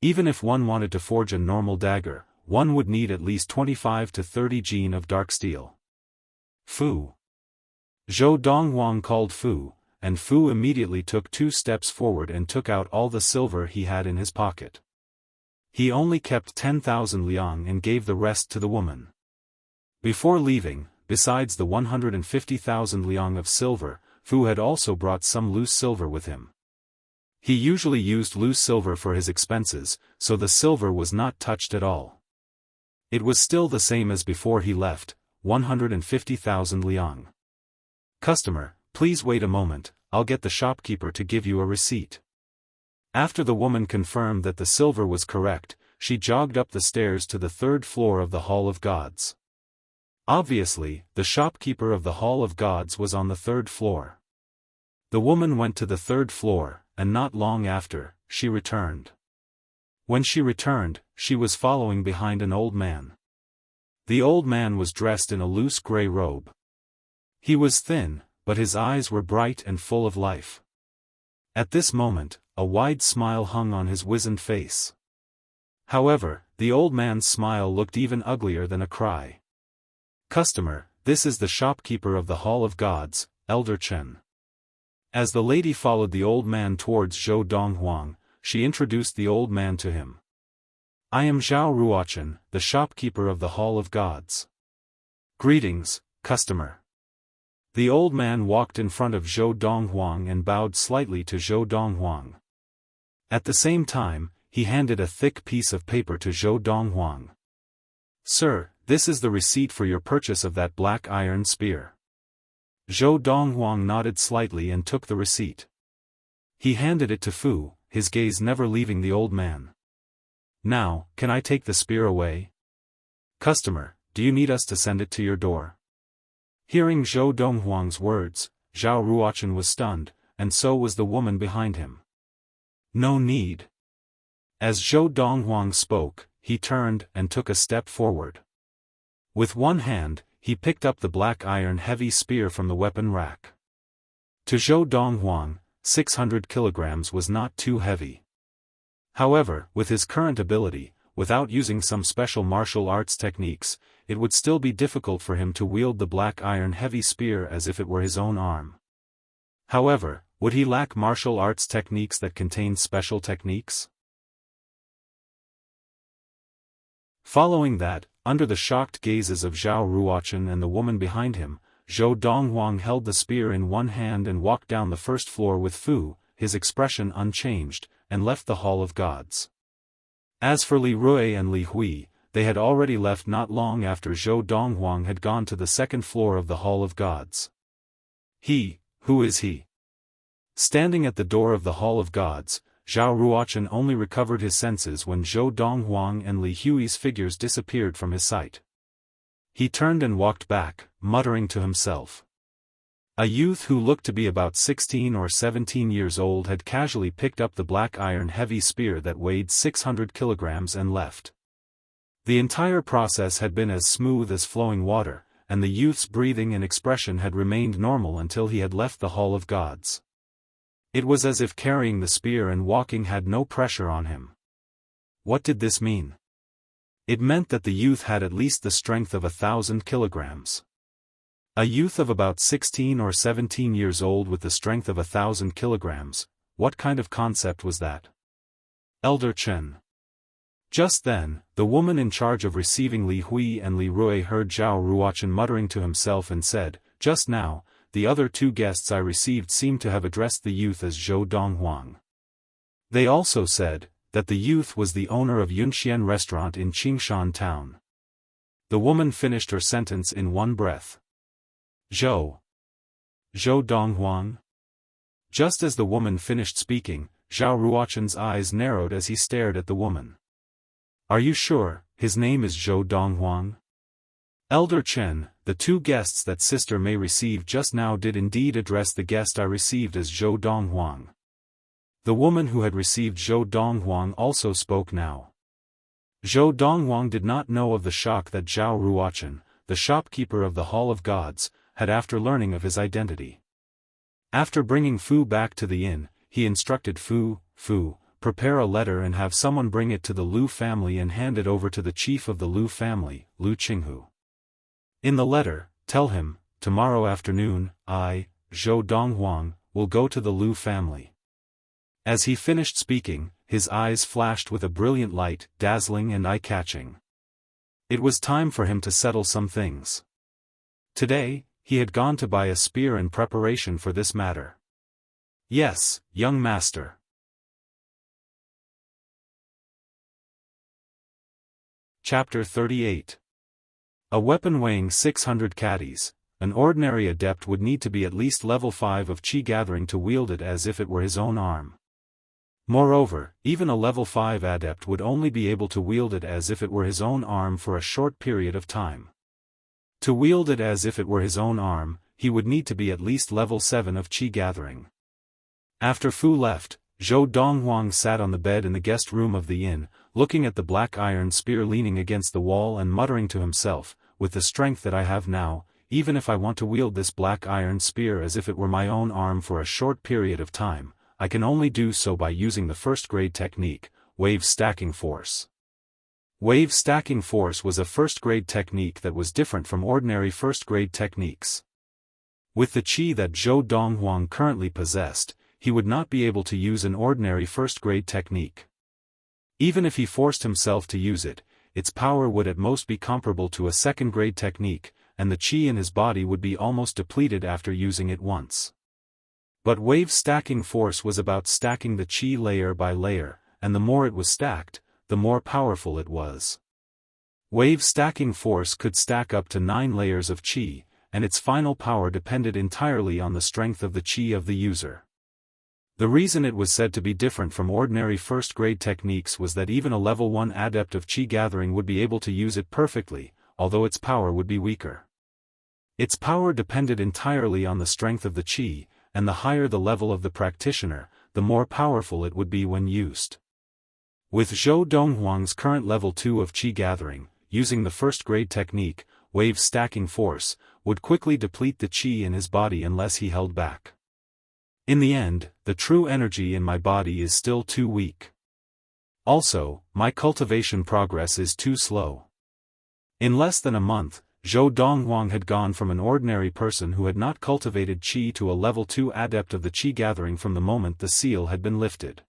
A: Even if one wanted to forge a normal dagger, one would need at least 25 to 30 jin of dark steel. Fu. Zhou Donghuang called Fu, and Fu immediately took 2 steps forward and took out all the silver he had in his pocket. He only kept 10,000 liang and gave the rest to the woman. Before leaving, besides the 150,000 liang of silver, Fu had also brought some loose silver with him. He usually used loose silver for his expenses, so the silver was not touched at all. It was still the same as before he left, 150,000 liang. Customer, please wait a moment, I'll get the shopkeeper to give you a receipt. After the woman confirmed that the silver was correct, she jogged up the stairs to the 3rd floor of the Hall of Gods. Obviously, the shopkeeper of the Hall of Gods was on the 3rd floor. The woman went to the 3rd floor, and not long after, she returned. When she returned, she was following behind an old man. The old man was dressed in a loose gray robe. He was thin, but his eyes were bright and full of life. At this moment, a wide smile hung on his wizened face. However, the old man's smile looked even uglier than a cry. Customer, this is the shopkeeper of the Hall of Gods, Elder Chen. As the lady followed the old man towards Zhou Donghuang, she introduced the old man to him. I am Zhao Ruochen, the shopkeeper of the Hall of Gods. Greetings, customer. The old man walked in front of Zhou Donghuang and bowed slightly to Zhou Donghuang. At the same time, he handed a thick piece of paper to Zhou Donghuang. Sir, this is the receipt for your purchase of that black iron spear. Zhou Donghuang nodded slightly and took the receipt. He handed it to Fu, his gaze never leaving the old man. Now, can I take the spear away? Customer, do you need us to send it to your door? Hearing Zhou Donghuang's words, Zhao Ruochen was stunned, and so was the woman behind him. No need. As Zhou Donghuang spoke, he turned and took a step forward. With one hand, he picked up the black iron heavy spear from the weapon rack. To Zhou Donghuang, 600 kilograms was not too heavy. However, with his current ability, without using some special martial arts techniques, it would still be difficult for him to wield the black iron heavy spear as if it were his own arm. However, would he lack martial arts techniques that contained special techniques? Following that, under the shocked gazes of Zhao Ruochen and the woman behind him, Zhou Donghuang held the spear in one hand and walked down the 1st floor with Fu, his expression unchanged, and left the Hall of Gods. As for Li Rui and Li Hui, they had already left not long after Zhou Donghuang had gone to the 2nd floor of the Hall of Gods. Who is he? Standing at the door of the Hall of Gods, Zhao Ruochen only recovered his senses when Zhou Donghuang and Li Hui's figures disappeared from his sight. He turned and walked back, muttering to himself. A youth who looked to be about 16 or 17 years old had casually picked up the black iron heavy spear that weighed 600 kilograms and left. The entire process had been as smooth as flowing water, and the youth's breathing and expression had remained normal until he had left the Hall of Gods. It was as if carrying the spear and walking had no pressure on him. What did this mean? It meant that the youth had at least the strength of 1,000 kilograms. A youth of about 16 or 17 years old with the strength of 1,000 kilograms, what kind of concept was that? Elder Chen. Just then, the woman in charge of receiving Li Hui and Li Rui heard Zhao Ruochen muttering to himself and said, "Just now, the other 2 guests I received seemed to have addressed the youth as Zhou Donghuang. They also said that the youth was the owner of Yunxian restaurant in Qingshan town." The woman finished her sentence in one breath. Zhou Donghuang? Just as the woman finished speaking, Zhao Ruochen's eyes narrowed as he stared at the woman. Are you sure, his name is Zhou Donghuang? Elder Chen, the two guests that Sister Mei received just now did indeed address the guest I received as Zhou Donghuang. The woman who had received Zhou Donghuang also spoke now. Zhou Donghuang did not know of the shock that Zhao Ruochen, the shopkeeper of the Hall of Gods, had after learning of his identity. After bringing Fu back to the inn, he instructed Fu, prepare a letter and have someone bring it to the Lu family and hand it over to the chief of the Lu family, Lu Qinghu. In the letter, tell him, tomorrow afternoon, I, Zhou Donghuang, will go to the Lu family. As he finished speaking, his eyes flashed with a brilliant light, dazzling and eye-catching. It was time for him to settle some things. Today, he had gone to buy a spear in preparation for this matter. Yes, young master. Chapter 38. A weapon weighing 600 caddies, an ordinary adept would need to be at least level 5 of Qi gathering to wield it as if it were his own arm. Moreover, even a level 5 adept would only be able to wield it as if it were his own arm for a short period of time. To wield it as if it were his own arm, he would need to be at least level 7 of Qi gathering. After Fu left, Zhou Donghuang sat on the bed in the guest room of the inn, looking at the black iron spear leaning against the wall and muttering to himself, with the strength that I have now, even if I want to wield this black iron spear as if it were my own arm for a short period of time, I can only do so by using the first-grade technique, wave stacking force. Wave stacking force was a first-grade technique that was different from ordinary first-grade techniques. With the qi that Zhou Donghuang currently possessed, he would not be able to use an ordinary first-grade technique. Even if he forced himself to use it, its power would at most be comparable to a second-grade technique, and the qi in his body would be almost depleted after using it once. But wave stacking force was about stacking the qi layer by layer, and the more it was stacked, the more powerful it was. Wave stacking force could stack up to 9 layers of qi, and its final power depended entirely on the strength of the qi of the user. The reason it was said to be different from ordinary first-grade techniques was that even a level 1 adept of qi gathering would be able to use it perfectly, although its power would be weaker. Its power depended entirely on the strength of the qi, and the higher the level of the practitioner, the more powerful it would be when used. With Zhou Donghuang's current level 2 of qi gathering, using the first-grade technique, wave stacking force, would quickly deplete the qi in his body unless he held back. In the end, the true energy in my body is still too weak. Also, my cultivation progress is too slow. In less than a month, Zhou Donghuang had gone from an ordinary person who had not cultivated qi to a level 2 adept of the qi gathering from the moment the seal had been lifted.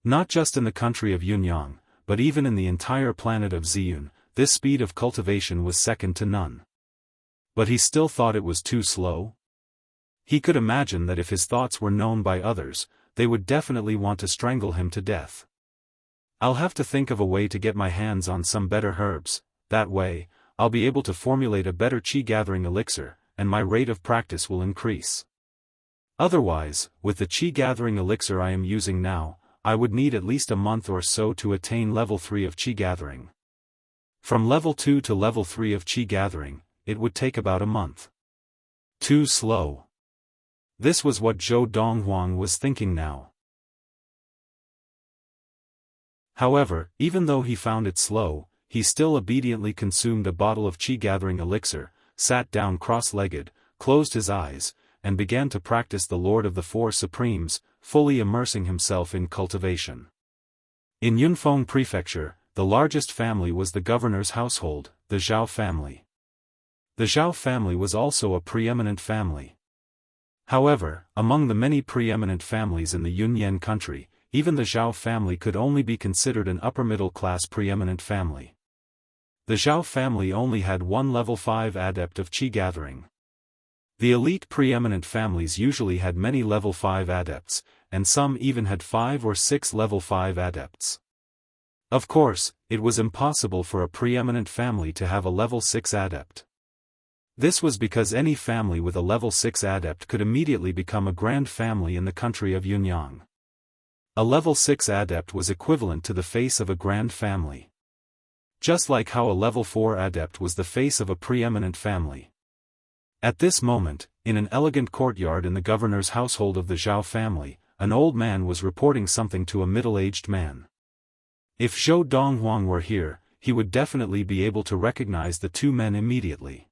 A: Not just in the country of Yunyang, but even in the entire planet of Ziyun, this speed of cultivation was second to none. But he still thought it was too slow? He could imagine that if his thoughts were known by others, they would definitely want to strangle him to death. I'll have to think of a way to get my hands on some better herbs, that way, I'll be able to formulate a better qi gathering elixir, and my rate of practice will increase. Otherwise, with the qi gathering elixir I am using now, I would need at least a month or so to attain level 3 of qi gathering. From level 2 to level 3 of qi gathering, it would take about a month. Too slow. This was what Zhou Donghuang was thinking now. However, even though he found it slow, he still obediently consumed a bottle of qi gathering elixir, sat down cross-legged, closed his eyes, and began to practice the Lord of the Four Supremes, fully immersing himself in cultivation. In Yunfeng Prefecture, the largest family was the governor's household, the Zhao family. The Zhao family was also a preeminent family. However, among the many preeminent families in the Yunyan country, even the Zhao family could only be considered an upper-middle-class preeminent family. The Zhao family only had one level 5 adept of qi gathering. The elite preeminent families usually had many level 5 adepts, and some even had 5 or 6 level 5 adepts. Of course, it was impossible for a preeminent family to have a level 6 adept. This was because any family with a level 6 adept could immediately become a grand family in the country of Yunyang. A level 6 adept was equivalent to the face of a grand family. Just like how a level 4 adept was the face of a preeminent family. At this moment, in an elegant courtyard in the governor's household of the Zhao family, an old man was reporting something to a middle-aged man. If Zhou Donghuang were here, he would definitely be able to recognize the two men immediately.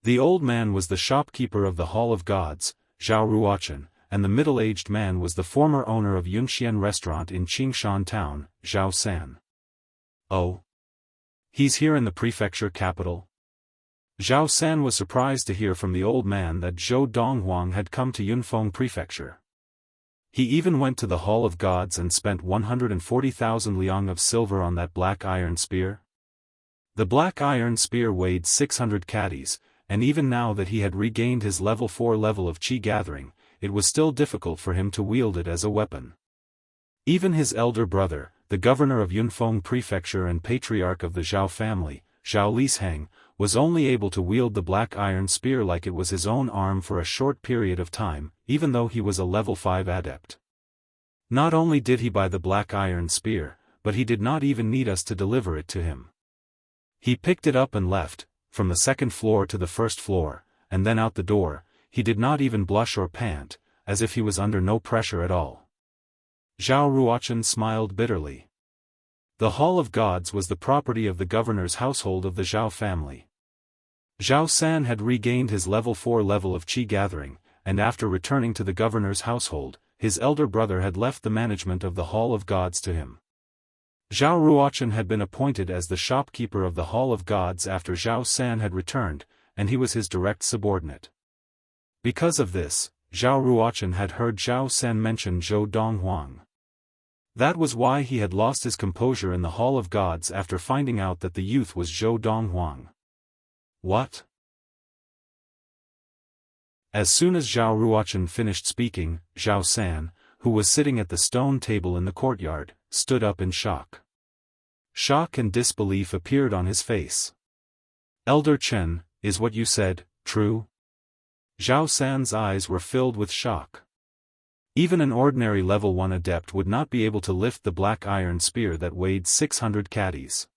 A: The old man was the shopkeeper of the Hall of Gods, Zhao Ruochen, and the middle-aged man was the former owner of Yunxian restaurant in Qingshan town, Zhao San. Oh. He's here in the prefecture capital? Zhao San was surprised to hear from the old man that Zhou Donghuang had come to Yunfeng prefecture. He even went to the Hall of Gods and spent 140,000 liang of silver on that black iron spear. The black iron spear weighed 600 caddies, and even now that he had regained his level 4 level of qi gathering, it was still difficult for him to wield it as a weapon. Even his elder brother, the governor of Yunfeng prefecture and patriarch of the Zhao family, Zhao Lisheng, was only able to wield the black iron spear like it was his own arm for a short period of time, even though he was a level 5 adept. Not only did he buy the black iron spear, but he did not even need us to deliver it to him. He picked it up and left, from the second floor to the first floor, and then out the door. He did not even blush or pant, as if he was under no pressure at all. Zhao Ruochen smiled bitterly. The Hall of Gods was the property of the governor's household of the Zhao family. Zhao San had regained his level 4 level of qi gathering, and after returning to the governor's household, his elder brother had left the management of the Hall of Gods to him. Zhao Ruochen had been appointed as the shopkeeper of the Hall of Gods after Zhao San had returned, and he was his direct subordinate. Because of this, Zhao Ruochen had heard Zhao San mention Zhou Donghuang. That was why he had lost his composure in the Hall of Gods after finding out that the youth was Zhou Donghuang. What? As soon as Zhao Ruochen finished speaking, Zhao San, who was sitting at the stone table in the courtyard, stood up in shock. Shock and disbelief appeared on his face. Elder Chen, is what you said true? Zhao San's eyes were filled with shock. Even an ordinary level 1 adept would not be able to lift the black iron spear that weighed 600 caddies.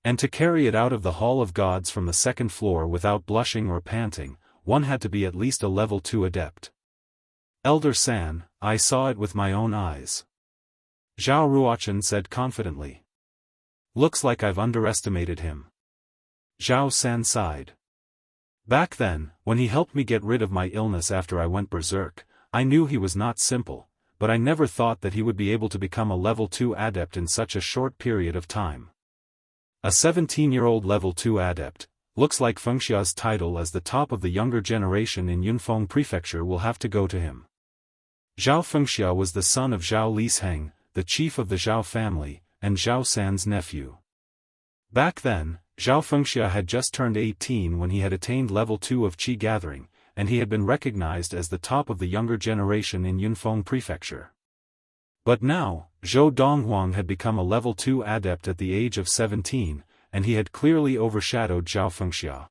A: And to carry it out of the Hall of Gods from the second floor without blushing or panting, one had to be at least a level 2 adept. Elder San, I saw it with my own eyes. Zhao Ruochen said confidently. Looks like I've underestimated him. Zhao San sighed. Back then, when he helped me get rid of my illness after I went berserk, I knew he was not simple, but I never thought that he would be able to become a level 2 adept in such a short period of time. A 17-year-old level 2 adept, looks like Fengxia's title as the top of the younger generation in Yunfeng prefecture will have to go to him. Zhao Fengxia was the son of Zhao Lisheng, the chief of the Zhao family, and Zhao San's nephew. Back then, Zhao Fengxia had just turned 18 when he had attained level 2 of qi gathering, and he had been recognized as the top of the younger generation in Yunfeng prefecture. But now, Zhou Donghuang had become a level 2 adept at the age of 17, and he had clearly overshadowed Zhao Fengxia.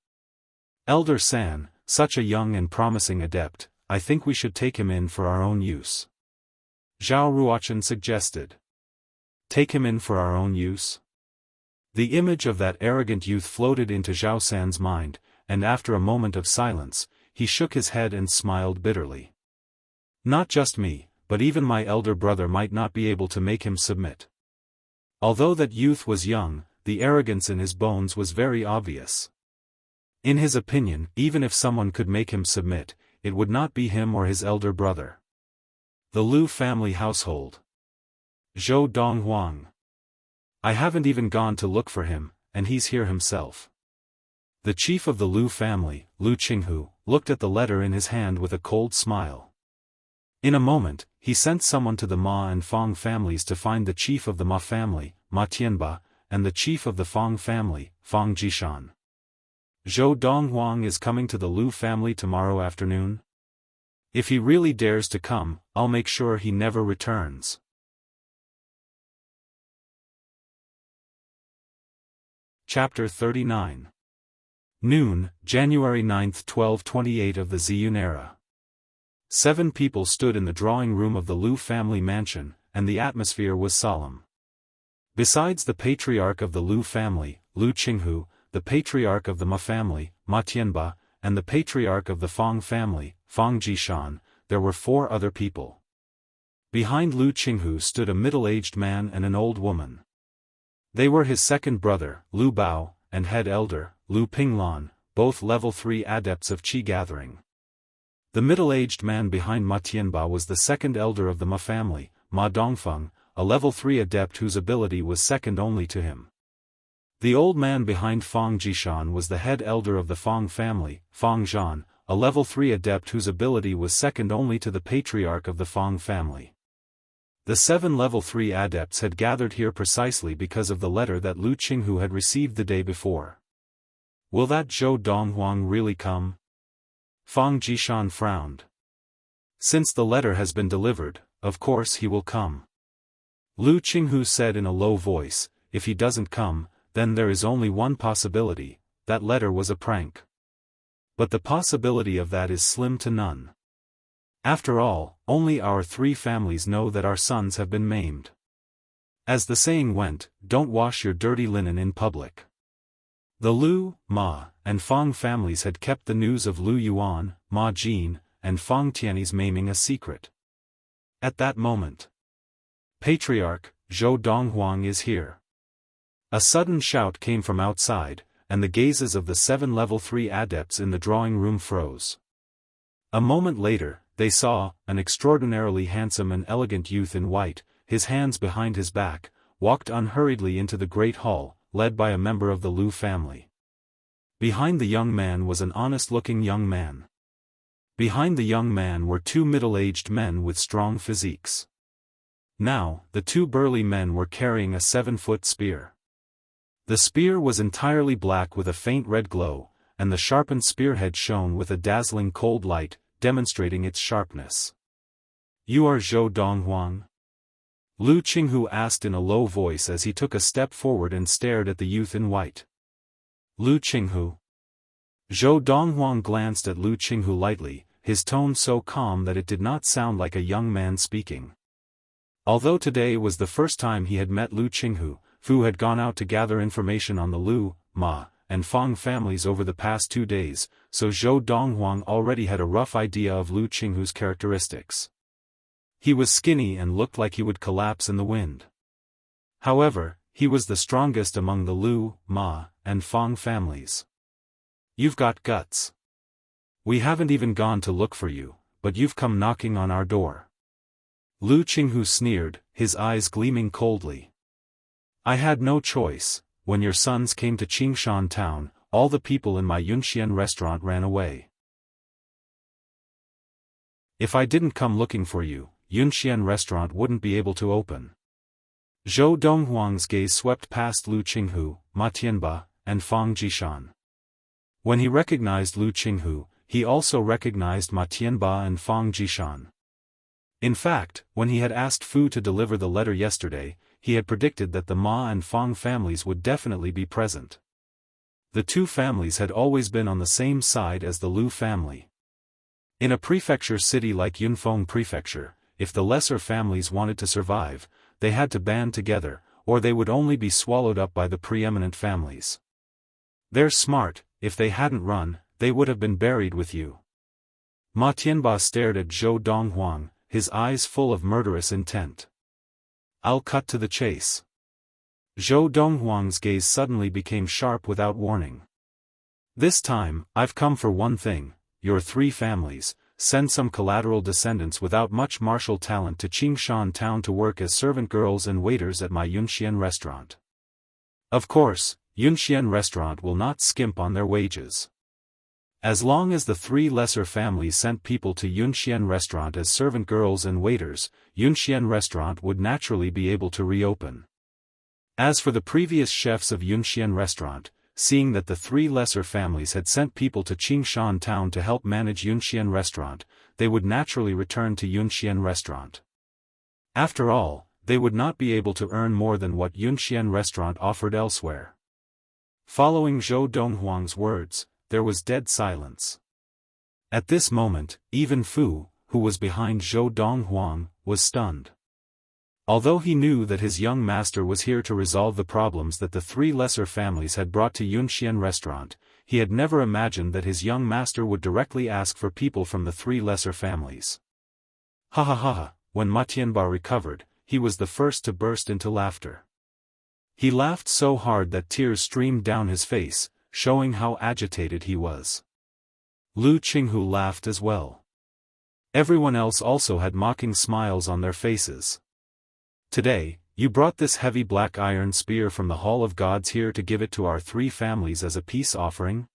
A: Elder San, such a young and promising adept, I think we should take him in for our own use. Zhao Ruochen suggested. Take him in for our own use? The image of that arrogant youth floated into Zhao San's mind, and after a moment of silence, he shook his head and smiled bitterly. Not just me, but even my elder brother might not be able to make him submit. Although that youth was young, the arrogance in his bones was very obvious. In his opinion, even if someone could make him submit, it would not be him or his elder brother. The Lu family household. Zhou Donghuang. I haven't even gone to look for him, and he's here himself. The chief of the Lu family, Lu Qinghu, looked at the letter in his hand with a cold smile. In a moment, he sent someone to the Ma and Fong families to find the chief of the Ma family, Ma Tianba, and the chief of the Fong family, Fong Jishan. Zhou Donghuang is coming to the Lu family tomorrow afternoon? If he really dares to come, I'll make sure he never returns. Chapter 39. Noon, January 9, 1228 of the Ziyun era. 7 people stood in the drawing room of the Lu family mansion, and the atmosphere was solemn. Besides the patriarch of the Lu family, Lu Qinghu, the patriarch of the Ma family, Ma Tianba, and the patriarch of the Fang family, Fang Jishan, there were 4 other people. Behind Lu Qinghu stood a middle-aged man and an old woman. They were his second brother, Lu Bao, and head elder, Lu Pinglan, both level 3 adepts of qi gathering. The middle-aged man behind Ma Tianba was the second elder of the Ma family, Ma Dongfeng, a level 3 adept whose ability was second only to him. The old man behind Fang Jishan was the head elder of the Fang family, Fang Zhan, a level 3 adept whose ability was second only to the patriarch of the Fang family. The 7 level 3 adepts had gathered here precisely because of the letter that Lu Qinghu had received the day before. Will that Zhou Donghuang really come? Fang Jishan frowned. Since the letter has been delivered, of course he will come. Lu Qinghu said in a low voice, if he doesn't come, then there is only one possibility, that letter was a prank. But the possibility of that is slim to none. After all, only our 3 families know that our sons have been maimed. As the saying went, don't wash your dirty linen in public. The Lu, Ma, and Fang families had kept the news of Lu Yuan, Ma Jin, and Fang Tianyi's maiming a secret. At that moment, Patriarch, Zhou Donghuang is here. A sudden shout came from outside, and the gazes of the 7 level 3 adepts in the drawing room froze. A moment later, they saw an extraordinarily handsome and elegant youth in white, his hands behind his back, walked unhurriedly into the great hall, led by a member of the Lu family. Behind the young man was an honest-looking young man. Behind the young man were 2 middle-aged men with strong physiques. Now, the 2 burly men were carrying a 7-foot spear. The spear was entirely black with a faint red glow, and the sharpened spearhead shone with a dazzling cold light, demonstrating its sharpness. You are Zhou Donghuang? Lu Qinghu asked in a low voice as he took a step forward and stared at the youth in white. Lu Qinghu. Zhou Donghuang glanced at Lu Qinghu lightly, his tone so calm that it did not sound like a young man speaking. Although today was the first time he had met Lu Qinghu, Fu had gone out to gather information on the Lu, Ma, and Fang families over the past 2 days, so Zhou Donghuang already had a rough idea of Lu Qinghu's characteristics. He was skinny and looked like he would collapse in the wind. However, he was the strongest among the Lu, Ma, and Fang families. You've got guts. We haven't even gone to look for you, but you've come knocking on our door. Lu Qinghu sneered, his eyes gleaming coldly. I had no choice. When your sons came to Qingshan town, all the people in my Yunxian restaurant ran away. If I didn't come looking for you, Yunxian restaurant wouldn't be able to open. Zhou Donghuang's gaze swept past Lu Qinghu, Ma Tianba, and Fang Jishan. When he recognized Lu Qinghu, he also recognized Ma Tianba and Fang Jishan. In fact, when he had asked Fu to deliver the letter yesterday, he had predicted that the Ma and Fang families would definitely be present. The 2 families had always been on the same side as the Lu family. In a prefecture city like Yunfeng Prefecture, if the lesser families wanted to survive, they had to band together, or they would only be swallowed up by the preeminent families. They're smart, if they hadn't run, they would have been buried with you. Ma Tianba stared at Zhou Donghuang, his eyes full of murderous intent. I'll cut to the chase. Zhou Donghuang's gaze suddenly became sharp without warning. This time, I've come for one thing, your 3 families, send some collateral descendants without much martial talent to Qingshan town to work as servant girls and waiters at my Yunxian restaurant. Of course, Yunxian restaurant will not skimp on their wages. As long as the 3 lesser families sent people to Yunxian restaurant as servant girls and waiters, Yunxian restaurant would naturally be able to reopen. As for the previous chefs of Yunxian restaurant, seeing that the 3 lesser families had sent people to Qingshan town to help manage Yunxian restaurant, they would naturally return to Yunxian restaurant. After all, they would not be able to earn more than what Yunxian restaurant offered elsewhere. Following Zhou Donghuang's words, there was dead silence. At this moment, even Fu, who was behind Zhou Donghuang, was stunned. Although he knew that his young master was here to resolve the problems that the three lesser families had brought to Yunxian restaurant, he had never imagined that his young master would directly ask for people from the three lesser families. Ha ha ha ha, when Ma Tianba recovered, he was the first to burst into laughter. He laughed so hard that tears streamed down his face, showing how agitated he was. Lu Qinghu laughed as well. Everyone else also had mocking smiles on their faces. Today, you brought this heavy black iron spear from the Hall of Gods here to give it to our three families as a peace offering?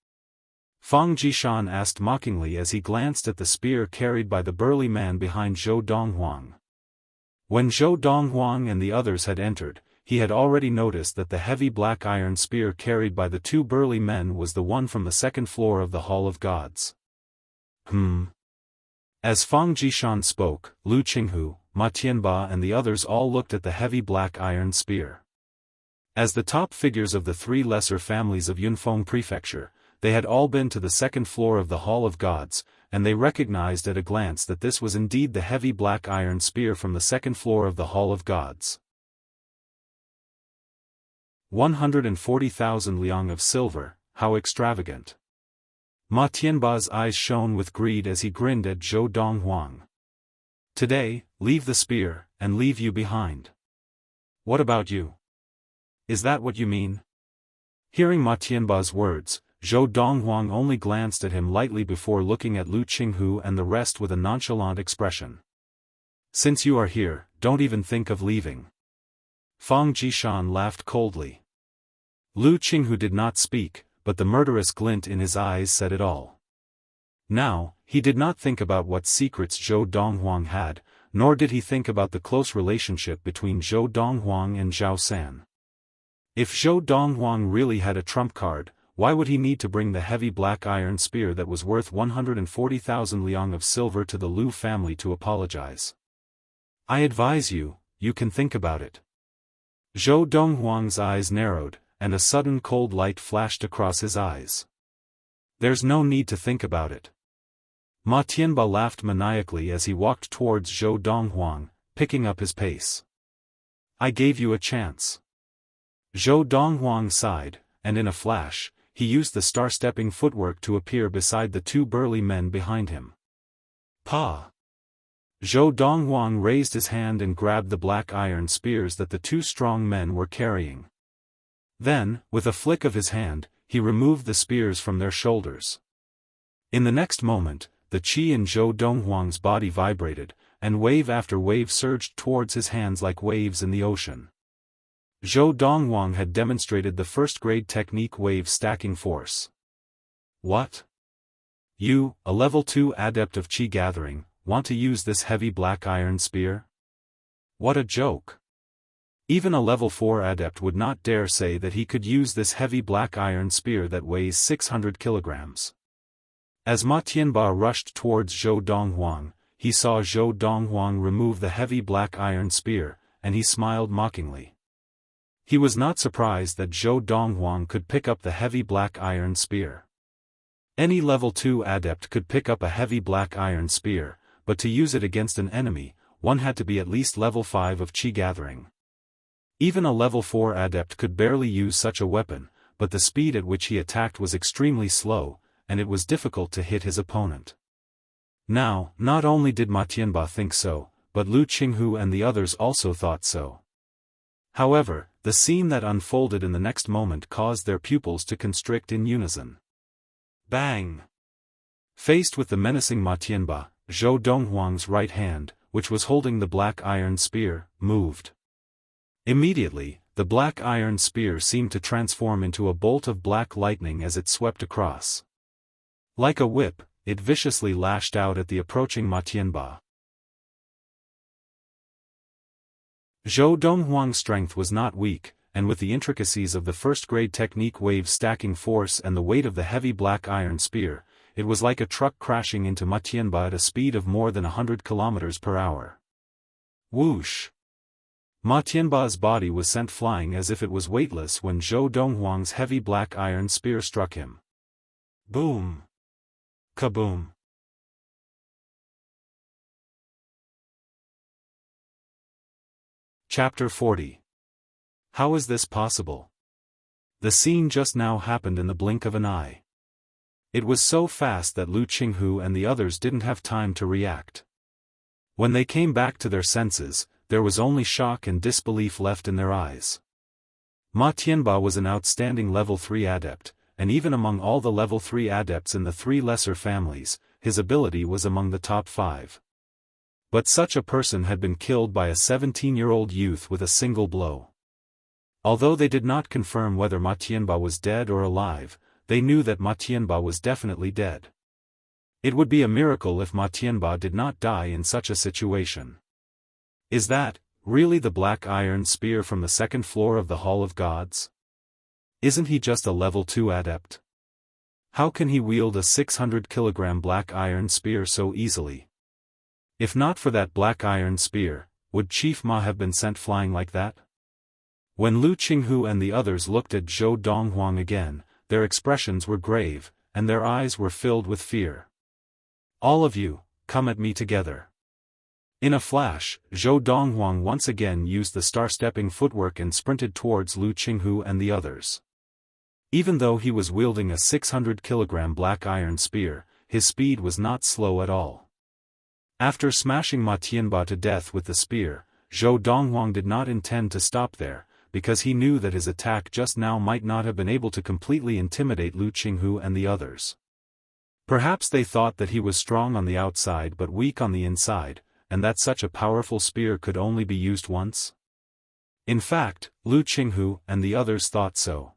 A: Fang Jishan asked mockingly as he glanced at the spear carried by the burly man behind Zhou Donghuang. When Zhou Donghuang and the others had entered, he had already noticed that the heavy black iron spear carried by the two burly men was the one from the second floor of the Hall of Gods. As Fang Jishan spoke, Lu Qinghu, Ma Tianba and the others all looked at the heavy black iron spear. As the top figures of the three lesser families of Yunfeng Prefecture, they had all been to the second floor of the Hall of Gods, and they recognized at a glance that this was indeed the heavy black iron spear from the second floor of the Hall of Gods. 140,000 liang of silver, how extravagant. Ma Tianba's eyes shone with greed as he grinned at Zhou Donghuang. Today, leave the spear, and leave you behind. What about you? Is that what you mean? Hearing Ma Tianba's words, Zhou Donghuang only glanced at him lightly before looking at Lu Qinghu and the rest with a nonchalant expression. Since you are here, don't even think of leaving. Fang Jishan laughed coldly. Lu Qinghu did not speak, but the murderous glint in his eyes said it all. Now, he did not think about what secrets Zhou Donghuang had, nor did he think about the close relationship between Zhou Donghuang and Zhao San. If Zhou Donghuang really had a trump card, why would he need to bring the heavy black iron spear that was worth 140,000 liang of silver to the Lu family to apologize? I advise you, you can think about it. Zhou Donghuang's eyes narrowed, and a sudden cold light flashed across his eyes. There's no need to think about it. Ma Tianba laughed maniacally as he walked towards Zhou Donghuang, picking up his pace. I gave you a chance. Zhou Donghuang sighed, and in a flash, he used the star-stepping footwork to appear beside the two burly men behind him. Pa! Zhou Donghuang raised his hand and grabbed the black iron spears that the two strong men were carrying. Then, with a flick of his hand, he removed the spears from their shoulders. In the next moment, the qi in Zhou Donghuang's body vibrated, and wave after wave surged towards his hands like waves in the ocean. Zhou Donghuang had demonstrated the first-grade technique wave stacking force. What? You, a level 2 adept of qi gathering, want to use this heavy black iron spear? What a joke! Even a level 4 adept would not dare say that he could use this heavy black iron spear that weighs 600 kilograms. As Ma Tianba rushed towards Zhou Donghuang, he saw Zhou Donghuang remove the heavy black iron spear, and he smiled mockingly. He was not surprised that Zhou Donghuang could pick up the heavy black iron spear. Any level 2 adept could pick up a heavy black iron spear, but to use it against an enemy, one had to be at least level 5 of qi gathering. Even a level 4 adept could barely use such a weapon, but the speed at which he attacked was extremely slow, and it was difficult to hit his opponent. Now, not only did Ma Tianba think so, but Lu Qinghu and the others also thought so. However, the scene that unfolded in the next moment caused their pupils to constrict in unison. Bang! Faced with the menacing Ma Tianba, Zhou Donghuang's right hand, which was holding the black iron spear, moved. Immediately, the black iron spear seemed to transform into a bolt of black lightning as it swept across. Like a whip, it viciously lashed out at the approaching Ma Tianba. Zhou Donghuang's strength was not weak, and with the intricacies of the first-grade technique wave stacking force and the weight of the heavy black iron spear, it was like a truck crashing into Ma Tianba at a speed of more than 100 kilometers per hour. Whoosh! Ma Tianba's body was sent flying as if it was weightless when Zhou Donghuang's heavy black iron spear struck him. Boom! Kaboom! Chapter 40. How is this possible? The scene just now happened in the blink of an eye. It was so fast that Lu Qinghu and the others didn't have time to react. When they came back to their senses, there was only shock and disbelief left in their eyes. Ma Tianba was an outstanding level 3 adept, and even among all the level 3 adepts in the 3 lesser families, his ability was among the top 5. But such a person had been killed by a 17-year-old youth with a single blow. Although they did not confirm whether Ma Tianba was dead or alive, they knew that Ma Tianba was definitely dead. It would be a miracle if Ma Tianba did not die in such a situation. Is that, really the black iron spear from the second floor of the Hall of Gods? Isn't he just a level 2 adept? How can he wield a 600-kilogram black iron spear so easily? If not for that black iron spear, would Chief Ma have been sent flying like that? When Lu Qinghu and the others looked at Zhou Donghuang again, their expressions were grave, and their eyes were filled with fear. All of you, come at me together. In a flash, Zhou Donghuang once again used the star-stepping footwork and sprinted towards Lu Qinghu and the others. Even though he was wielding a 600-kilogram black iron spear, his speed was not slow at all. After smashing Ma Tianba to death with the spear, Zhou Donghuang did not intend to stop there, because he knew that his attack just now might not have been able to completely intimidate Lu Qinghu and the others. Perhaps they thought that he was strong on the outside but weak on the inside, and that such a powerful spear could only be used once? In fact, Lu Qinghu and the others thought so.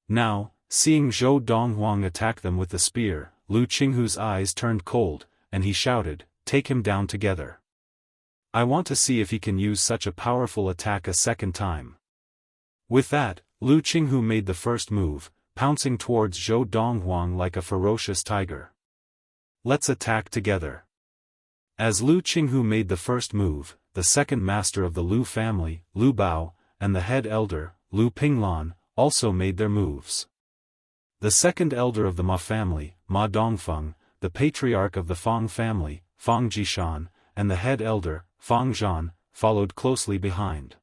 A: Now, seeing Zhou Donghuang attack them with the spear, Lu Qinghu's eyes turned cold, and he shouted, "Take him down together. I want to see if he can use such a powerful attack a second time." With that, Lu Qinghu made the first move, pouncing towards Zhou Donghuang like a ferocious tiger. "Let's attack together." As Lu Qinghu made the first move, the second master of the Lu family, Lu Bao, and the head elder, Lu Pinglan, also made their moves. The second elder of the Ma family, Ma Dongfeng, the patriarch of the Fang family, Fang Jishan, and the head elder, Fang Zhan, followed closely behind.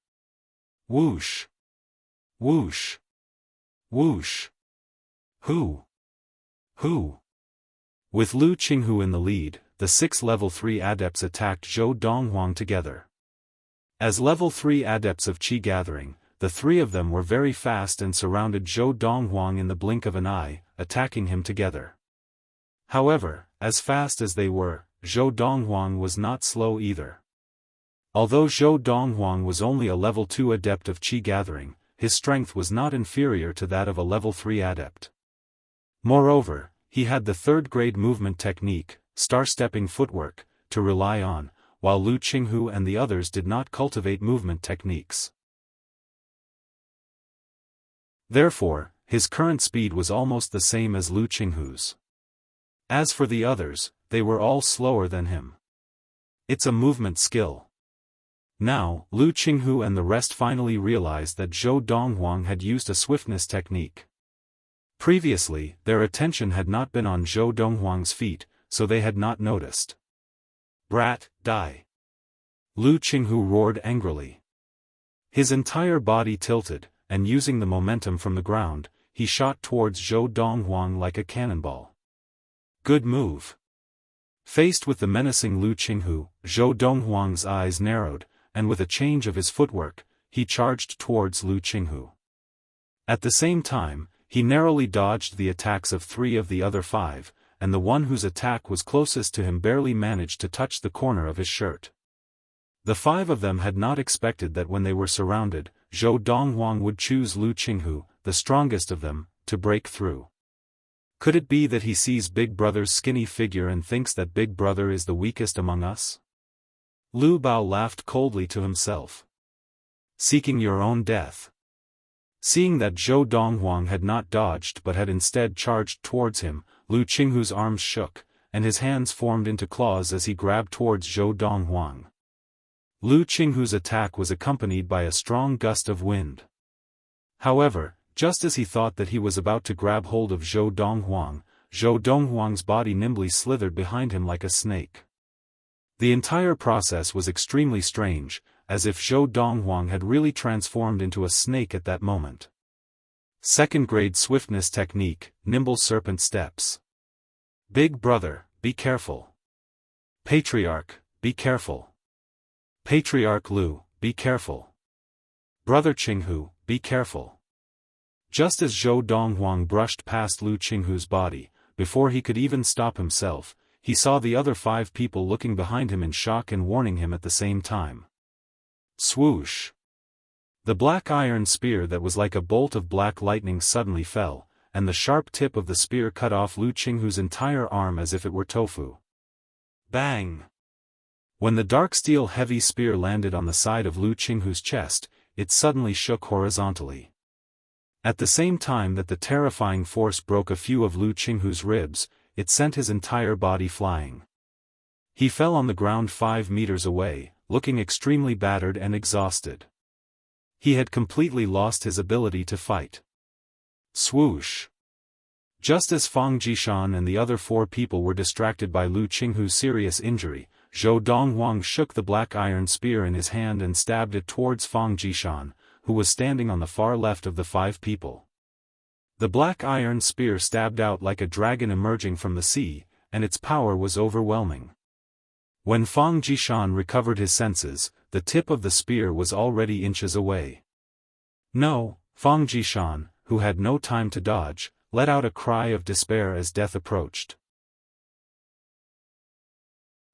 A: Whoosh! Whoosh! Whoosh! Who? With Lu Qinghu in the lead, the 6 level 3 adepts attacked Zhou Donghuang together. As level 3 adepts of Qi gathering, the 3 of them were very fast and surrounded Zhou Donghuang in the blink of an eye, attacking him together. However, as fast as they were, Zhou Donghuang was not slow either. Although Zhou Donghuang was only a level 2 adept of Qi gathering, his strength was not inferior to that of a level 3 adept. Moreover, he had the third-grade movement technique, star-stepping footwork, to rely on, while Lu Qinghu and the others did not cultivate movement techniques. Therefore, his current speed was almost the same as Lu Qinghu's. As for the others, they were all slower than him. It's a movement skill. Now, Lu Qinghu and the rest finally realized that Zhou Donghuang had used a swiftness technique. Previously, their attention had not been on Zhou Donghuang's feet, so they had not noticed. "Brat, die!" Lu Qinghu roared angrily. His entire body tilted, and using the momentum from the ground, he shot towards Zhou Donghuang like a cannonball. Good move. Faced with the menacing Lu Qinghu, Zhou Donghuang's eyes narrowed, and with a change of his footwork, he charged towards Lu Qinghu. At the same time, he narrowly dodged the attacks of 3 of the other 5, and the one whose attack was closest to him barely managed to touch the corner of his shirt. The 5 of them had not expected that when they were surrounded, Zhou Donghuang would choose Lu Qinghu, the strongest of them, to break through. Could it be that he sees Big Brother's skinny figure and thinks that Big Brother is the weakest among us? Lu Bao laughed coldly to himself. Seeking your own death. Seeing that Zhou Donghuang had not dodged but had instead charged towards him, Lu Qinghu's arms shook, and his hands formed into claws as he grabbed towards Zhou Donghuang. Lu Qinghu's attack was accompanied by a strong gust of wind. However, just as he thought that he was about to grab hold of Zhou Donghuang's body nimbly slithered behind him like a snake. The entire process was extremely strange, as if Zhou Donghuang had really transformed into a snake at that moment. Second grade swiftness technique, nimble serpent steps. Big brother, be careful. Patriarch, be careful. Patriarch Lu, be careful. Brother Qinghu, be careful. Just as Zhou Donghuang brushed past Lu Qinghu's body, before he could even stop himself, he saw the other 5 people looking behind him in shock and warning him at the same time. Swoosh! The black iron spear that was like a bolt of black lightning suddenly fell, and the sharp tip of the spear cut off Lu Qinghu's entire arm as if it were tofu. Bang! When the dark steel heavy spear landed on the side of Lu Qinghu's chest, it suddenly shook horizontally. At the same time that the terrifying force broke a few of Lu Qinghu's ribs, it sent his entire body flying. He fell on the ground 5 meters away, looking extremely battered and exhausted. He had completely lost his ability to fight. Swoosh! Just as Fang Jishan and the other 4 people were distracted by Lu Qinghu's serious injury, Zhou Donghuang shook the black iron spear in his hand and stabbed it towards Fang Jishan, who was standing on the far left of the 5 people. The black iron spear stabbed out like a dragon emerging from the sea, and its power was overwhelming. When Fang Jishan recovered his senses, the tip of the spear was already inches away. No, Fang Jishan, who had no time to dodge, let out a cry of despair as death approached.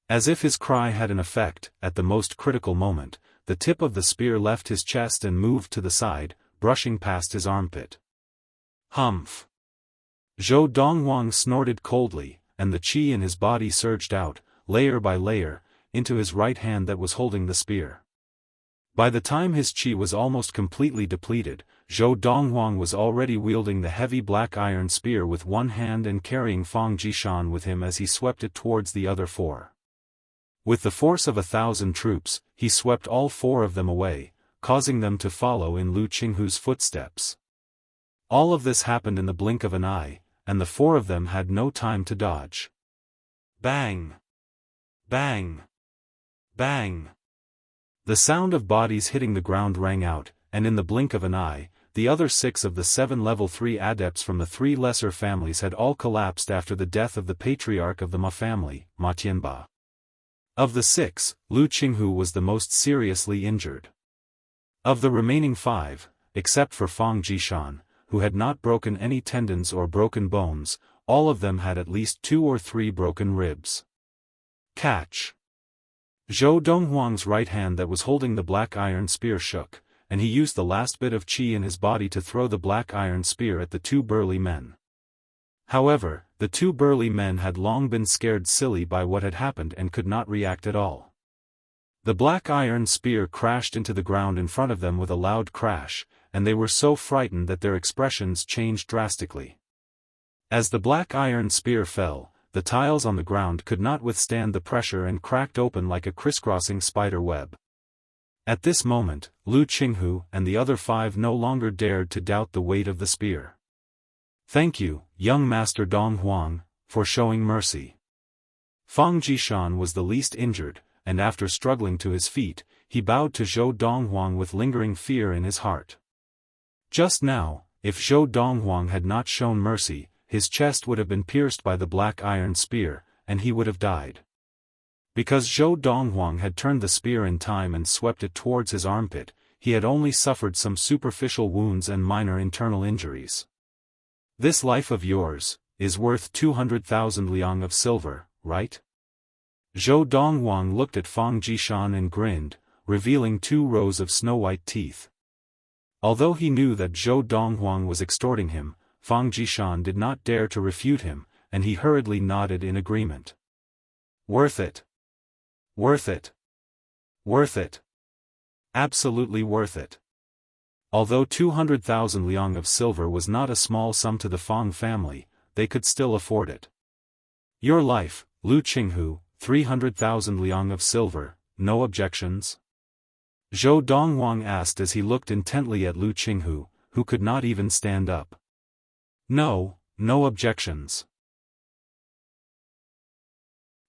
A: As if his cry had an effect, at the most critical moment, the tip of the spear left his chest and moved to the side, brushing past his armpit. Humph! Zhou Donghuang snorted coldly, and the qi in his body surged out, layer by layer, into his right hand that was holding the spear. By the time his qi was almost completely depleted, Zhou Donghuang was already wielding the heavy black iron spear with one hand and carrying Fang Jishan with him as he swept it towards the other 4. With the force of 1,000 troops, he swept all 4 of them away, causing them to follow in Lu Qinghu's footsteps. All of this happened in the blink of an eye, and the 4 of them had no time to dodge. Bang! Bang! Bang! The sound of bodies hitting the ground rang out, and in the blink of an eye, the other 6 of the 7 level 3 adepts from the 3 lesser families had all collapsed after the death of the patriarch of the Ma family, Ma Tianba. Of the 6, Lu Qinghu was the most seriously injured. Of the remaining 5, except for Fang Jishan, who had not broken any tendons or broken bones, all of them had at least 2 or 3 broken ribs. Catch! Zhou Donghuang's right hand that was holding the black iron spear shook, and he used the last bit of qi in his body to throw the black iron spear at the 2 burly men. However, the 2 burly men had long been scared silly by what had happened and could not react at all. The black iron spear crashed into the ground in front of them with a loud crash, and they were so frightened that their expressions changed drastically. As the black iron spear fell, the tiles on the ground could not withstand the pressure and cracked open like a crisscrossing spider web. At this moment, Lu Qinghu and the other 5 no longer dared to doubt the weight of the spear. Thank you, young Master Donghuang, for showing mercy. Fang Jishan was the least injured, and after struggling to his feet, he bowed to Zhou Donghuang with lingering fear in his heart. Just now, if Zhou Donghuang had not shown mercy, his chest would have been pierced by the black iron spear, and he would have died. Because Zhou Donghuang had turned the spear in time and swept it towards his armpit, he had only suffered some superficial wounds and minor internal injuries. This life of yours is worth 200,000 liang of silver, right? Zhou Donghuang looked at Fang Jishan and grinned, revealing 2 rows of snow-white teeth. Although he knew that Zhou Donghuang was extorting him, Fang Jishan did not dare to refute him, and he hurriedly nodded in agreement. Worth it. Worth it. Worth it. Absolutely worth it. Although 200,000 liang of silver was not a small sum to the Fang family, they could still afford it. Your life, Lu Qinghu, 300,000 liang of silver, no objections? Zhou Donghuang asked as he looked intently at Lu Qinghu, who could not even stand up. No, no objections.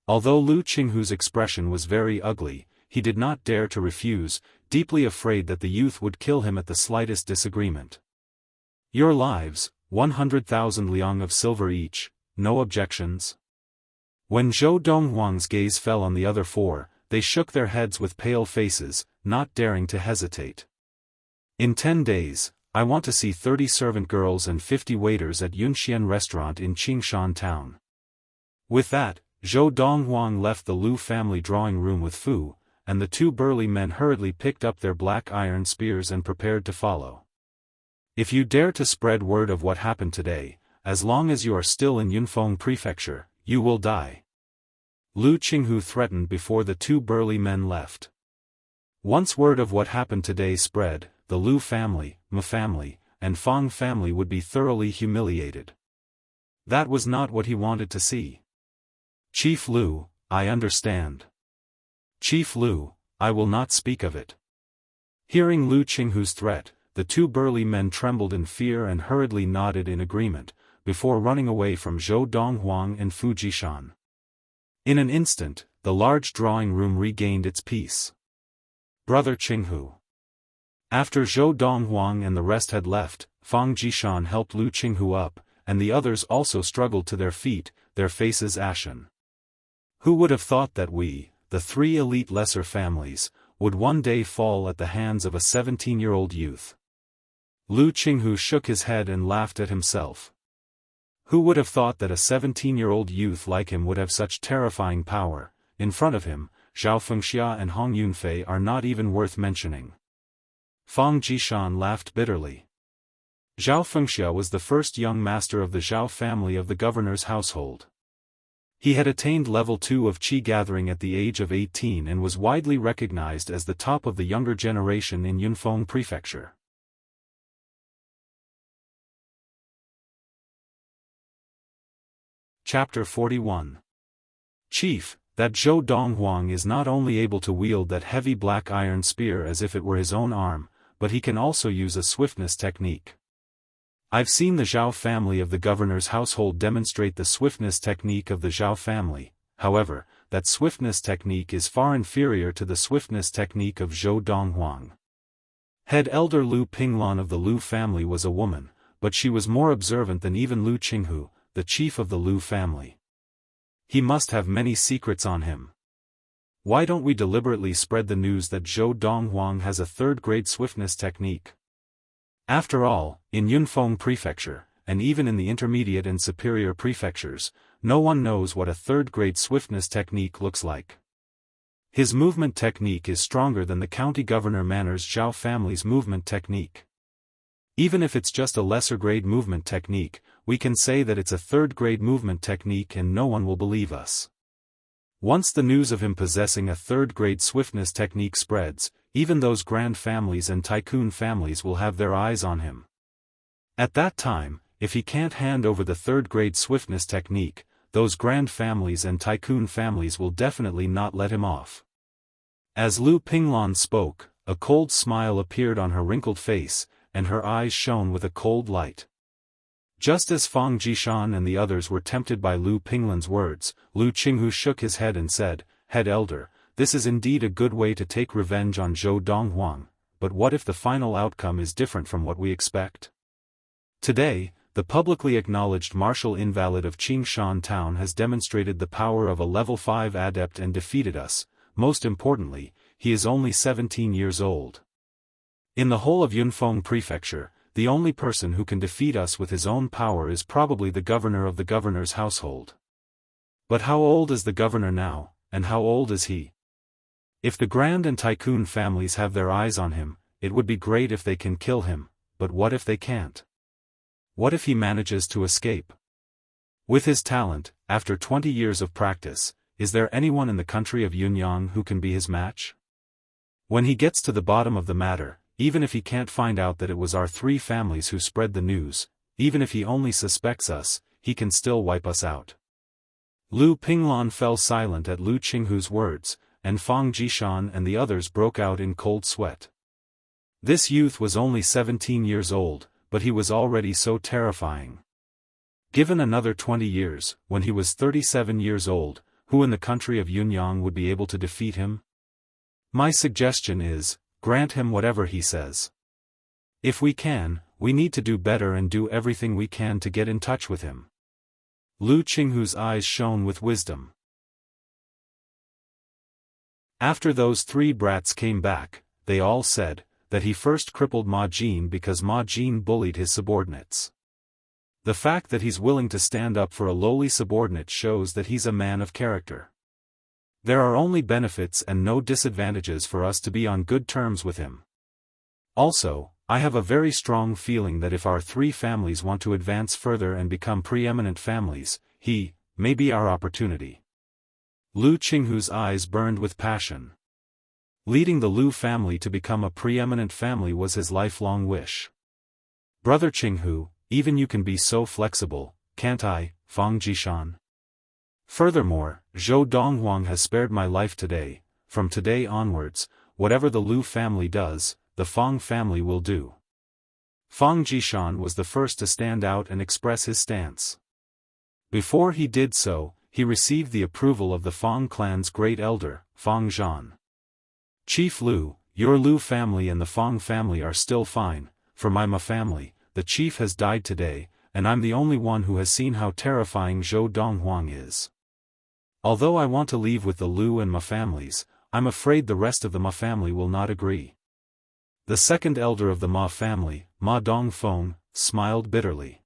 A: Although Lu Qinghu's expression was very ugly, he did not dare to refuse, deeply afraid that the youth would kill him at the slightest disagreement. Your lives, 100,000 liang of silver each, no objections? When Zhou Donghuang's gaze fell on the other four, they shook their heads with pale faces, not daring to hesitate. In 10 days, I want to see 30 servant girls and 50 waiters at Yunxian restaurant in Qingshan town. With that, Zhou Donghuang left the Lu family drawing room with Fu, and the two burly men hurriedly picked up their black iron spears and prepared to follow. If you dare to spread word of what happened today, as long as you are still in Yunfeng Prefecture, you will die. Lu Qinghu threatened before the two burly men left. Once word of what happened today spread, the Lu family, Ma family, and Fang family would be thoroughly humiliated. That was not what he wanted to see. Chief Lu, I understand. Chief Lu, I will not speak of it. Hearing Lu Qinghu's threat, the two burly men trembled in fear and hurriedly nodded in agreement, before running away from Zhou Donghuang and Fu Jishan. In an instant, the large drawing room regained its peace. Brother Qinghu. After Zhou Donghuang and the rest had left, Fang Jishan helped Lu Qinghu up, and the others also struggled to their feet, their faces ashen. Who would have thought that we, the three elite lesser families, would one day fall at the hands of a 17-year-old youth? Lu Qinghu shook his head and laughed at himself. Who would have thought that a 17-year-old youth like him would have such terrifying power? In front of him, Xiaofan and Hong Yunfei are not even worth mentioning. Fang Jishan laughed bitterly. Zhao Fengxia was the first young master of the Zhao family of the governor's household. He had attained level 2 of Qi gathering at the age of 18 and was widely recognized as the top of the younger generation in Yunfeng Prefecture. Chapter 41. Chief, that Zhou Donghuang is not only able to wield that heavy black iron spear as if it were his own arm, but he can also use a swiftness technique. I've seen the Zhao family of the governor's household demonstrate the swiftness technique of the Zhao family, however, that swiftness technique is far inferior to the swiftness technique of Zhou Donghuang. Head elder Lu Pinglan of the Lu family was a woman, but she was more observant than even Lu Qinghu, the chief of the Lu family. He must have many secrets on him. Why don't we deliberately spread the news that Zhou Donghuang has a third-grade swiftness technique? After all, in Yunfeng Prefecture, and even in the intermediate and superior prefectures, no one knows what a third-grade swiftness technique looks like. His movement technique is stronger than the county governor Manor's Zhao family's movement technique. Even if it's just a lesser-grade movement technique, we can say that it's a third-grade movement technique and no one will believe us. Once the news of him possessing a third-grade swiftness technique spreads, even those grand families and tycoon families will have their eyes on him. At that time, if he can't hand over the third-grade swiftness technique, those grand families and tycoon families will definitely not let him off. As Lu Pinglan spoke, a cold smile appeared on her wrinkled face, and her eyes shone with a cold light. Just as Fang Jishan and the others were tempted by Lu Pinglan's words, Lu Qinghu shook his head and said, "Head elder, this is indeed a good way to take revenge on Zhou Donghuang, but what if the final outcome is different from what we expect? Today, the publicly acknowledged martial invalid of Qingshan town has demonstrated the power of a level 5 adept and defeated us. Most importantly, he is only 17 years old. In the whole of Yunfeng Prefecture, the only person who can defeat us with his own power is probably the governor of the governor's household. But how old is the governor now, and how old is he? If the grand and tycoon families have their eyes on him, it would be great if they can kill him, but what if they can't? What if he manages to escape? With his talent, after 20 years of practice, is there anyone in the country of Yunyang who can be his match? When he gets to the bottom of the matter, even if he can't find out that it was our three families who spread the news, even if he only suspects us, he can still wipe us out." Lu Pinglan fell silent at Lu Qinghu's words, and Fang Jishan and the others broke out in cold sweat. This youth was only 17 years old, but he was already so terrifying. Given another 20 years, when he was 37 years old, who in the country of Yunyang would be able to defeat him? My suggestion is, grant him whatever he says. If we can, we need to do better and do everything we can to get in touch with him. Lu Qinghu's eyes shone with wisdom. After those three brats came back, they all said that he first crippled Ma Jin because Ma Jin bullied his subordinates. The fact that he's willing to stand up for a lowly subordinate shows that he's a man of character. There are only benefits and no disadvantages for us to be on good terms with him. Also, I have a very strong feeling that if our three families want to advance further and become preeminent families, he may be our opportunity. Lu Qinghu's eyes burned with passion. Leading the Lu family to become a preeminent family was his lifelong wish. Brother Qinghu, even you can be so flexible, can't I, Fang Jishan? Furthermore, Zhou Donghuang has spared my life today. From today onwards, whatever the Lu family does, the Fang family will do. Fang Jishan was the first to stand out and express his stance. Before he did so, he received the approval of the Fang clan's great elder, Fang Zhan. Chief Lu, your Lu family and the Fang family are still fine. For my Ma family, the chief has died today, and I'm the only one who has seen how terrifying Zhou Donghuang is. Although I want to leave with the Lu and Ma families, I'm afraid the rest of the Ma family will not agree. The second elder of the Ma family, Ma Dongfeng, smiled bitterly.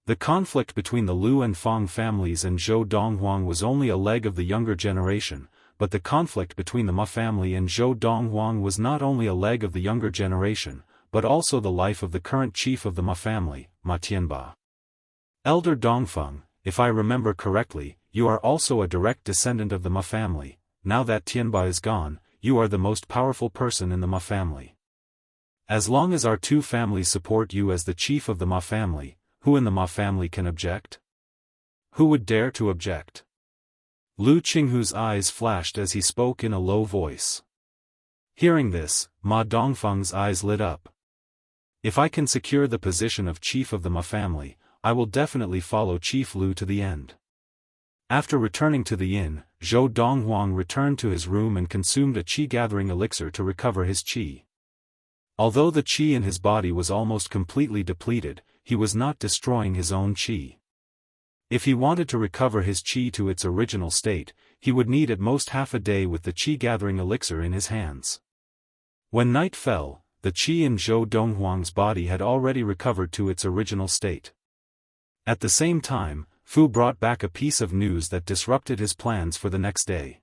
A: The conflict between the Lu and Fang families and Zhou Donghuang was only a leg of the younger generation, but the conflict between the Ma family and Zhou Donghuang was not only a leg of the younger generation, but also the life of the current chief of the Ma family, Ma Tianba. Elder Dongfeng, if I remember correctly, you are also a direct descendant of the Ma family. Now that Tianba is gone, you are the most powerful person in the Ma family. As long as our two families support you as the chief of the Ma family, who in the Ma family can object? Who would dare to object? Lu Qinghu's eyes flashed as he spoke in a low voice. Hearing this, Ma Dongfeng's eyes lit up. If I can secure the position of chief of the Ma family, I will definitely follow Chief Lu to the end. After returning to the inn, Zhou Donghuang returned to his room and consumed a qi-gathering elixir to recover his qi. Although the qi in his body was almost completely depleted, he was not destroying his own qi. If he wanted to recover his qi to its original state, he would need at most half a day with the qi-gathering elixir in his hands. When night fell, the qi in Zhou Donghuang's body had already recovered to its original state. At the same time, Fu brought back a piece of news that disrupted his plans for the next day.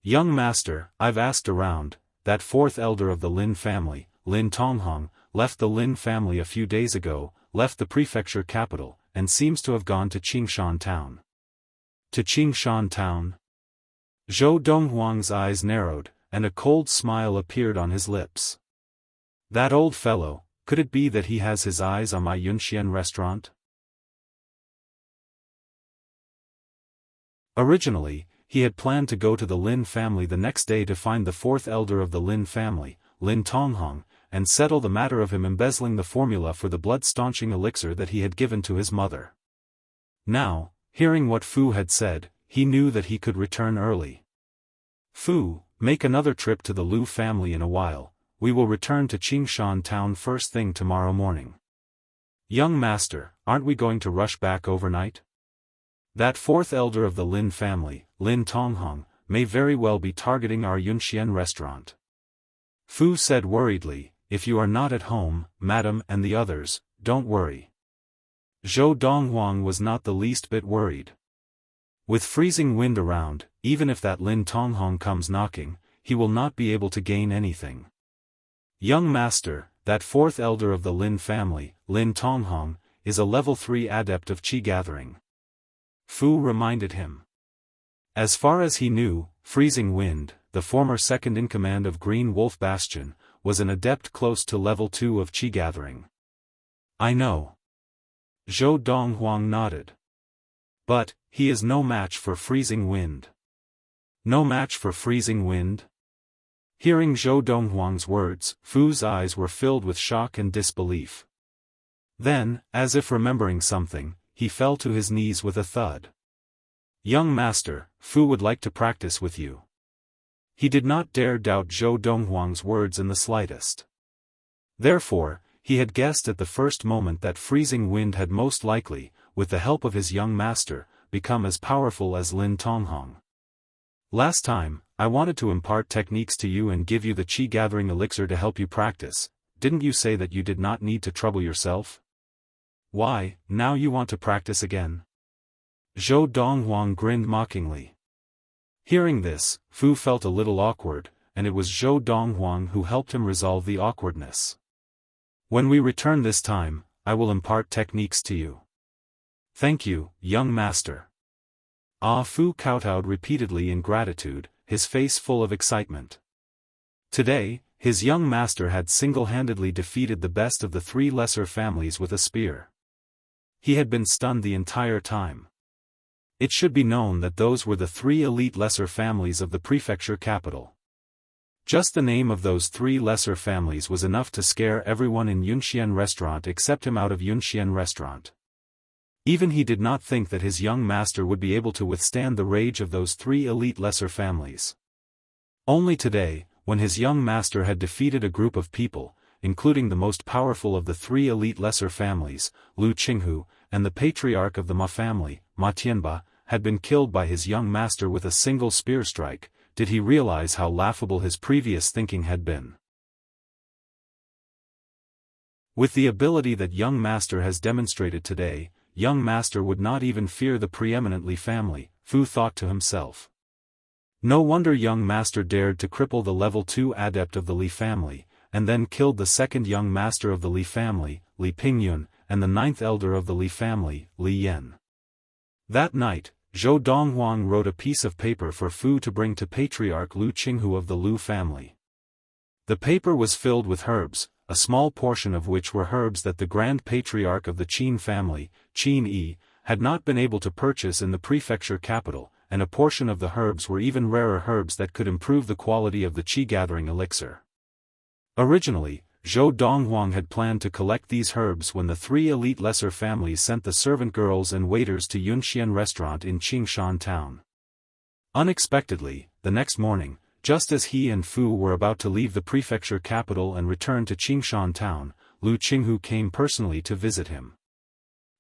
A: Young master, I've asked around. That fourth elder of the Lin family, Lin Tonghong, left the Lin family a few days ago, left the prefecture capital, and seems to have gone to Qingshan town. To Qingshan town? Zhou Donghuang's eyes narrowed, and a cold smile appeared on his lips. That old fellow, could it be that he has his eyes on my Yunxian restaurant? Originally, he had planned to go to the Lin family the next day to find the fourth elder of the Lin family, Lin Tonghong, and settle the matter of him embezzling the formula for the blood-staunching elixir that he had given to his mother. Now, hearing what Fu had said, he knew that he could return early. Fu, make another trip to the Lu family in a while. We will return to Qingshan town first thing tomorrow morning. Young master, aren't we going to rush back overnight? That fourth elder of the Lin family, Lin Tonghong, may very well be targeting our Yunxian restaurant. Fu said worriedly, if you are not at home, madam and the others, don't worry. Zhou Donghuang was not the least bit worried. With freezing wind around, even if that Lin Tonghong comes knocking, he will not be able to gain anything. Young master, that fourth elder of the Lin family, Lin Tonghong, is a level 3 adept of qi gathering. Fu reminded him. As far as he knew, Freezing Wind, the former second-in-command of Green Wolf Bastion, was an adept close to level 2 of qi gathering. I know. Zhou Donghuang nodded. But, he is no match for Freezing Wind. No match for Freezing Wind? Hearing Zhou Donghuang's words, Fu's eyes were filled with shock and disbelief. Then, as if remembering something, he fell to his knees with a thud. Young master, Fu would like to practice with you. He did not dare doubt Zhou Donghuang's words in the slightest. Therefore, he had guessed at the first moment that freezing wind had most likely, with the help of his young master, become as powerful as Lin Tonghong. Last time, I wanted to impart techniques to you and give you the qi-gathering elixir to help you practice. Didn't you say that you did not need to trouble yourself? Why, now you want to practice again? Zhou Donghuang grinned mockingly. Hearing this, Fu felt a little awkward, and it was Zhou Donghuang who helped him resolve the awkwardness. When we return this time, I will impart techniques to you. Thank you, young master. Fu kowtowed repeatedly in gratitude, his face full of excitement. Today, his young master had single-handedly defeated the best of the three lesser families with a spear. He had been stunned the entire time. It should be known that those were the three elite lesser families of the prefecture capital. Just the name of those three lesser families was enough to scare everyone in Yunxian restaurant except him out of Yunxian restaurant. Even he did not think that his young master would be able to withstand the rage of those three elite lesser families. Only today, when his young master had defeated a group of people, including the most powerful of the three elite lesser families, Lu Qinghu, and the patriarch of the Ma family, Ma Tianba, had been killed by his young master with a single spear strike, did he realize how laughable his previous thinking had been. With the ability that young master has demonstrated today, young master would not even fear the preeminent Li family, Fu thought to himself. No wonder young master dared to cripple the level 2 adept of the Li family, and then killed the second young master of the Li family, Li Pingyun, and the ninth elder of the Li family, Li Yan. That night, Zhou Donghuang wrote a piece of paper for Fu to bring to Patriarch Lu Qinghu of the Lu family. The paper was filled with herbs, a small portion of which were herbs that the Grand Patriarch of the Qin family, Qin Yi, had not been able to purchase in the prefecture capital, and a portion of the herbs were even rarer herbs that could improve the quality of the qi-gathering elixir. Originally, Zhou Donghuang had planned to collect these herbs when the three elite lesser families sent the servant girls and waiters to Yunxian restaurant in Qingshan town. Unexpectedly, the next morning, just as he and Fu were about to leave the prefecture capital and return to Qingshan town, Lu Qinghu came personally to visit him.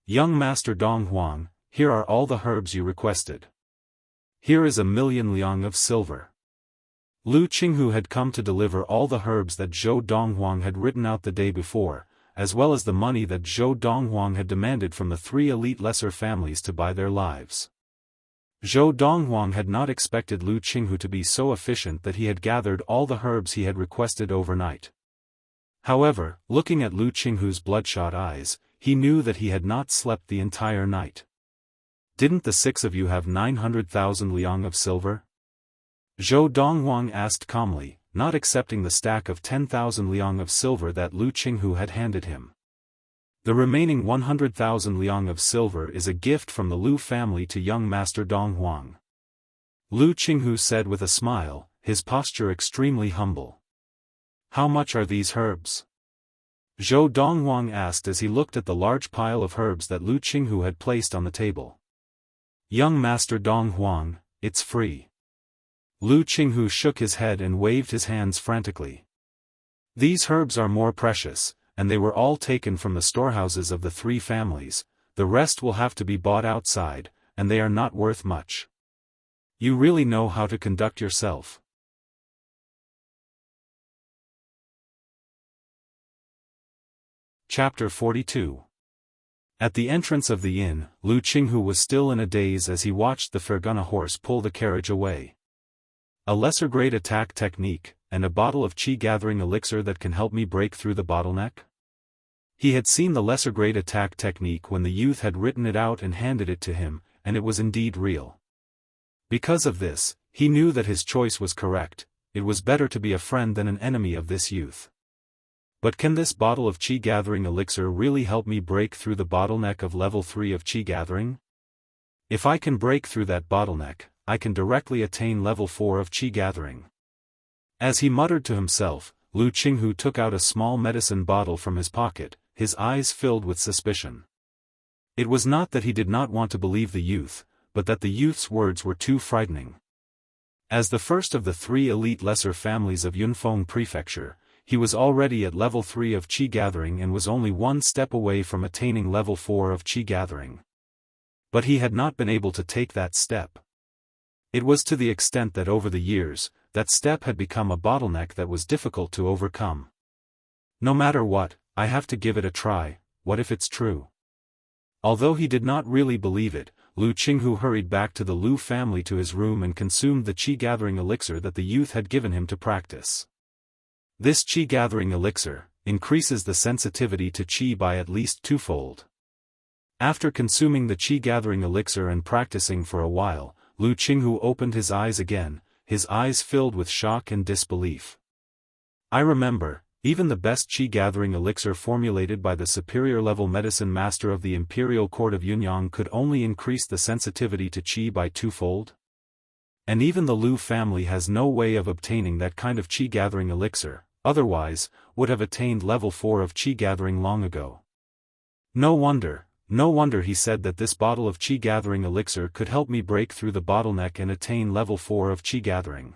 A: Young Master Donghuang, here are all the herbs you requested. Here is 1,000,000 liang of silver. Lu Qinghu had come to deliver all the herbs that Zhou Donghuang had written out the day before, as well as the money that Zhou Donghuang had demanded from the three elite lesser families to buy their lives. Zhou Donghuang had not expected Lu Qinghu to be so efficient that he had gathered all the herbs he had requested overnight. However, looking at Lu Qinghu's bloodshot eyes, he knew that he had not slept the entire night. Didn't the six of you have 900,000 liang of silver? Zhou Donghuang asked calmly, not accepting the stack of 10,000 liang of silver that Lu Qinghu had handed him. The remaining 100,000 liang of silver is a gift from the Lu family to young Master Donghuang. Lu Qinghu said with a smile, his posture extremely humble. How much are these herbs? Zhou Donghuang asked as he looked at the large pile of herbs that Lu Qinghu had placed on the table. Young Master Donghuang, it's free. Lu Qinghu shook his head and waved his hands frantically. These herbs are more precious, and they were all taken from the storehouses of the three families, the rest will have to be bought outside, and they are not worth much. You really know how to conduct yourself. Chapter 42. At the entrance of the inn, Lu Qinghu was still in a daze as he watched the Fergana horse pull the carriage away. A lesser-grade attack technique, and a bottle of qi-gathering elixir that can help me break through the bottleneck? He had seen the lesser-grade attack technique when the youth had written it out and handed it to him, and it was indeed real. Because of this, he knew that his choice was correct, it was better to be a friend than an enemy of this youth. But can this bottle of qi-gathering elixir really help me break through the bottleneck of level 3 of qi-gathering? If I can break through that bottleneck, I can directly attain level 4 of qi-gathering. As he muttered to himself, Lu Qinghu took out a small medicine bottle from his pocket, his eyes filled with suspicion. It was not that he did not want to believe the youth, but that the youth's words were too frightening. As the first of the 3 elite lesser families of Yunfeng Prefecture, he was already at level 3 of Qi Gathering and was only one step away from attaining level 4 of Qi Gathering. But he had not been able to take that step. It was to the extent that over the years, that step had become a bottleneck that was difficult to overcome. No matter what, I have to give it a try. What if it's true? Although he did not really believe it, Lu Qinghu hurried back to the Lu family to his room and consumed the Qi Gathering elixir that the youth had given him to practice. This Qi Gathering elixir increases the sensitivity to Qi by at least 2-fold. After consuming the Qi Gathering elixir and practicing for a while, Lu Qinghu opened his eyes again, his eyes filled with shock and disbelief. I remember, even the best Qi Gathering elixir formulated by the superior-level medicine master of the Imperial Court of Yunyang could only increase the sensitivity to Qi by 2-fold? And even the Lu family has no way of obtaining that kind of Qi Gathering elixir, otherwise, would have attained level 4 of Qi Gathering long ago. No wonder he said that this bottle of Qi Gathering elixir could help me break through the bottleneck and attain level 4 of Qi Gathering.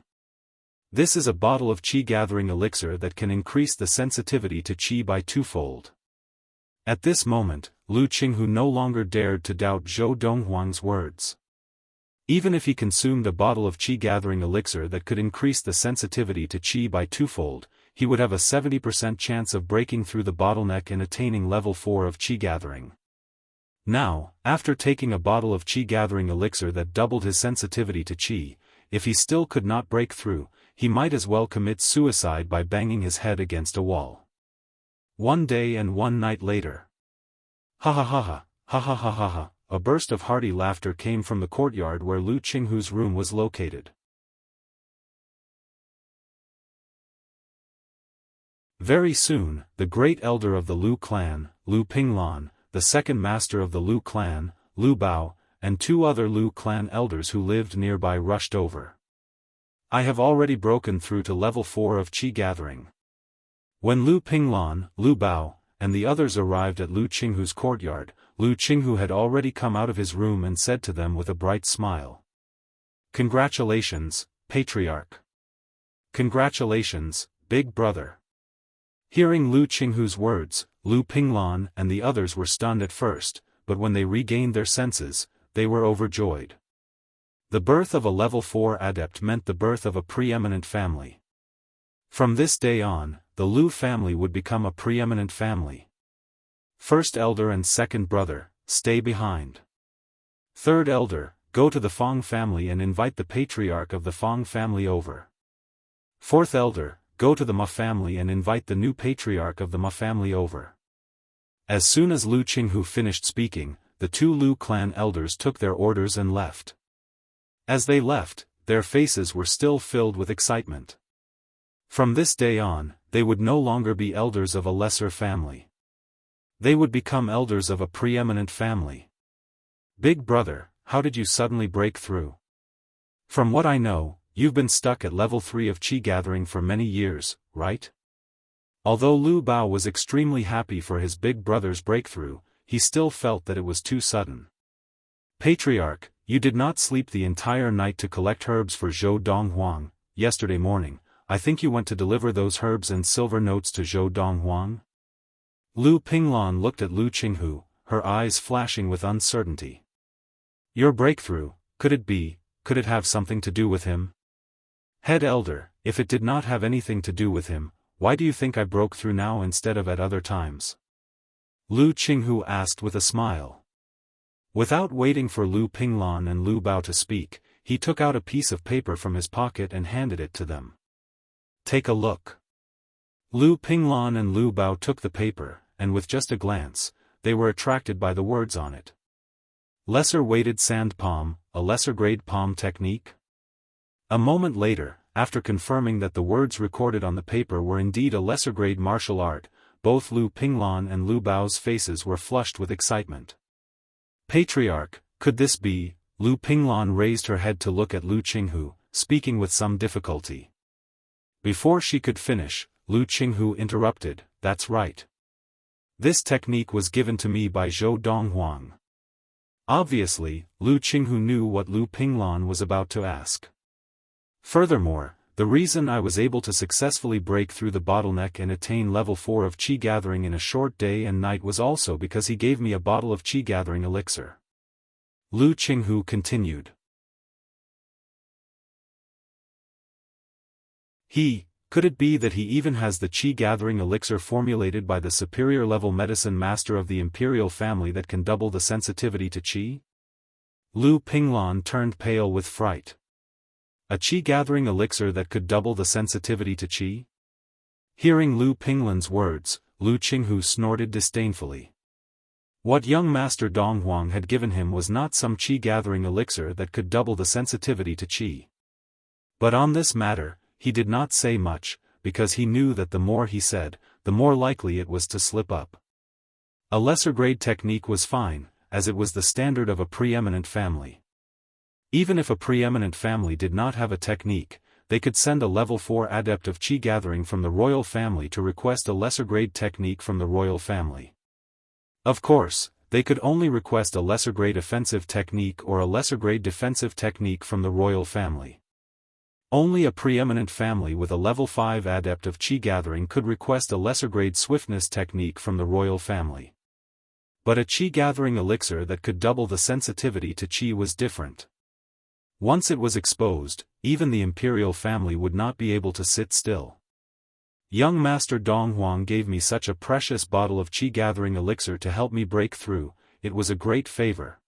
A: This is a bottle of Qi Gathering elixir that can increase the sensitivity to Qi by 2-fold. At this moment, Lu Qinghu no longer dared to doubt Zhou Donghuang's words. Even if he consumed a bottle of Qi Gathering elixir that could increase the sensitivity to Qi by 2-fold, he would have a 70% chance of breaking through the bottleneck and attaining level 4 of Qi Gathering. Now, after taking a bottle of Qi Gathering elixir that doubled his sensitivity to Qi, if he still could not break through, he might as well commit suicide by banging his head against a wall. One day and one night later. Ha ha ha ha, ha ha ha ha ha, a burst of hearty laughter came from the courtyard where Lu Qinghu's room was located. Very soon, the great elder of the Lu clan, Lu Pinglan, the second master of the Lu clan, Lu Bao, and 2 other Lu clan elders who lived nearby rushed over. I have already broken through to level 4 of Qi Gathering. When Lu Pinglan, Lu Bao, and the others arrived at Lu Qinghu's courtyard, Lu Qinghu had already come out of his room and said to them with a bright smile. Congratulations, Patriarch. Congratulations, Big Brother. Hearing Lu Qinghu's words, Lu Pinglan and the others were stunned at first, but when they regained their senses, they were overjoyed. The birth of a level 4 adept meant the birth of a preeminent family. From this day on, the Lu family would become a preeminent family. First elder and second brother, stay behind. Third elder, go to the Fong family and invite the patriarch of the Fong family over. Fourth elder, go to the Ma family and invite the new patriarch of the Ma family over. As soon as Lu Qinghu finished speaking, the 2 Lu clan elders took their orders and left. As they left, their faces were still filled with excitement. From this day on, they would no longer be elders of a lesser family. They would become elders of a preeminent family. Big brother, how did you suddenly break through? From what I know, you've been stuck at level 3 of Qi Gathering for many years, right? Although Lu Bao was extremely happy for his big brother's breakthrough, he still felt that it was too sudden. Patriarch, you did not sleep the entire night to collect herbs for Zhou Donghuang. Yesterday morning, I think you went to deliver those herbs and silver notes to Zhou Donghuang? Lu Pinglan looked at Lu Qinghu, her eyes flashing with uncertainty. Your breakthrough, could it have something to do with him? Head elder, if it did not have anything to do with him, why do you think I broke through now instead of at other times? Lu Qinghu asked with a smile. Without waiting for Lu Pinglan and Lu Bao to speak, he took out a piece of paper from his pocket and handed it to them. Take a look. Lu Pinglan and Lu Bao took the paper, and with just a glance, they were attracted by the words on it. Lesser weighted sand palm, a lesser grade palm technique? A moment later, after confirming that the words recorded on the paper were indeed a lesser grade martial art, both Lu Pinglan and Lu Bao's faces were flushed with excitement. Patriarch, could this be? Lu Pinglan raised her head to look at Lu Qinghu, speaking with some difficulty. Before she could finish, Lu Qinghu interrupted, that's right. This technique was given to me by Zhou Donghuang. Obviously, Lu Qinghu knew what Lu Pinglan was about to ask. Furthermore, the reason I was able to successfully break through the bottleneck and attain level 4 of Qi gathering in a short day and night was also because he gave me a bottle of Qi gathering elixir. Lu Qinghu continued. Could it be that he even has the Qi gathering elixir formulated by the superior level medicine master of the imperial family that can double the sensitivity to Qi? Lu Pinglan turned pale with fright. A Qi gathering elixir that could double the sensitivity to Qi? Hearing Lu Pinglan's words, Lu Qinghu snorted disdainfully. What young Master Donghuang had given him was not some Qi gathering elixir that could double the sensitivity to Qi. But on this matter, he did not say much, because he knew that the more he said, the more likely it was to slip up. A lesser-grade technique was fine, as it was the standard of a preeminent family. Even if a preeminent family did not have a technique, they could send a level 4 adept of Qi gathering from the royal family to request a lesser-grade technique from the royal family. Of course, they could only request a lesser-grade offensive technique or a lesser-grade defensive technique from the royal family. Only a preeminent family with a level 5 adept of Qi gathering could request a lesser-grade swiftness technique from the royal family. But a Qi gathering elixir that could double the sensitivity to Qi was different. Once it was exposed, even the imperial family would not be able to sit still. Young Master Donghuang gave me such a precious bottle of Qi gathering elixir to help me break through, it was a great favor.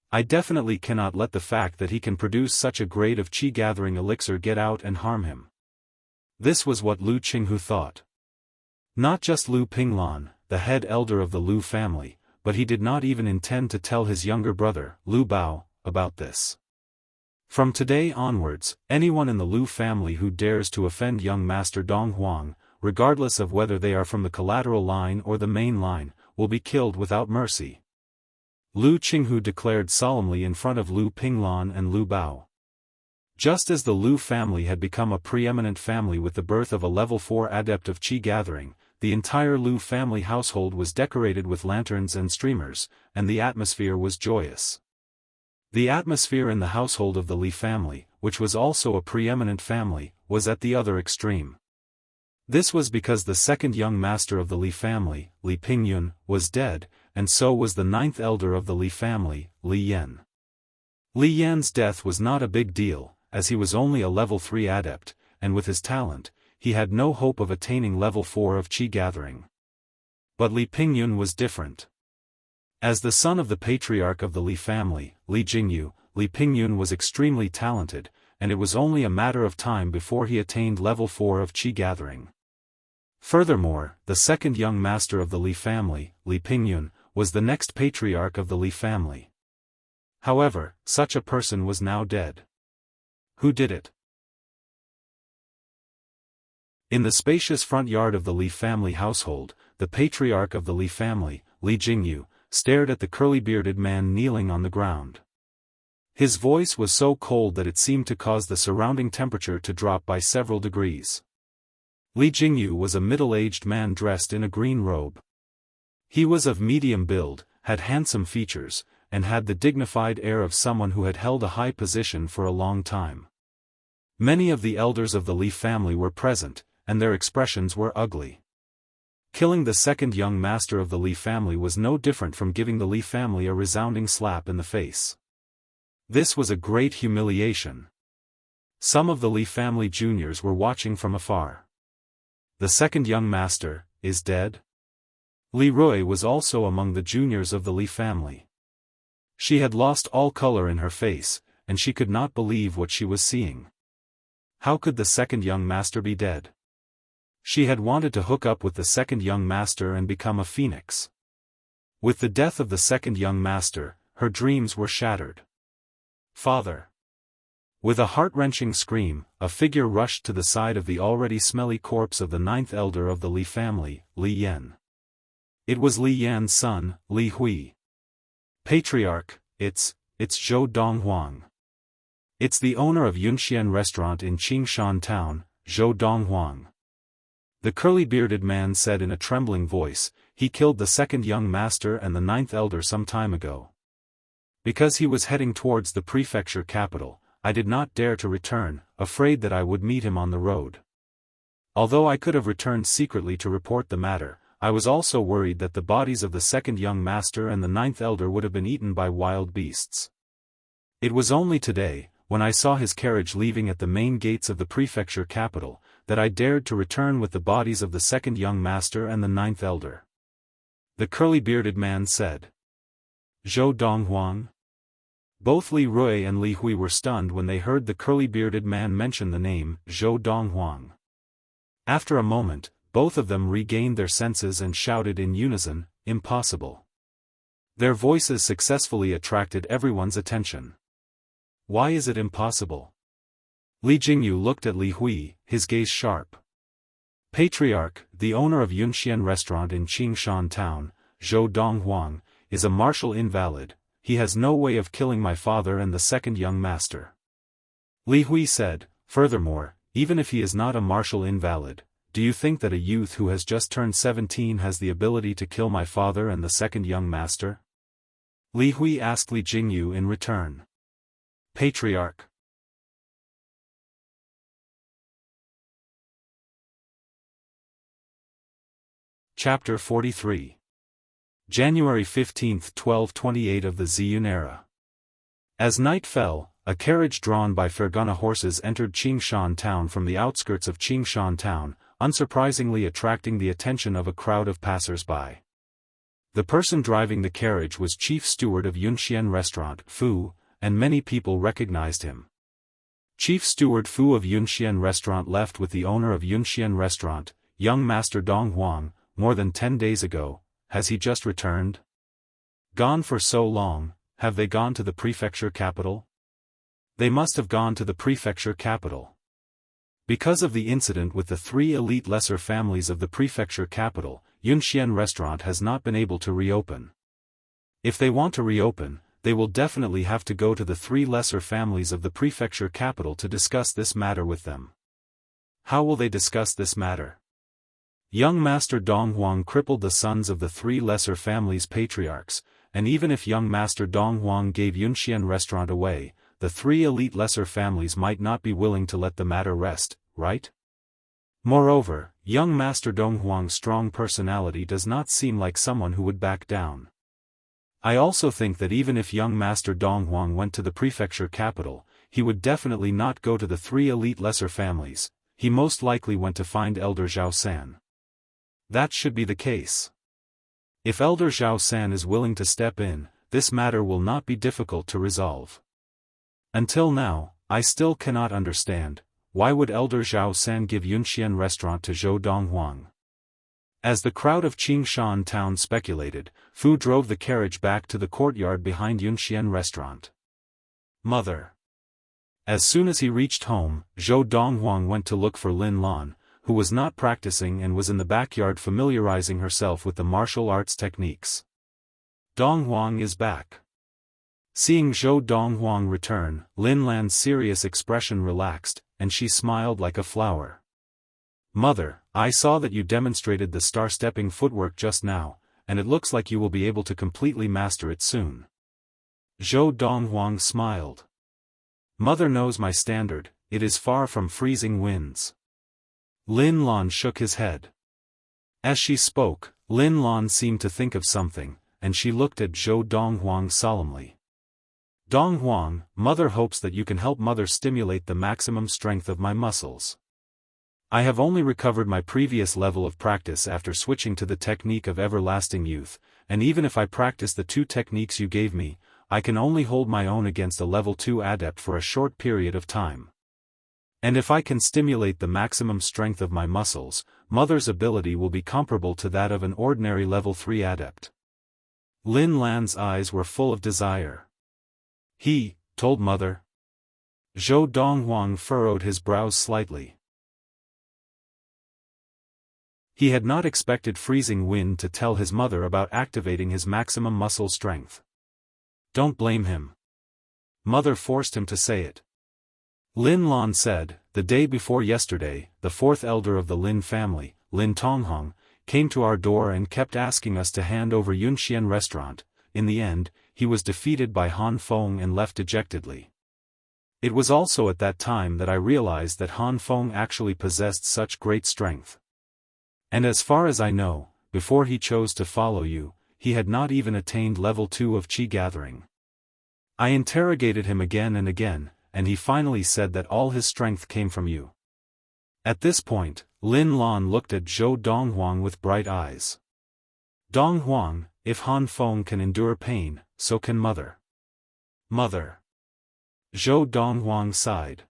A: I definitely cannot let the fact that he can produce such a grade of Qi gathering elixir get out and harm him. This was what Lu Qinghu thought. Not just Lu Pinglan, the head elder of the Lu family, but he did not even intend to tell his younger brother, Lu Bao, about this. From today onwards, anyone in the Lu family who dares to offend young Master Donghuang, regardless of whether they are from the collateral line or the main line, will be killed without mercy. Lu Qinghu declared solemnly in front of Lu Pinglan and Lu Bao. Just as the Lu family had become a preeminent family with the birth of a level 4 adept of Qi gathering, the entire Lu family household was decorated with lanterns and streamers, and the atmosphere was joyous. The atmosphere in the household of the Li family, which was also a preeminent family, was at the other extreme. This was because the second young master of the Li family, Li Pingyun, was dead, and so was the 9th elder of the Li family, Li Yan. Li Yan's death was not a big deal, as he was only a level 3 adept, and with his talent, he had no hope of attaining level 4 of Qi gathering. But Li Pingyun was different. As the son of the patriarch of the Li family, Li Jingyu, Li Pingyun was extremely talented, and it was only a matter of time before he attained level 4 of Qi gathering. Furthermore, the second young master of the Li family, Li Pingyun, was the next patriarch of the Li family. However, such a person was now dead. Who did it? In the spacious front yard of the Li family household, the patriarch of the Li family, Li Jingyu, stared at the curly-bearded man kneeling on the ground. His voice was so cold that it seemed to cause the surrounding temperature to drop by several degrees. Li Jingyu was a middle-aged man dressed in a green robe. He was of medium build, had handsome features, and had the dignified air of someone who had held a high position for a long time. Many of the elders of the Li family were present, and their expressions were ugly. Killing the second young master of the Li family was no different from giving the Li family a resounding slap in the face. This was a great humiliation. Some of the Li family juniors were watching from afar. The second young master is dead? Li Rui was also among the juniors of the Li family. She had lost all color in her face, and she could not believe what she was seeing. How could the second young master be dead? She had wanted to hook up with the second young master and become a phoenix. With the death of the second young master, her dreams were shattered. Father! With a heart-wrenching scream, a figure rushed to the side of the already smelly corpse of the 9th elder of the Li family, Li Yan. It was Li Yan's son, Li Hui. Patriarch, it's Zhou Donghuang. It's the owner of Yunxian restaurant in Qingshan town, Zhou Donghuang. The curly-bearded man said in a trembling voice, he killed the second young master and the 9th elder some time ago. Because he was heading towards the prefecture capital, I did not dare to return, afraid that I would meet him on the road. Although I could have returned secretly to report the matter, I was also worried that the bodies of the second young master and the ninth elder would have been eaten by wild beasts. It was only today, when I saw his carriage leaving at the main gates of the prefecture capital, that I dared to return with the bodies of the second young master and the ninth elder. The curly-bearded man said. Zhou Donghuang? Both Li Rui and Li Hui were stunned when they heard the curly-bearded man mention the name, Zhou Donghuang. After a moment, both of them regained their senses and shouted in unison, "Impossible." Their voices successfully attracted everyone's attention. Why is it impossible? Li Jingyu looked at Li Hui, his gaze sharp. Patriarch, the owner of Yunxian restaurant in Qingshan town, Zhou Donghuang, is a martial invalid. He has no way of killing my father and the second young master. Li Hui said, furthermore, even if he is not a martial invalid, do you think that a youth who has just turned 17 has the ability to kill my father and the second young master? Li Hui asked Li Jingyu in return. Patriarch. Chapter 43. January 15, 1228 of the Ziyun era. As night fell, a carriage drawn by Fergana horses entered Qingshan town from the outskirts of Qingshan town, unsurprisingly attracting the attention of a crowd of passers-by. The person driving the carriage was chief steward of Yunxian restaurant, Fu, and many people recognized him. Chief steward Fu of Yunxian restaurant left with the owner of Yunxian restaurant, young master Dong Huang, more than 10 days ago. Has he just returned? Gone for so long, have they gone to the prefecture capital? They must have gone to the prefecture capital. Because of the incident with the 3 elite lesser families of the prefecture capital, Yunxian restaurant has not been able to reopen. If they want to reopen, they will definitely have to go to the 3 lesser families of the prefecture capital to discuss this matter with them. How will they discuss this matter? Young Master Dong Huang crippled the sons of the 3 lesser families' patriarchs, and even if young Master Dong Huang gave Yunxian restaurant away, the 3 elite lesser families might not be willing to let the matter rest, right? Moreover, young Master Dong Huang's strong personality does not seem like someone who would back down. I also think that even if young Master Dong Huang went to the prefecture capital, he would definitely not go to the 3 elite lesser families. He most likely went to find Elder Zhao San. That should be the case. If Elder Zhao San is willing to step in, this matter will not be difficult to resolve. Until now, I still cannot understand, why would Elder Zhao San give Yunxian restaurant to Zhou Donghuang? As the crowd of Qingshan town speculated, Fu drove the carriage back to the courtyard behind Yunxian restaurant. Mother. As soon as he reached home, Zhou Donghuang went to look for Lin Lan, who was not practicing and was in the backyard familiarizing herself with the martial arts techniques. Donghuang is back. Seeing Zhou Donghuang return, Lin Lan's serious expression relaxed, and she smiled like a flower. Mother, I saw that you demonstrated the star-stepping footwork just now, and it looks like you will be able to completely master it soon. Zhou Donghuang smiled. Mother knows my standard, it is far from freezing winds. Lin Lan shook his head. As she spoke, Lin Lan seemed to think of something, and she looked at Zhou Donghuang solemnly. Donghuang, Mother hopes that you can help Mother stimulate the maximum strength of my muscles. I have only recovered my previous level of practice after switching to the technique of everlasting youth, and even if I practice the 2 techniques you gave me, I can only hold my own against a level 2 adept for a short period of time. And if I can stimulate the maximum strength of my muscles, Mother's ability will be comparable to that of an ordinary level 3 adept. Lin Lan's eyes were full of desire. He told Mother. Zhou Donghuang furrowed his brows slightly. He had not expected Freezing Wind to tell his mother about activating his maximum muscle strength. Don't blame him. Mother forced him to say it. Lin Lan said, the day before yesterday, the 4th elder of the Lin family, Lin Tonghong, came to our door and kept asking us to hand over Yunxian restaurant. In the end, he was defeated by Han Feng and left dejectedly. It was also at that time that I realized that Han Feng actually possessed such great strength. And as far as I know, before he chose to follow you, he had not even attained level 2 of Qi gathering. I interrogated him again and again, and he finally said that all his strength came from you. At this point, Lin Lan looked at Zhou Donghuang with bright eyes. Donghuang, if Han Feng can endure pain, so can Mother. Mother. Zhou Donghuang sighed.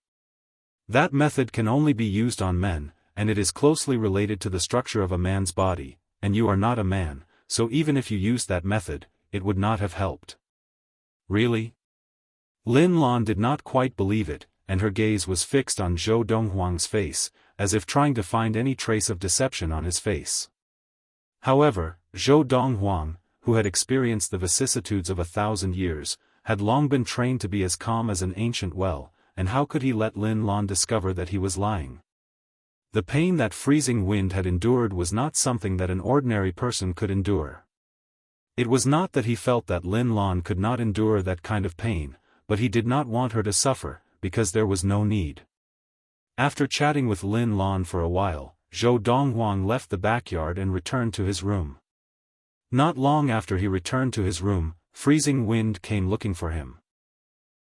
A: That method can only be used on men, and it is closely related to the structure of a man's body, and you are not a man, so even if you used that method, it would not have helped. Really? Lin Lan did not quite believe it, and her gaze was fixed on Zhou Donghuang's face, as if trying to find any trace of deception on his face. However, Zhou Donghuang, who had experienced the vicissitudes of 1,000 years, had long been trained to be as calm as an ancient well, and how could he let Lin Lan discover that he was lying? The pain that freezing wind had endured was not something that an ordinary person could endure. It was not that he felt that Lin Lan could not endure that kind of pain, but he did not want her to suffer, because there was no need. After chatting with Lin Lan for a while, Zhou Donghuang left the backyard and returned to his room. Not long after he returned to his room, freezing wind came looking for him.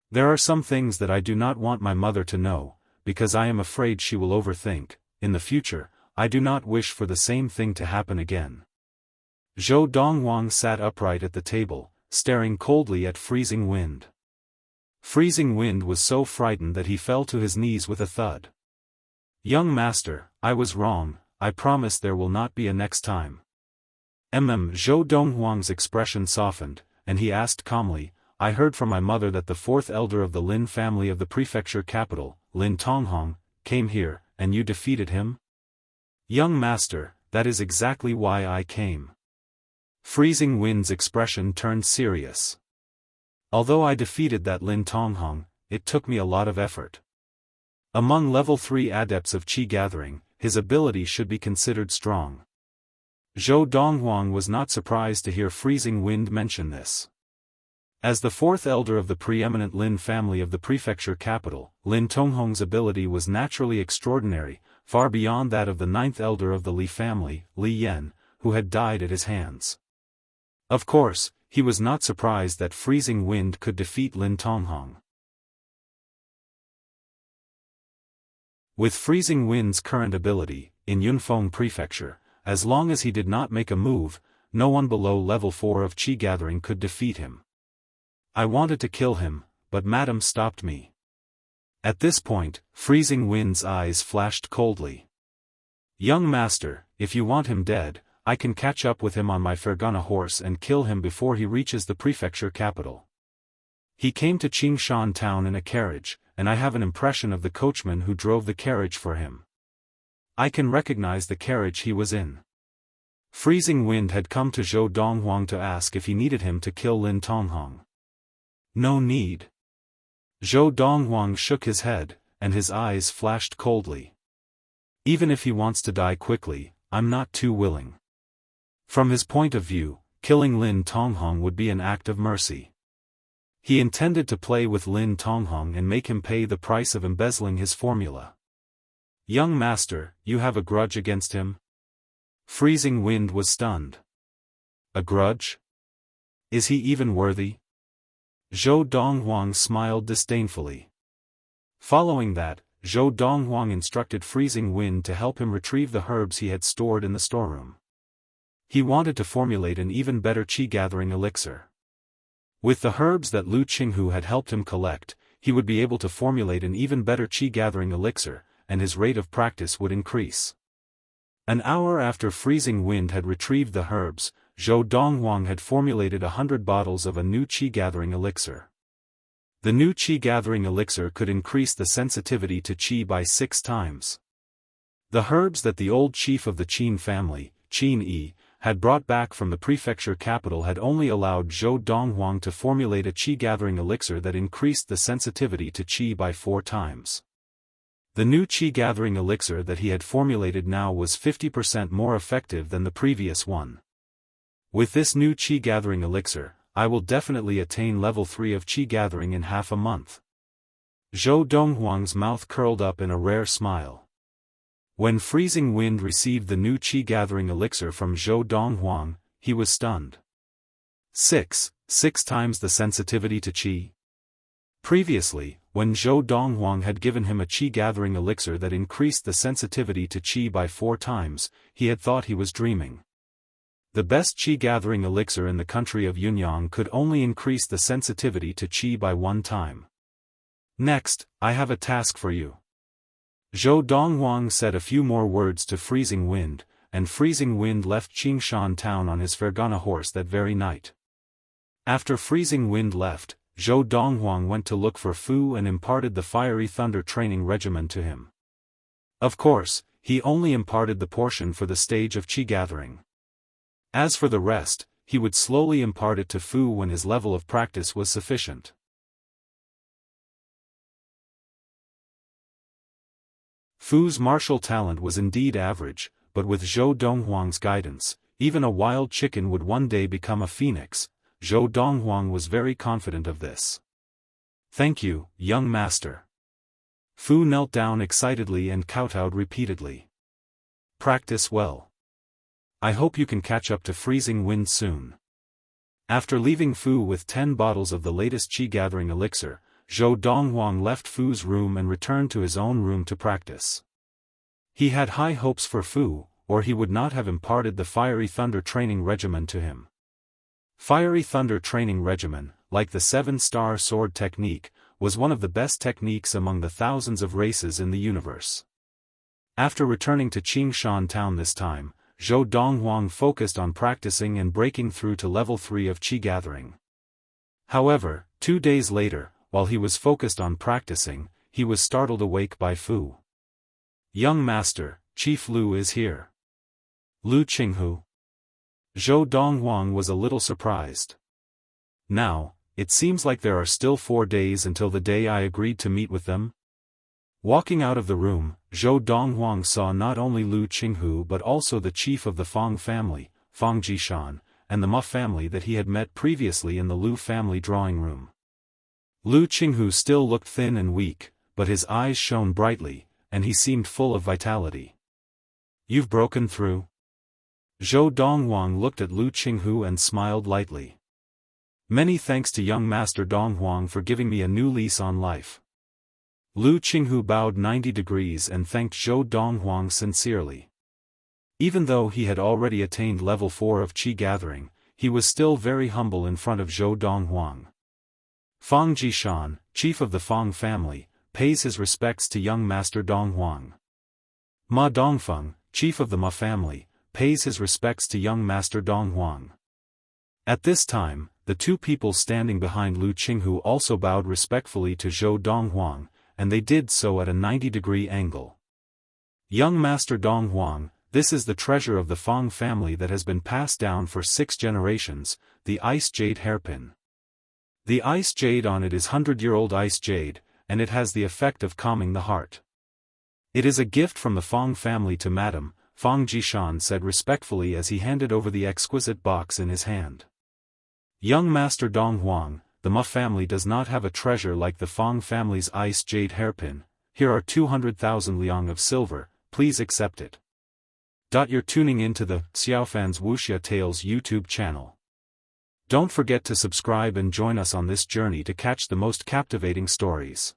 A: There are some things that I do not want my mother to know, because I am afraid she will overthink. In the future, I do not wish for the same thing to happen again. Zhou Donghuang sat upright at the table, staring coldly at freezing wind. Freezing wind was so frightened that he fell to his knees with a thud. Young master, I was wrong, I promise there will not be a next time. Zhou Donghuang's expression softened, and he asked calmly, I heard from my mother that the fourth elder of the Lin family of the prefecture capital, Lin Tonghong, came here, and you defeated him? Young master, that is exactly why I came. Freezing Wind's expression turned serious. Although I defeated that Lin Tonghong, it took me a lot of effort. Among level 3 adepts of Qi gathering, his ability should be considered strong. Zhou Donghuang was not surprised to hear Freezing Wind mention this. As the fourth elder of the preeminent Lin family of the prefecture capital, Lin Tonghong's ability was naturally extraordinary, far beyond that of the ninth elder of the Li family, Li Yan, who had died at his hands. Of course, he was not surprised that Freezing Wind could defeat Lin Tonghong. With Freezing Wind's current ability, in Yunfeng Prefecture, as long as he did not make a move, no one below level 4 of Qi gathering could defeat him. I wanted to kill him, but Madame stopped me. At this point, Freezing Wind's eyes flashed coldly. Young master, if you want him dead, I can catch up with him on my Fergana horse and kill him before he reaches the prefecture capital. He came to Qingshan town in a carriage, and I have an impression of the coachman who drove the carriage for him. I can recognize the carriage he was in. Freezing Wind had come to Zhou Donghuang to ask if he needed him to kill Lin Tonghong. No need. Zhou Donghuang shook his head, and his eyes flashed coldly. Even if he wants to die quickly, I'm not too willing. From his point of view, killing Lin Tonghong would be an act of mercy. He intended to play with Lin Tonghong and make him pay the price of embezzling his formula. Young master, you have a grudge against him? Freezing Wind was stunned. A grudge? Is he even worthy? Zhou Donghuang smiled disdainfully. Following that, Zhou Donghuang instructed Freezing Wind to help him retrieve the herbs he had stored in the storeroom. He wanted to formulate an even better Qi gathering elixir. With the herbs that Lu Qinghu had helped him collect, he would be able to formulate an even better Qi gathering elixir, and his rate of practice would increase. An hour after Freezing Wind had retrieved the herbs, Zhou Donghuang had formulated 100 bottles of a new Qi gathering elixir. The new Qi gathering elixir could increase the sensitivity to Qi by 6 times. The herbs that the old chief of the Qin family, Qin Yi, had brought back from the prefecture capital had only allowed Zhou Donghuang to formulate a Qi gathering elixir that increased the sensitivity to Qi by 4 times. The new Qi gathering elixir that he had formulated now was 50% more effective than the previous one. With this new Qi gathering elixir, I will definitely attain level 3 of Qi gathering in half a month. Zhou Donghuang's mouth curled up in a rare smile. When Freezing Wind received the new Qi-gathering elixir from Zhou Donghuang, he was stunned. 6 times the sensitivity to Qi. Previously, when Zhou Donghuang had given him a Qi-gathering elixir that increased the sensitivity to Qi by 4 times, he had thought he was dreaming. The best Qi-gathering elixir in the country of Yunyang could only increase the sensitivity to Qi by 1 time. Next, I have a task for you. Zhou Donghuang said a few more words to Freezing Wind, and Freezing Wind left Qingshan town on his Fergana horse that very night. After Freezing Wind left, Zhou Donghuang went to look for Fu and imparted the Fiery Thunder training regimen to him. Of course, he only imparted the portion for the stage of Qi gathering. As for the rest, he would slowly impart it to Fu when his level of practice was sufficient. Fu's martial talent was indeed average, but with Zhou Donghuang's guidance, even a wild chicken would one day become a phoenix. Zhou Donghuang was very confident of this. Thank you, young master. Fu knelt down excitedly and kowtowed repeatedly. Practice well. I hope you can catch up to Freezing Wind soon. After leaving Fu with 10 bottles of the latest Qi-gathering elixir, Zhou Donghuang left Fu's room and returned to his own room to practice. He had high hopes for Fu, or he would not have imparted the Fiery Thunder training regimen to him. Fiery Thunder training regimen, like the 7-star sword technique, was one of the best techniques among the thousands of races in the universe. After returning to Qingshan town this time, Zhou Donghuang focused on practicing and breaking through to level 3 of Qi gathering. However, 2 days later, while he was focused on practicing, he was startled awake by Fu. Young master, Chief Lu is here. Lu Qinghu. Zhou Donghuang was a little surprised. Now, it seems like there are still 4 days until the day I agreed to meet with them. Walking out of the room, Zhou Donghuang saw not only Lu Qinghu but also the chief of the Fang family, Fang Jishan, and the Ma family that he had met previously in the Lu family drawing room. Lu Qinghu still looked thin and weak, but his eyes shone brightly, and he seemed full of vitality. You've broken through? Zhou Donghuang looked at Lu Qinghu and smiled lightly. Many thanks to young master Donghuang for giving me a new lease on life. Lu Qinghu bowed 90 degrees and thanked Zhou Donghuang sincerely. Even though he had already attained level 4 of Qi gathering, he was still very humble in front of Zhou Donghuang. Fang Jishan, chief of the Fang family, pays his respects to young master Donghuang. Ma Dongfeng, chief of the Ma family, pays his respects to young master Donghuang. At this time, the 2 people standing behind Lu Qinghu also bowed respectfully to Zhou Donghuang, and they did so at a 90-degree angle. Young master Donghuang, this is the treasure of the Fang family that has been passed down for 6 generations, the ice jade hairpin. The ice jade on it is 100-year-old ice jade, and it has the effect of calming the heart. It is a gift from the Fang family to Madam, Fang Jishan said respectfully as he handed over the exquisite box in his hand. Young master Donghuang, the Ma family does not have a treasure like the Fang family's ice jade hairpin. Here are 200,000 liang of silver, please accept it. You're tuning in to the Xiaofan's Wuxia Tales YouTube channel. Don't forget to subscribe and join us on this journey to catch the most captivating stories.